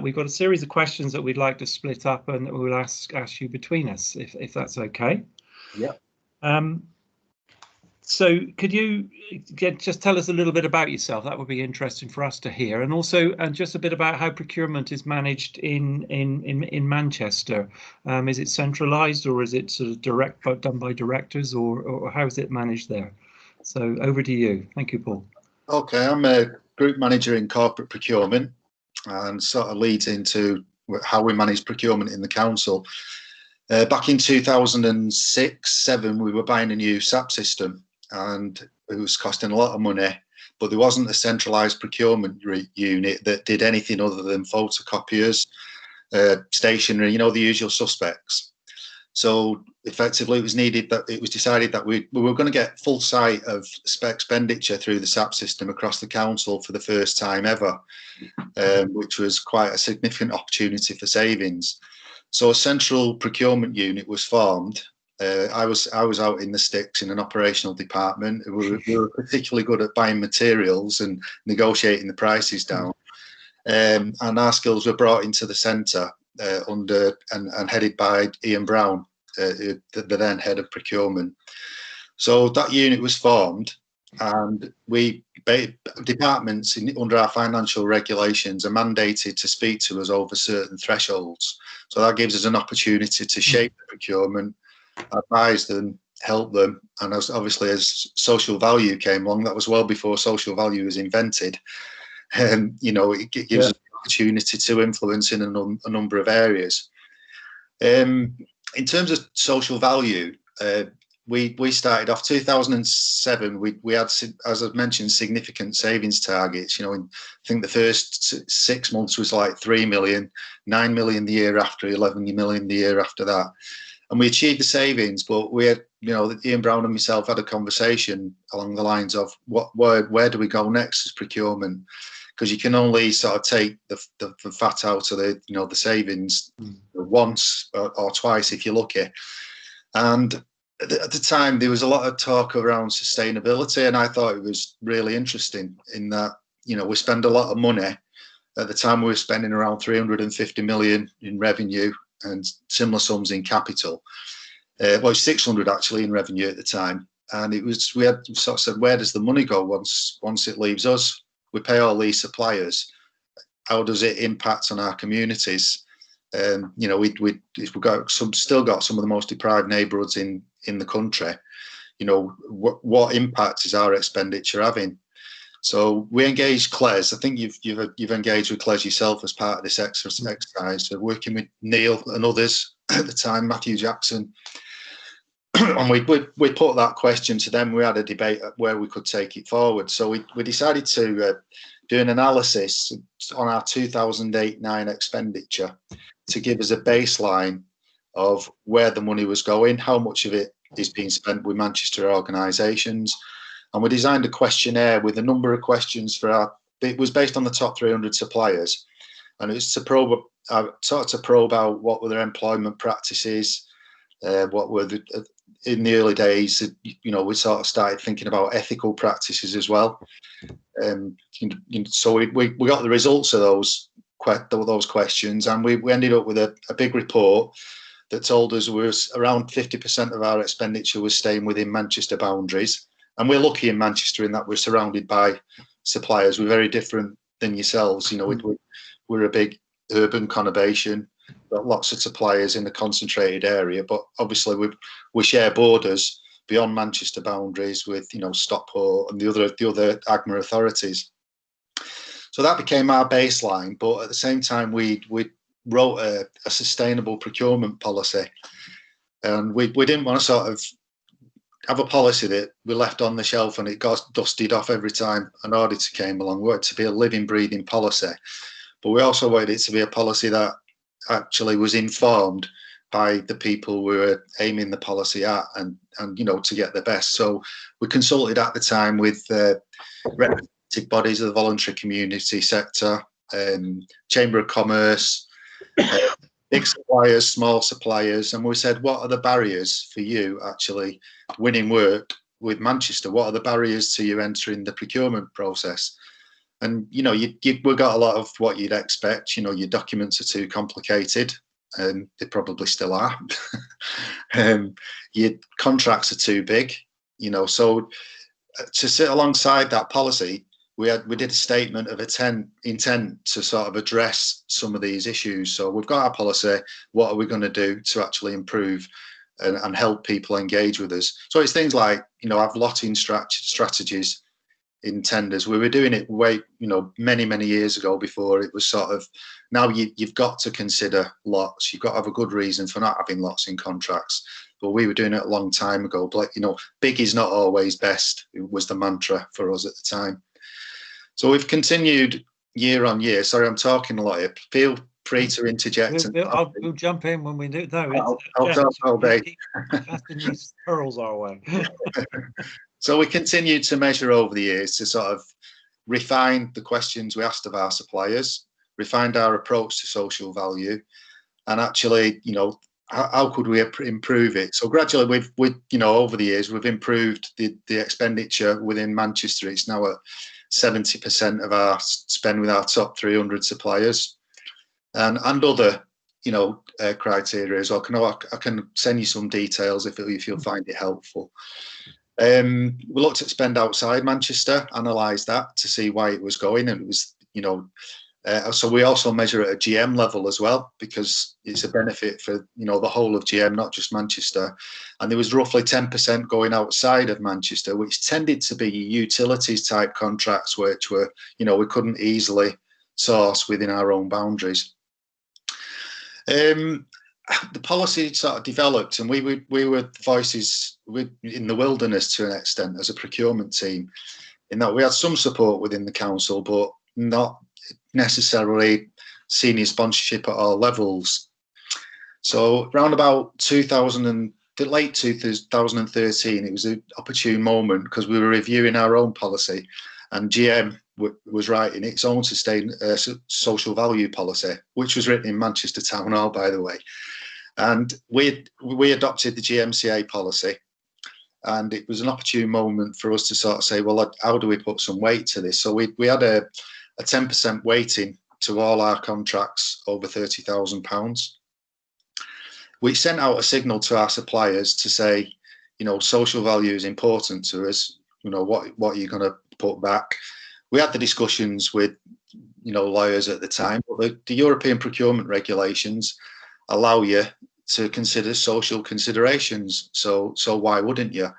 A: We've got a series of questions that we'd like to split up and we'll ask you between us, if that's okay.
J: Yeah.
A: So could you just tell us a little bit about yourself? That would be interesting for us to hear, and also just a bit about how procurement is managed in Manchester. Is it centralised, or is it sort of done by directors, or how is it managed there? So over to you. Thank you, Paul.
J: Okay, I'm a group manager in corporate procurement, and sort of leads into how we manage procurement in the council. Back in 2006-07, we were buying a new SAP system, and it was costing a lot of money, but there wasn't a centralised procurement unit that did anything other than photocopiers, stationery, you know, the usual suspects. So effectively, it was decided that we were going to get full sight of expenditure through the SAP system across the council for the first time ever, which was quite a significant opportunity for savings. So a central procurement unit was formed. I was out in the sticks in an operational department. We were particularly good at buying materials and negotiating the prices down. And our skills were brought into the centre under and headed by Ian Brown, the then head of procurement. So that unit was formed, and departments under our financial regulations are mandated to speak to us over certain thresholds. So that gives us an opportunity to shape the procurement, advise them, help them. And obviously, as social value came along, that was well before social value was invented. You know, it gives us the opportunity to influence in a number of areas. In terms of social value, we started off 2007. We had, as I've mentioned, significant savings targets. You know, I think the first 6 months was like 3 million, 9 million the year after, 11 million the year after that. And we achieved the savings, but we had, you know, Ian Brown and myself had a conversation along the lines of where do we go next as procurement? Because you can only sort of take the fat out of the, you know, the savings once or twice if you're lucky. And at the time, there was a lot of talk around sustainability, and I thought it was really interesting in that, you know, we spend a lot of money. At the time, we were spending around 350 million in revenue and similar sums in capital. Well, 600 actually in revenue at the time. And it was, we had sort of said, where does the money go once it leaves us? We pay all these suppliers. How does it impact on our communities? You know, we've got still got some of the most deprived neighbourhoods in the country. You know, what impact is our expenditure having? So we engaged CLES. I think you've engaged with CLES yourself as part of this exercise. So working with Neil and others at the time, Matthew Jackson, and we put that question to them. We had a debate where we could take it forward. So we decided to do an analysis on our 2008-9 expenditure to give us a baseline of where the money was going, how much of it is being spent with Manchester organisations. And we designed a questionnaire with a number of questions it was based on the top 300 suppliers. And it was to probe out what were their employment practices, what were in the early days, you know, we sort of started thinking about ethical practices as well. So we got the results of those questions, and we ended up with a big report that told us around 50% of our expenditure was staying within Manchester boundaries. And we're lucky in Manchester in that we're surrounded by suppliers. We're very different than yourselves. You know, we're a big urban conurbation, got lots of suppliers in a concentrated area, but obviously we share borders beyond Manchester boundaries with, you know, Stockport and the other AGMA authorities. So that became our baseline. But at the same time, we wrote a sustainable procurement policy, and we didn't want to sort of have a policy that we left on the shelf and it got dusted off every time an auditor came along. We wanted it to be a living, breathing policy, but we also wanted it to be a policy that actually was informed by the people we were aiming the policy at, and you know, to get the best. So we consulted at the time with representative bodies of the voluntary community sector, Chamber of Commerce, big suppliers, small suppliers, and we said, what are the barriers for you actually winning work with Manchester? What are the barriers to you entering the procurement process? And, you know, we got a lot of what you'd expect. You know, your documents are too complicated, and they probably still are. Your contracts are too big, you know. So to sit alongside that policy, we did a statement of intent to sort of address some of these issues. So we've got our policy. What are we going to do to actually improve and help people engage with us? So it's things like, you know, have lotting strategies in tenders. We were doing it many years ago, before it was sort of, now you've got to consider lots. You've got to have a good reason for not having lots in contracts. But we were doing it a long time ago. But, you know, big is not always best. It was the mantra for us at the time. So we've continued year on year. Sorry, I'm talking a lot here. Feel free to interject.
A: We'll jump in when we do. No,
J: I'll talk all day.
A: Casting these pearls our way.
J: So we continued to measure over the years to sort of refine the questions we asked of our suppliers, refined our approach to social value, and actually, you know, how could we improve it? So gradually, we've you know, over the years, we've improved the expenditure within Manchester. It's now at 70% of our spend with our top 300 suppliers, and other, you know, criteria as well. I can send you some details if you'll find it helpful. We looked at spend outside Manchester, analysed that to see why it was going, and it was, you know, So we also measure at a GM level as well, because it's a benefit for, you know, the whole of GM, not just Manchester. And there was roughly 10% going outside of Manchester, which tended to be utilities type contracts, which were, you know, we couldn't easily source within our own boundaries. The policy sort of developed, and we were voices in the wilderness to an extent as a procurement team, in that we had some support within the council, but not necessarily senior sponsorship at all levels. So around about the late 2013, it was an opportune moment because we were reviewing our own policy, and GM was writing its own social value policy, which was written in Manchester Town Hall, by the way. And we adopted the GMCA policy, and it was an opportune moment for us to sort of say, well, how do we put some weight to this? So we had a 10% weighting to all our contracts over £30,000, which sent out a signal to our suppliers to say, you know, social value is important to us. You know, what are you going to put back? We had the discussions with, you know, lawyers at the time, but the European procurement regulations allow you to consider social considerations. So why wouldn't you?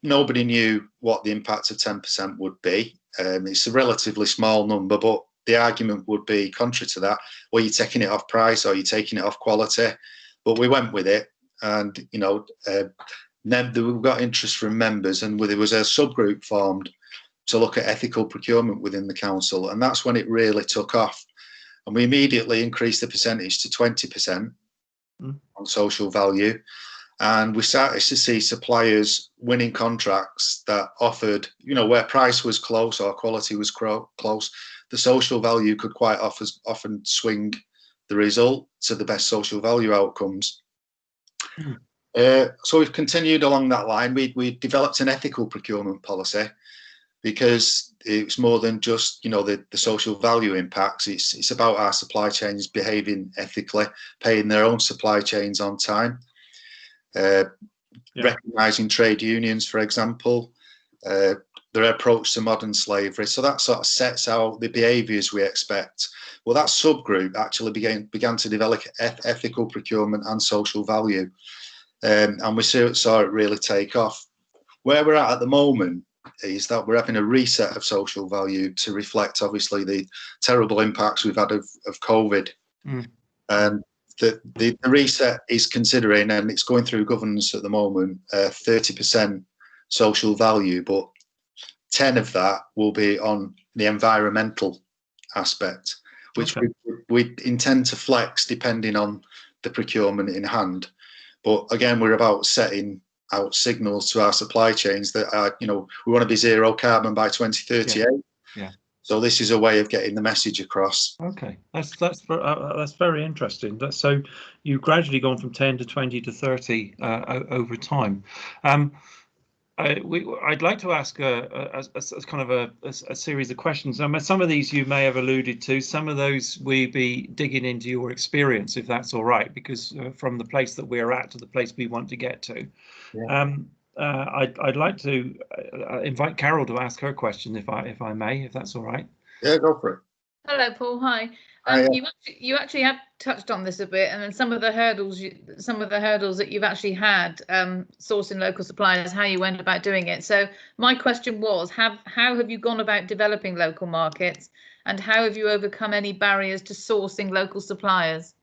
J: Nobody knew what the impact of 10% would be. It's a relatively small number, but the argument would be contrary to that. Well, you're taking it off price or you're taking it off quality. But we went with it, and, you know, we got interest from members, and there was a subgroup formed to look at ethical procurement within the council, and that's when it really took off. And we immediately increased the percentage to 20% on social value. And we started to see suppliers winning contracts that offered, you know, where price was close or quality was close, the social value could quite often swing the result to the best social value outcomes. So we've continued along that line. We developed an ethical procurement policy, because it's more than just, you know, the social value impacts. It's about our supply chains behaving ethically, paying their own supply chains on time, recognising trade unions, for example, their approach to modern slavery. So that sort of sets out the behaviours we expect. Well, that subgroup actually began to develop ethical procurement and social value, and we saw it really take off. Where we're at the moment is that we're having a reset of social value to reflect, obviously, the terrible impacts we've had of COVID. And the reset is considering, and it's going through governance at the moment, 30% social value, but 10 of that will be on the environmental aspect, which we intend to flex depending on the procurement in hand. But again, we're about setting out signals to our supply chains that are, you know, we want to be zero carbon by 2038.
A: Yeah.
J: So this is a way of getting the message across.
A: Okay, that's very interesting. So you've gradually gone from 10 to 20 to 30 over time. I'd like to ask a kind of a series of questions. Some of these you may have alluded to. Some of those we be digging into your experience, if that's all right, because from the place that we're at to the place we want to get to. Yeah. I'd like to invite Carol to ask her question, if I may, if that's all right.
J: Yeah, go for it.
B: Hello, Paul. Hi. You actually have touched on this a bit, and then some of the hurdles that you've actually had sourcing local suppliers, how you went about doing it. So my question was, how have you gone about developing local markets, and how have you overcome any barriers to sourcing local suppliers?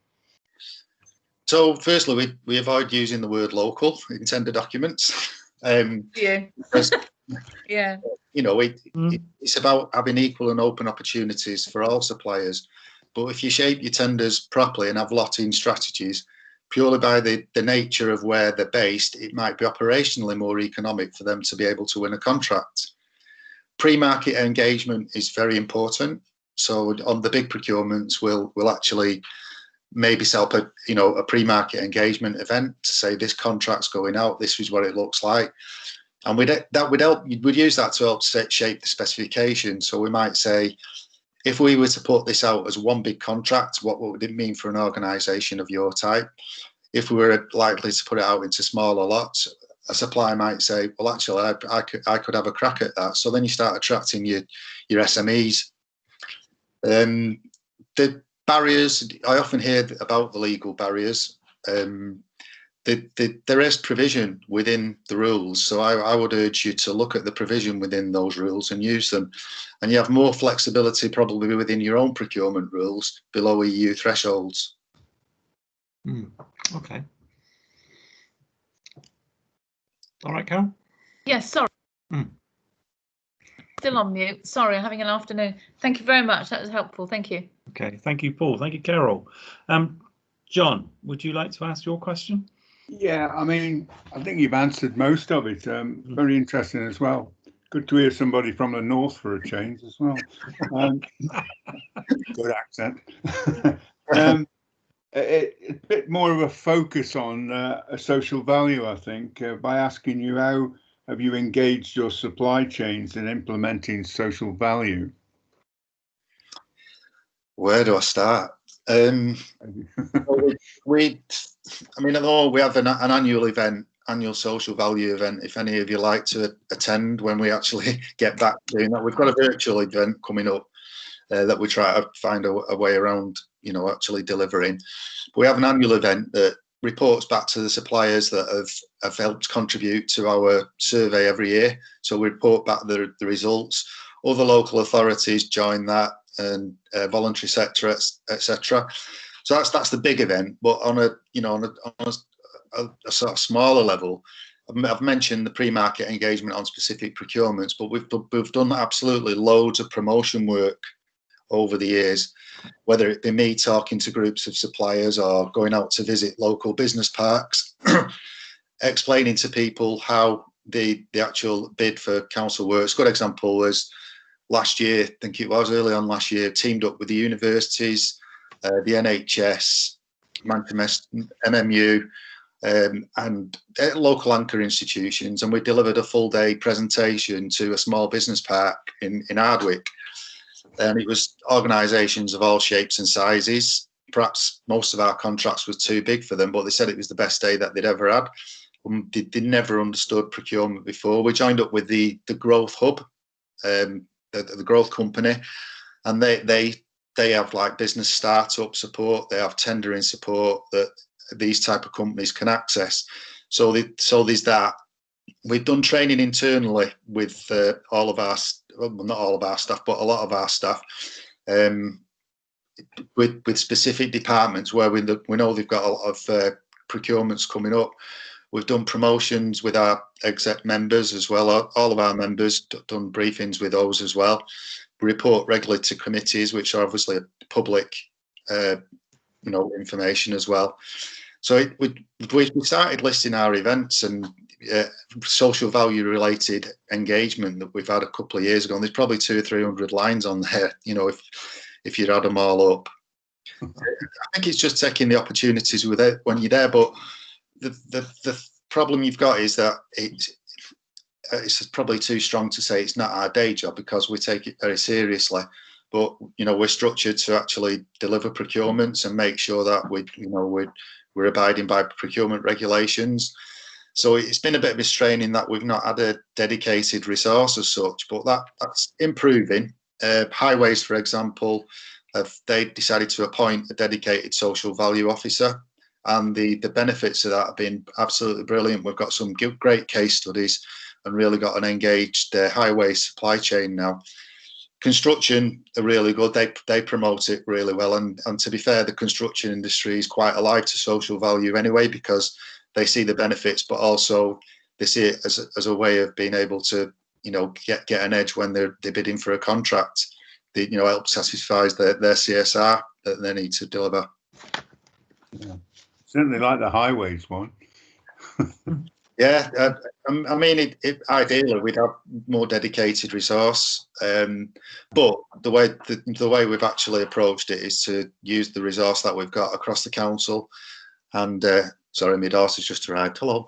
J: So firstly, we avoid using the word local in tender documents.
B: Yeah.
J: You know, it's about having equal and open opportunities for all suppliers. But if you shape your tenders properly and have lotting strategies, purely by the nature of where they're based, it might be operationally more economic for them to be able to win a contract. Pre-market engagement is very important. So on the big procurements, we'll actually maybe set up a pre-market engagement event to say this contract's going out, this is what it looks like. And we'd use that to help shape the specification. So we might say, if we were to put this out as one big contract, what would it mean for an organisation of your type? If we were likely to put it out into smaller lots, a supplier might say, well, actually, I could have a crack at that. So then you start attracting your SMEs. The barriers, I often hear about the legal barriers. There is provision within the rules, so I would urge you to look at the provision within those rules and use them. And you have more flexibility probably within your own procurement rules below EU thresholds.
A: Okay. All right, Carol?
B: Yes, sorry. Still on mute. Sorry, I'm having an afternoon. Thank you very much. That was helpful. Thank you.
A: Okay, thank you, Paul. Thank you, Carol. John, would you like to ask your question?
C: Yeah, I mean, I think you've answered most of it. Very interesting as well. Good to hear somebody from the north for a change as well. Good accent. A bit more of a focus on a social value, I think, by asking you how have you engaged your supply chains in implementing social value?
J: Where do I start? I mean, although we have an annual event, annual social value event, if any of you like to attend when we actually get back doing that, we've got a virtual event coming up that we try to find a way around, actually delivering. But we have an annual event that reports back to the suppliers that have helped contribute to our survey every year. So we report back the results. Other local authorities join that, and voluntary sector, etc. So that's the big event. But on a sort of smaller level, I've mentioned the pre-market engagement on specific procurements, but we've done absolutely loads of promotion work over the years, whether it be me talking to groups of suppliers or going out to visit local business parks, explaining to people how the actual bid for council works. Good example was last year, I think it was early on last year, teamed up with the universities, the NHS, Manchester MMU, and local anchor institutions, and we delivered a full day presentation to a small business park in Ardwick. And it was organisations of all shapes and sizes. Perhaps most of our contracts was too big for them, but they said it was the best day that they'd ever had. They never understood procurement before. We joined up with the Growth Hub, the Growth Company, and they have like business startup support. They have tendering support that these type of companies can access. So there's that. We've done training internally with all of our, well, not all of our staff, but a lot of our staff, with specific departments where we know they've got a lot of procurements coming up. We've done promotions with our exec members as well. All of our members done briefings with those as well. We report regularly to committees, which are obviously public, information as well. So we started listing our events and social value related engagement that we've had a couple of years ago. And there's probably 200 or 300 lines on there, if you add them all up. I think it's just taking the opportunities with it when you're there. But the problem you've got is that it's probably too strong to say it's not our day job, because we take it very seriously. But we're structured to actually deliver procurements and make sure that we're abiding by procurement regulations. So it's been a bit of a strain in that we've not had a dedicated resource as such, but that's improving. Highways, for example, they decided to appoint a dedicated social value officer, and the benefits of that have been absolutely brilliant. We've got some great case studies and really got an engaged highway supply chain now. Construction are really good. They promote it really well, and to be fair, the construction industry is quite alive to social value anyway, because they see the benefits, but also they see it as a way of being able to get an edge when they're bidding for a contract. That help satisfies their CSR that they need to deliver.
C: Yeah. Certainly like the highways one.
J: Yeah, I mean, ideally we'd have more dedicated resource, but the way we've actually approached it is to use the resource that we've got across the council. And sorry, my daughter's just arrived. Hello.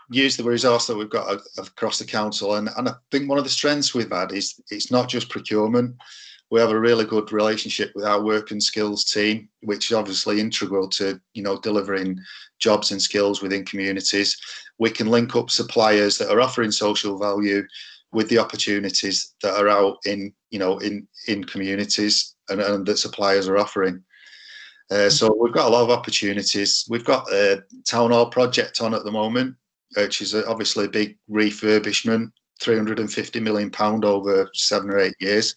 J: Use the resource that we've got across the council, and I think one of the strengths we've had is it's not just procurement. We have a really good relationship with our work and skills team, which is obviously integral to delivering jobs and skills within communities. We can link up suppliers that are offering social value with the opportunities that are out in, you know, in communities and that suppliers are offering. So we've got a lot of opportunities. We've got a town hall project on at the moment, which is obviously a big refurbishment, £350 million over 7 or 8 years.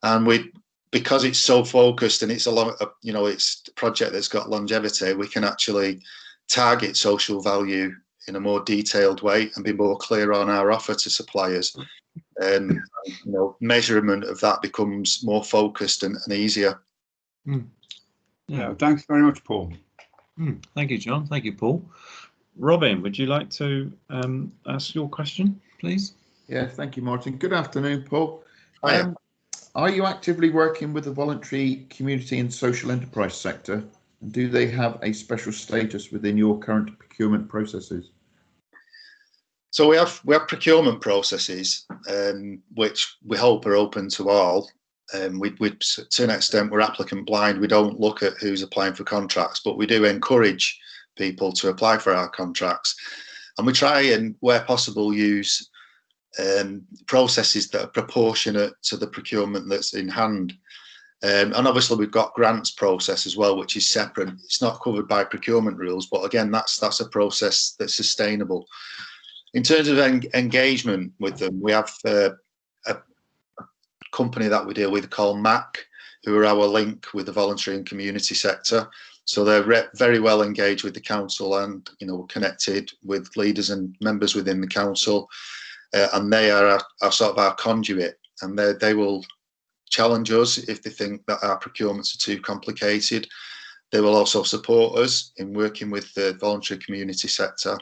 J: And because it's so focused and it's a lot, you know, it's a project that's got longevity, we can actually target social value in a more detailed way and be more clear on our offer to suppliers. And you know, measurement of that becomes more focused and easier.
C: Yeah, thanks very much, Paul.
A: Thank you, John. Thank you, Paul. Robin, would you like to ask your question, please?
D: Yeah, thank you, Martin. Good afternoon, Paul.
J: Hiya.
D: Are you actively working with the voluntary community and social enterprise sector? And do they have a special status within your current procurement processes?
J: So we have procurement processes, which we hope are open to all. We to an extent, we're applicant blind. We don't look at who's applying for contracts, but we do encourage people to apply for our contracts, and we try and, where possible, use processes that are proportionate to the procurement that's in hand. And obviously we've got grants process as well, which is separate. It's not covered by procurement rules, but again, that's a process that's sustainable. In terms of engagement with them, we have a company that we deal with called MAC, who are our link with the voluntary and community sector. So they're very well engaged with the council and, you know, connected with leaders and members within the council. And they are our sort of our conduit, and they will challenge us if they think that our procurements are too complicated. They will also support us in working with the voluntary community sector.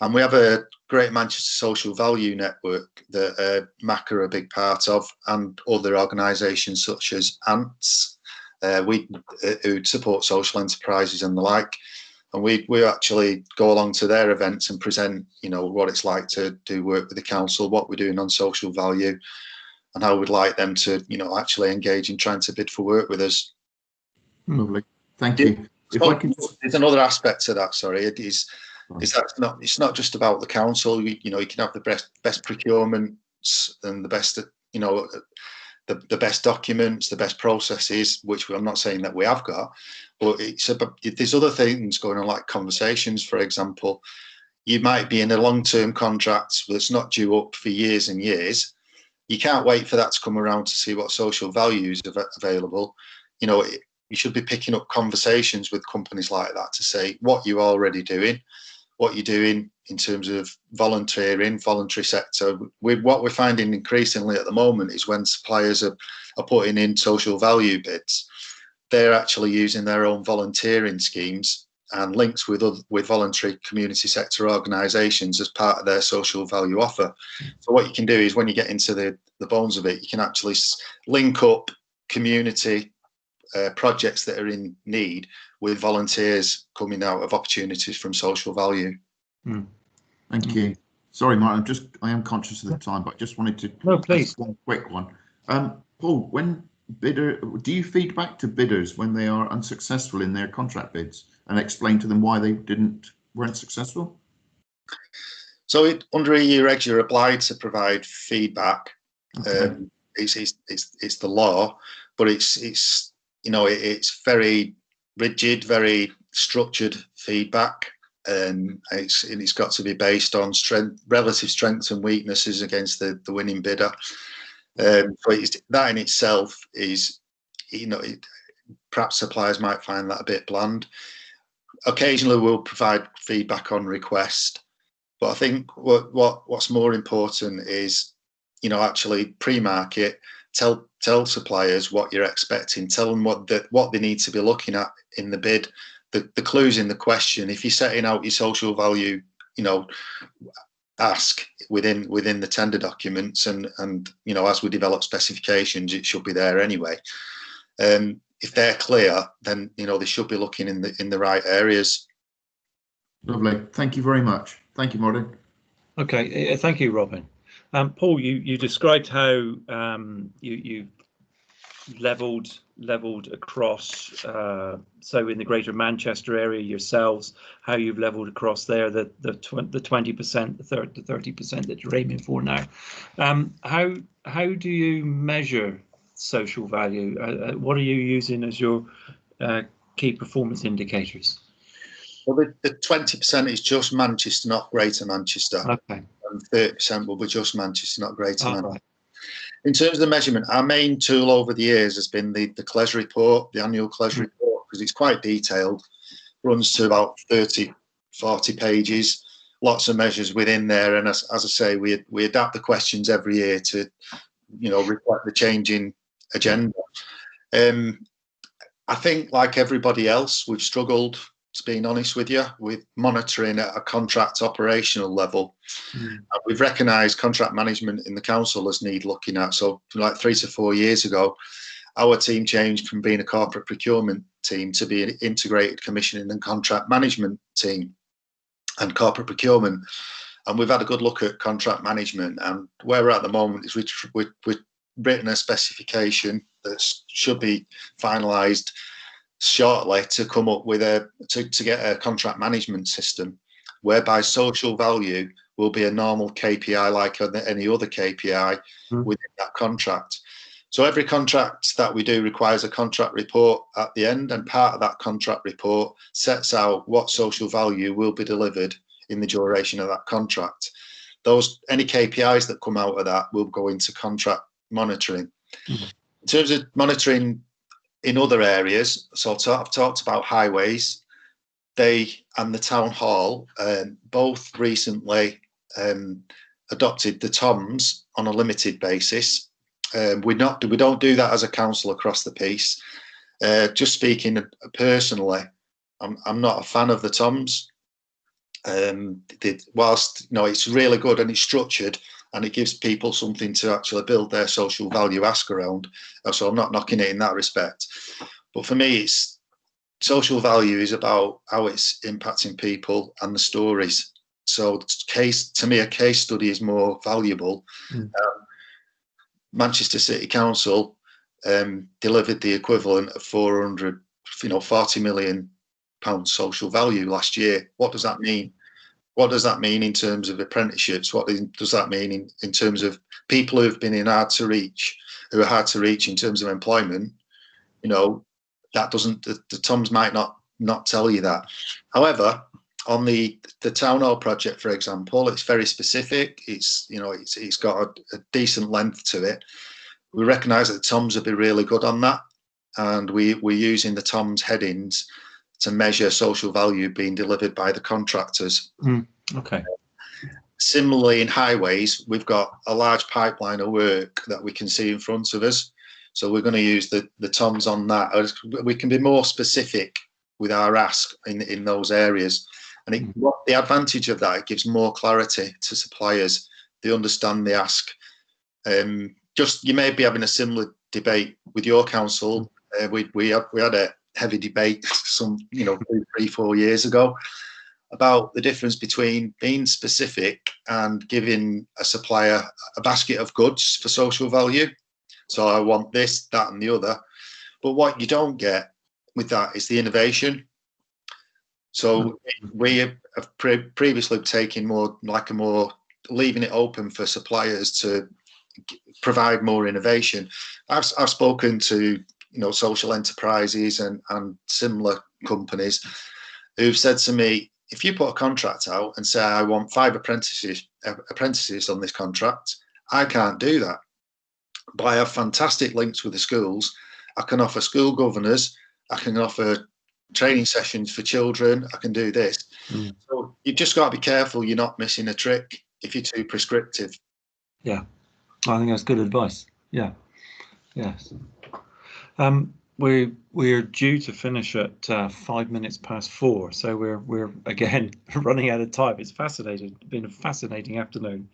J: And we have a Great Manchester Social Value Network that MAC are a big part of, and other organisations such as ANTS, who support social enterprises and the like. And we actually go along to their events and present, you know, what it's like to do work with the council, what we're doing on social value, and how we'd like them to, you know, actually engage in trying to bid for work with us.
D: Lovely, thank you. If I can...
J: There's another aspect to that. Sorry, it's that it's not just about the council. You know, you can have the best procurements and the best, you know, the best documents, the best processes, which I'm not saying that we have got, but it's about, there's other things going on, like conversations, for example. You might be in a long-term contract that's not due up for years and years. You can't wait for that to come around to see what social values are available. You know, you should be picking up conversations with companies like that to say what you're already doing, what you're doing in terms of volunteering, voluntary sector. What we're finding increasingly at the moment is when suppliers are putting in social value bids, they're actually using their own volunteering schemes and links with voluntary community sector organisations as part of their social value offer. So what you can do is, when you get into the bones of it, you can actually link up community projects that are in need with volunteers coming out of opportunities from social value.
D: Thank you. Sorry, Martin, I am conscious of the time, but I just wanted to ask one quick one. Paul, do you feed back to bidders when they are unsuccessful in their contract bids and explain to them why they weren't successful?
J: So under EU regs, you're obliged to provide feedback. Okay. It's the law, but it's you know, it's very rigid, very structured feedback, and it's got to be based on relative strengths and weaknesses against the winning bidder. So that in itself is, you know, perhaps suppliers might find that a bit bland. Occasionally we'll provide feedback on request, but I think what's more important is, you know, actually pre-market, tell suppliers what you're expecting, tell them what they need to be looking at in the bid, the clues in the question. If you're setting out your social value, you know, ask within the tender documents, and you know, as we develop specifications, it should be there anyway. If they're clear, then you know they should be looking in the right areas.
D: Lovely, thank you very much. Thank you, Martin.
A: Okay, thank you, Robin. Paul, you described how you leveled across, so in the Greater Manchester area yourselves, how you've leveled across there, the 20%, the 30% that you're aiming for now. How do you measure social value? What are you using as your key performance indicators?
J: Well, the 20% is just Manchester, not Greater Manchester.
A: Okay.
J: And 30% will be just Manchester, not Greater Manchester.
A: Right.
J: In terms of the measurement, our main tool over the years has been the CLES report, the annual CLES report, because it's quite detailed, runs to about 30, 40 pages, lots of measures within there. And as I say, we adapt the questions every year to, reflect the changing agenda. I think, like everybody else, we've struggled, to being honest with you, with monitoring at a contract operational level. We've recognised contract management in the council as need looking at. So like 3 to 4 years ago, our team changed from being a corporate procurement team to be an integrated commissioning and contract management team and corporate procurement. And we've had a good look at contract management, and where we're at the moment is we've written a specification that should be finalised shortly to come up with to get a contract management system whereby social value will be a normal KPI like any other KPI within that contract. So every contract that we do requires a contract report at the end, and part of that contract report sets out what social value will be delivered in the duration of that contract. Any KPIs that come out of that will go into contract monitoring. In terms of monitoring in other areas, so I've talked about highways. They and the town hall both recently adopted the TOMs on a limited basis. We don't do that as a council across the piece. Just speaking personally, I'm not a fan of the TOMs. Whilst it's really good and it's structured and it gives people something to actually build their social value ask around. So I'm not knocking it in that respect. But for me, social value is about how it's impacting people and the stories. So to me, a case study is more valuable. Manchester City Council delivered the equivalent of 40 million pounds social value last year. What does that mean? What does that mean in terms of apprenticeships? What does that mean in terms of people who've been who are hard to reach in terms of employment? That doesn't, the TOMs might not tell you that. However, on the town hall project, for example, it's very specific. It's got a decent length to it. We recognise that the TOMs will be really good on that, and we're using the TOMs headings to measure social value being delivered by the contractors.
A: Okay.
J: Similarly, in highways, we've got a large pipeline of work that we can see in front of us. So we're going to use the TOMs on that. We can be more specific with our ask in those areas. And the advantage of that, it gives more clarity to suppliers. They understand the ask. You may be having a similar debate with your council. We had a heavy debate some 3, 4 years ago about the difference between being specific and giving a supplier a basket of goods for social value. So I want this, that and the other. But what you don't get with that is the innovation. So we have previously taken leaving it open for suppliers to provide more innovation. I've spoken to social enterprises and similar companies who've said to me, if you put a contract out and say I want 5 apprentices on this contract, I can't do that. But I have fantastic links with the schools. I can offer school governors, I can offer training sessions for children, I can do this. So you've just got to be careful you're not missing a trick if you're too prescriptive.
A: Yeah, I think that's good advice. Yeah. Yes. We're due to finish at 5 minutes past 4, so we're again running out of time. It's fascinating. It's been a fascinating afternoon.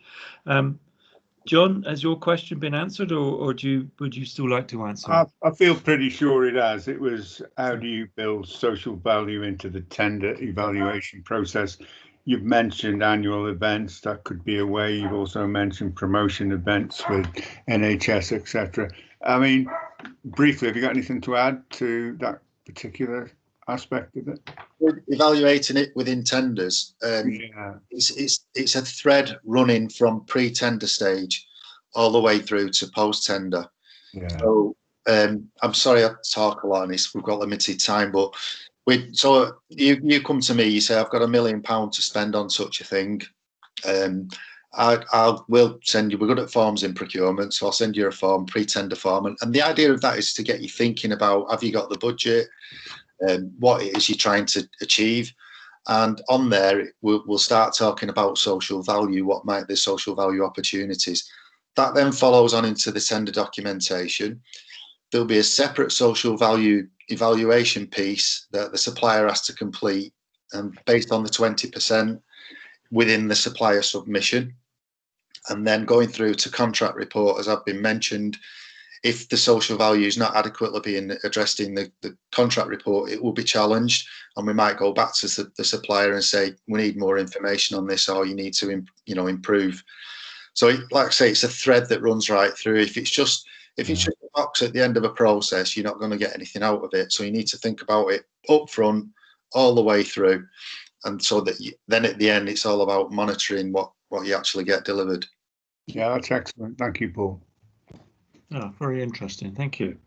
A: John, has your question been answered, or would you still like to answer?
C: I feel pretty sure it has. It was, how do you build social value into the tender evaluation process? You've mentioned annual events, that could be a way. You've also mentioned promotion events with NHS, etc. I mean, briefly, have you got anything to add to that particular aspect of it?
J: We're evaluating it within tenders.
C: Yeah.
J: It's a thread running from pre-tender stage all the way through to post-tender.
C: Yeah.
J: So I'm sorry I talk a lot on this. We've got limited time, but so you come to me, you say I've got £1 million to spend on such a thing. We'll send you. We're good at forms in procurement, so I'll send you a form, pre-tender form, and the idea of that is to get you thinking about: have you got the budget? What it is you're trying to achieve? And on there, we'll start talking about social value. What might the social value opportunities? That then follows on into the tender documentation. There'll be a separate social value evaluation piece that the supplier has to complete, and based on the 20% within the supplier submission. And then going through to contract report, as I've been mentioned, if the social value is not adequately being addressed in the contract report, it will be challenged, and we might go back to the supplier and say, we need more information on this, or you need to improve. So like I say, it's a thread that runs right through. If it's just a box at the end of a process, you're not going to get anything out of it. So you need to think about it up front, all the way through, and so that then at the end, it's all about monitoring what you actually get delivered.
C: Yeah, that's excellent. Thank you, Paul.
A: Oh, very interesting. Thank you.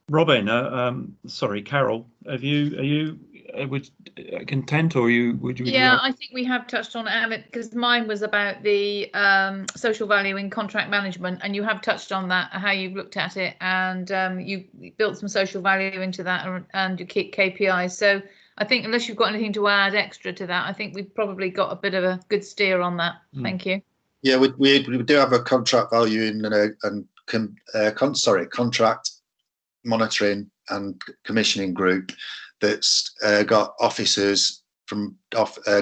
A: Robin, sorry, Carol, are you content, or would you?
B: Yeah, I think we have touched on it, because mine was about the social value in contract management, and you have touched on that, how you've looked at it, and you built some social value into that, and you keep KPIs. So I think unless you've got anything to add extra to that, I think we've probably got a bit of a good steer on that. Thank you.
J: Yeah, we do have a contract value in contract monitoring and commissioning group that's got officers from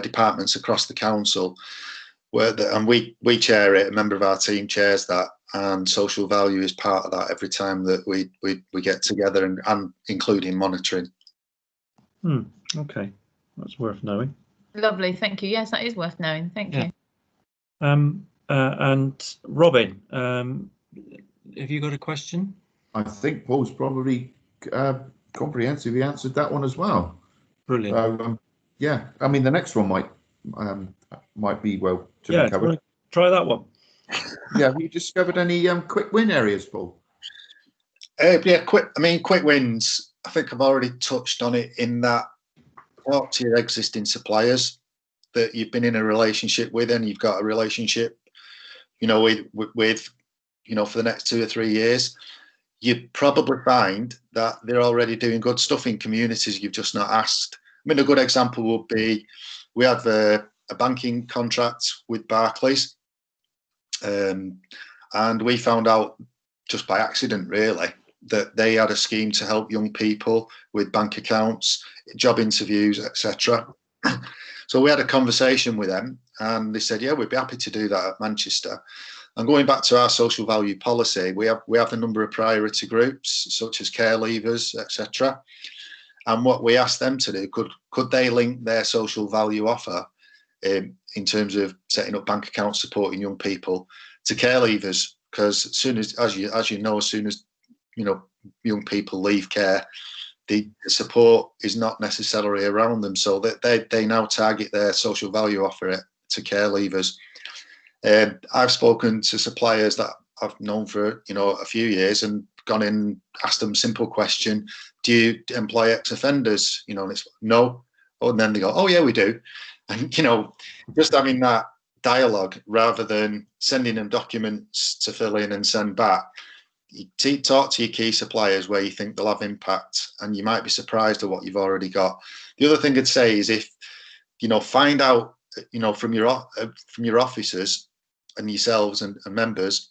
J: departments across the council, and we chair it. A member of our team chairs that, and social value is part of that every time that we get together, and including monitoring.
A: Okay, that's worth knowing.
B: Lovely, thank you. Yes, that is worth knowing. Thank you.
A: And Robin, have you got a question?
D: I think Paul's probably comprehensively answered that one as well.
A: Brilliant.
D: Yeah, I mean the next one might be well to be covered.
A: Try that one.
D: Yeah, have you discovered any quick win areas, Paul?
J: Yeah, quick wins. I think I've already touched on it in that. Talk to your existing suppliers that you've been in a relationship with, and you've got a relationship, with for the next 2 or 3 years. You probably find that they're already doing good stuff in communities you've just not asked. I mean, a good example would be, we have a banking contract with Barclays, and we found out just by accident, really, that they had a scheme to help young people with bank accounts, job interviews, etc. So we had a conversation with them, and they said, yeah, we'd be happy to do that at Manchester. And going back to our social value policy, we have a number of priority groups, such as care leavers, etc. And what we asked them to do, could they link their social value offer in terms of setting up bank accounts, supporting young people, to care leavers? Because as soon as young people leave care, the support is not necessarily around them, so that they now target their social value offer to care leavers. I've spoken to suppliers that I've known for a few years, and gone in, asked them a simple question: do you employ ex-offenders? And it's no. Oh, and then they go, oh yeah, we do. And just having that dialogue, rather than sending them documents to fill in and send back. You talk to your key suppliers where you think they'll have impact, and you might be surprised at what you've already got. The other thing I'd say is, if find out from your officers and yourselves and members,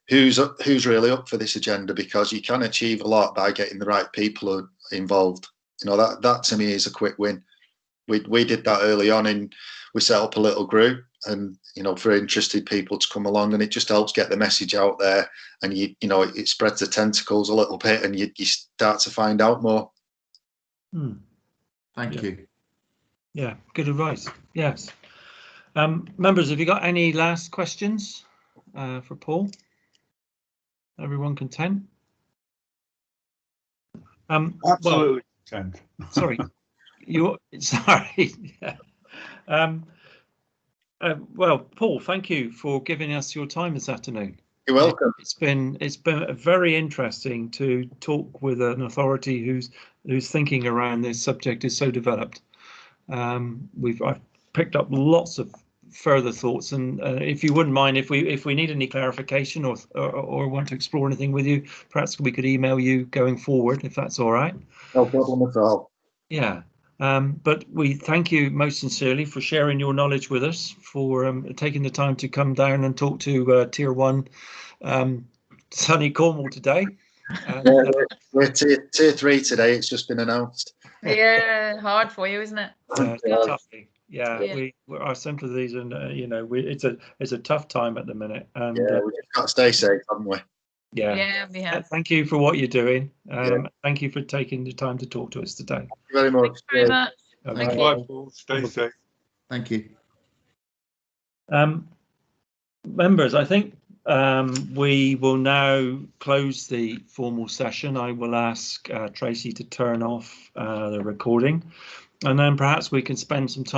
J: who's really up for this agenda, because you can achieve a lot by getting the right people involved. That to me is a quick win. We did that early on, and we set up a little group, and for interested people to come along, and it just helps get the message out there, and it spreads the tentacles a little bit, and you start to find out more.
D: Thank you.
A: Yeah, good advice. Yes. Members, have you got any last questions for Paul? Everyone content?
C: Absolutely content.
A: Sorry, you're sorry. Yeah. Well, Paul, thank you for giving us your time this afternoon.
J: You're welcome.
A: It's been very interesting to talk with an authority whose thinking around this subject is so developed. I've picked up lots of further thoughts, and if you wouldn't mind, if we need any clarification or want to explore anything with you, perhaps we could email you going forward, if that's all right.
J: No problem at all.
A: Yeah. But we thank you most sincerely for sharing your knowledge with us, for taking the time to come down and talk to Tier 1 sunny Cornwall today.
J: We're tier 3 today. It's just been announced.
B: Yeah, hard for you, isn't it?
A: Toughly. Yeah. Our sympathies, and it's a tough time at the minute. And
J: we just got to stay safe, haven't we?
B: Yeah, we have.
A: Thank you for what you're doing. Thank you for taking the time to talk to us today.
J: Thank you very much.
B: Thanks very much.
D: Thank
C: Bye, Paul. Stay safe.
D: Thank you.
A: Members, I think we will now close the formal session. I will ask Tracy to turn off the recording, and then perhaps we can spend some time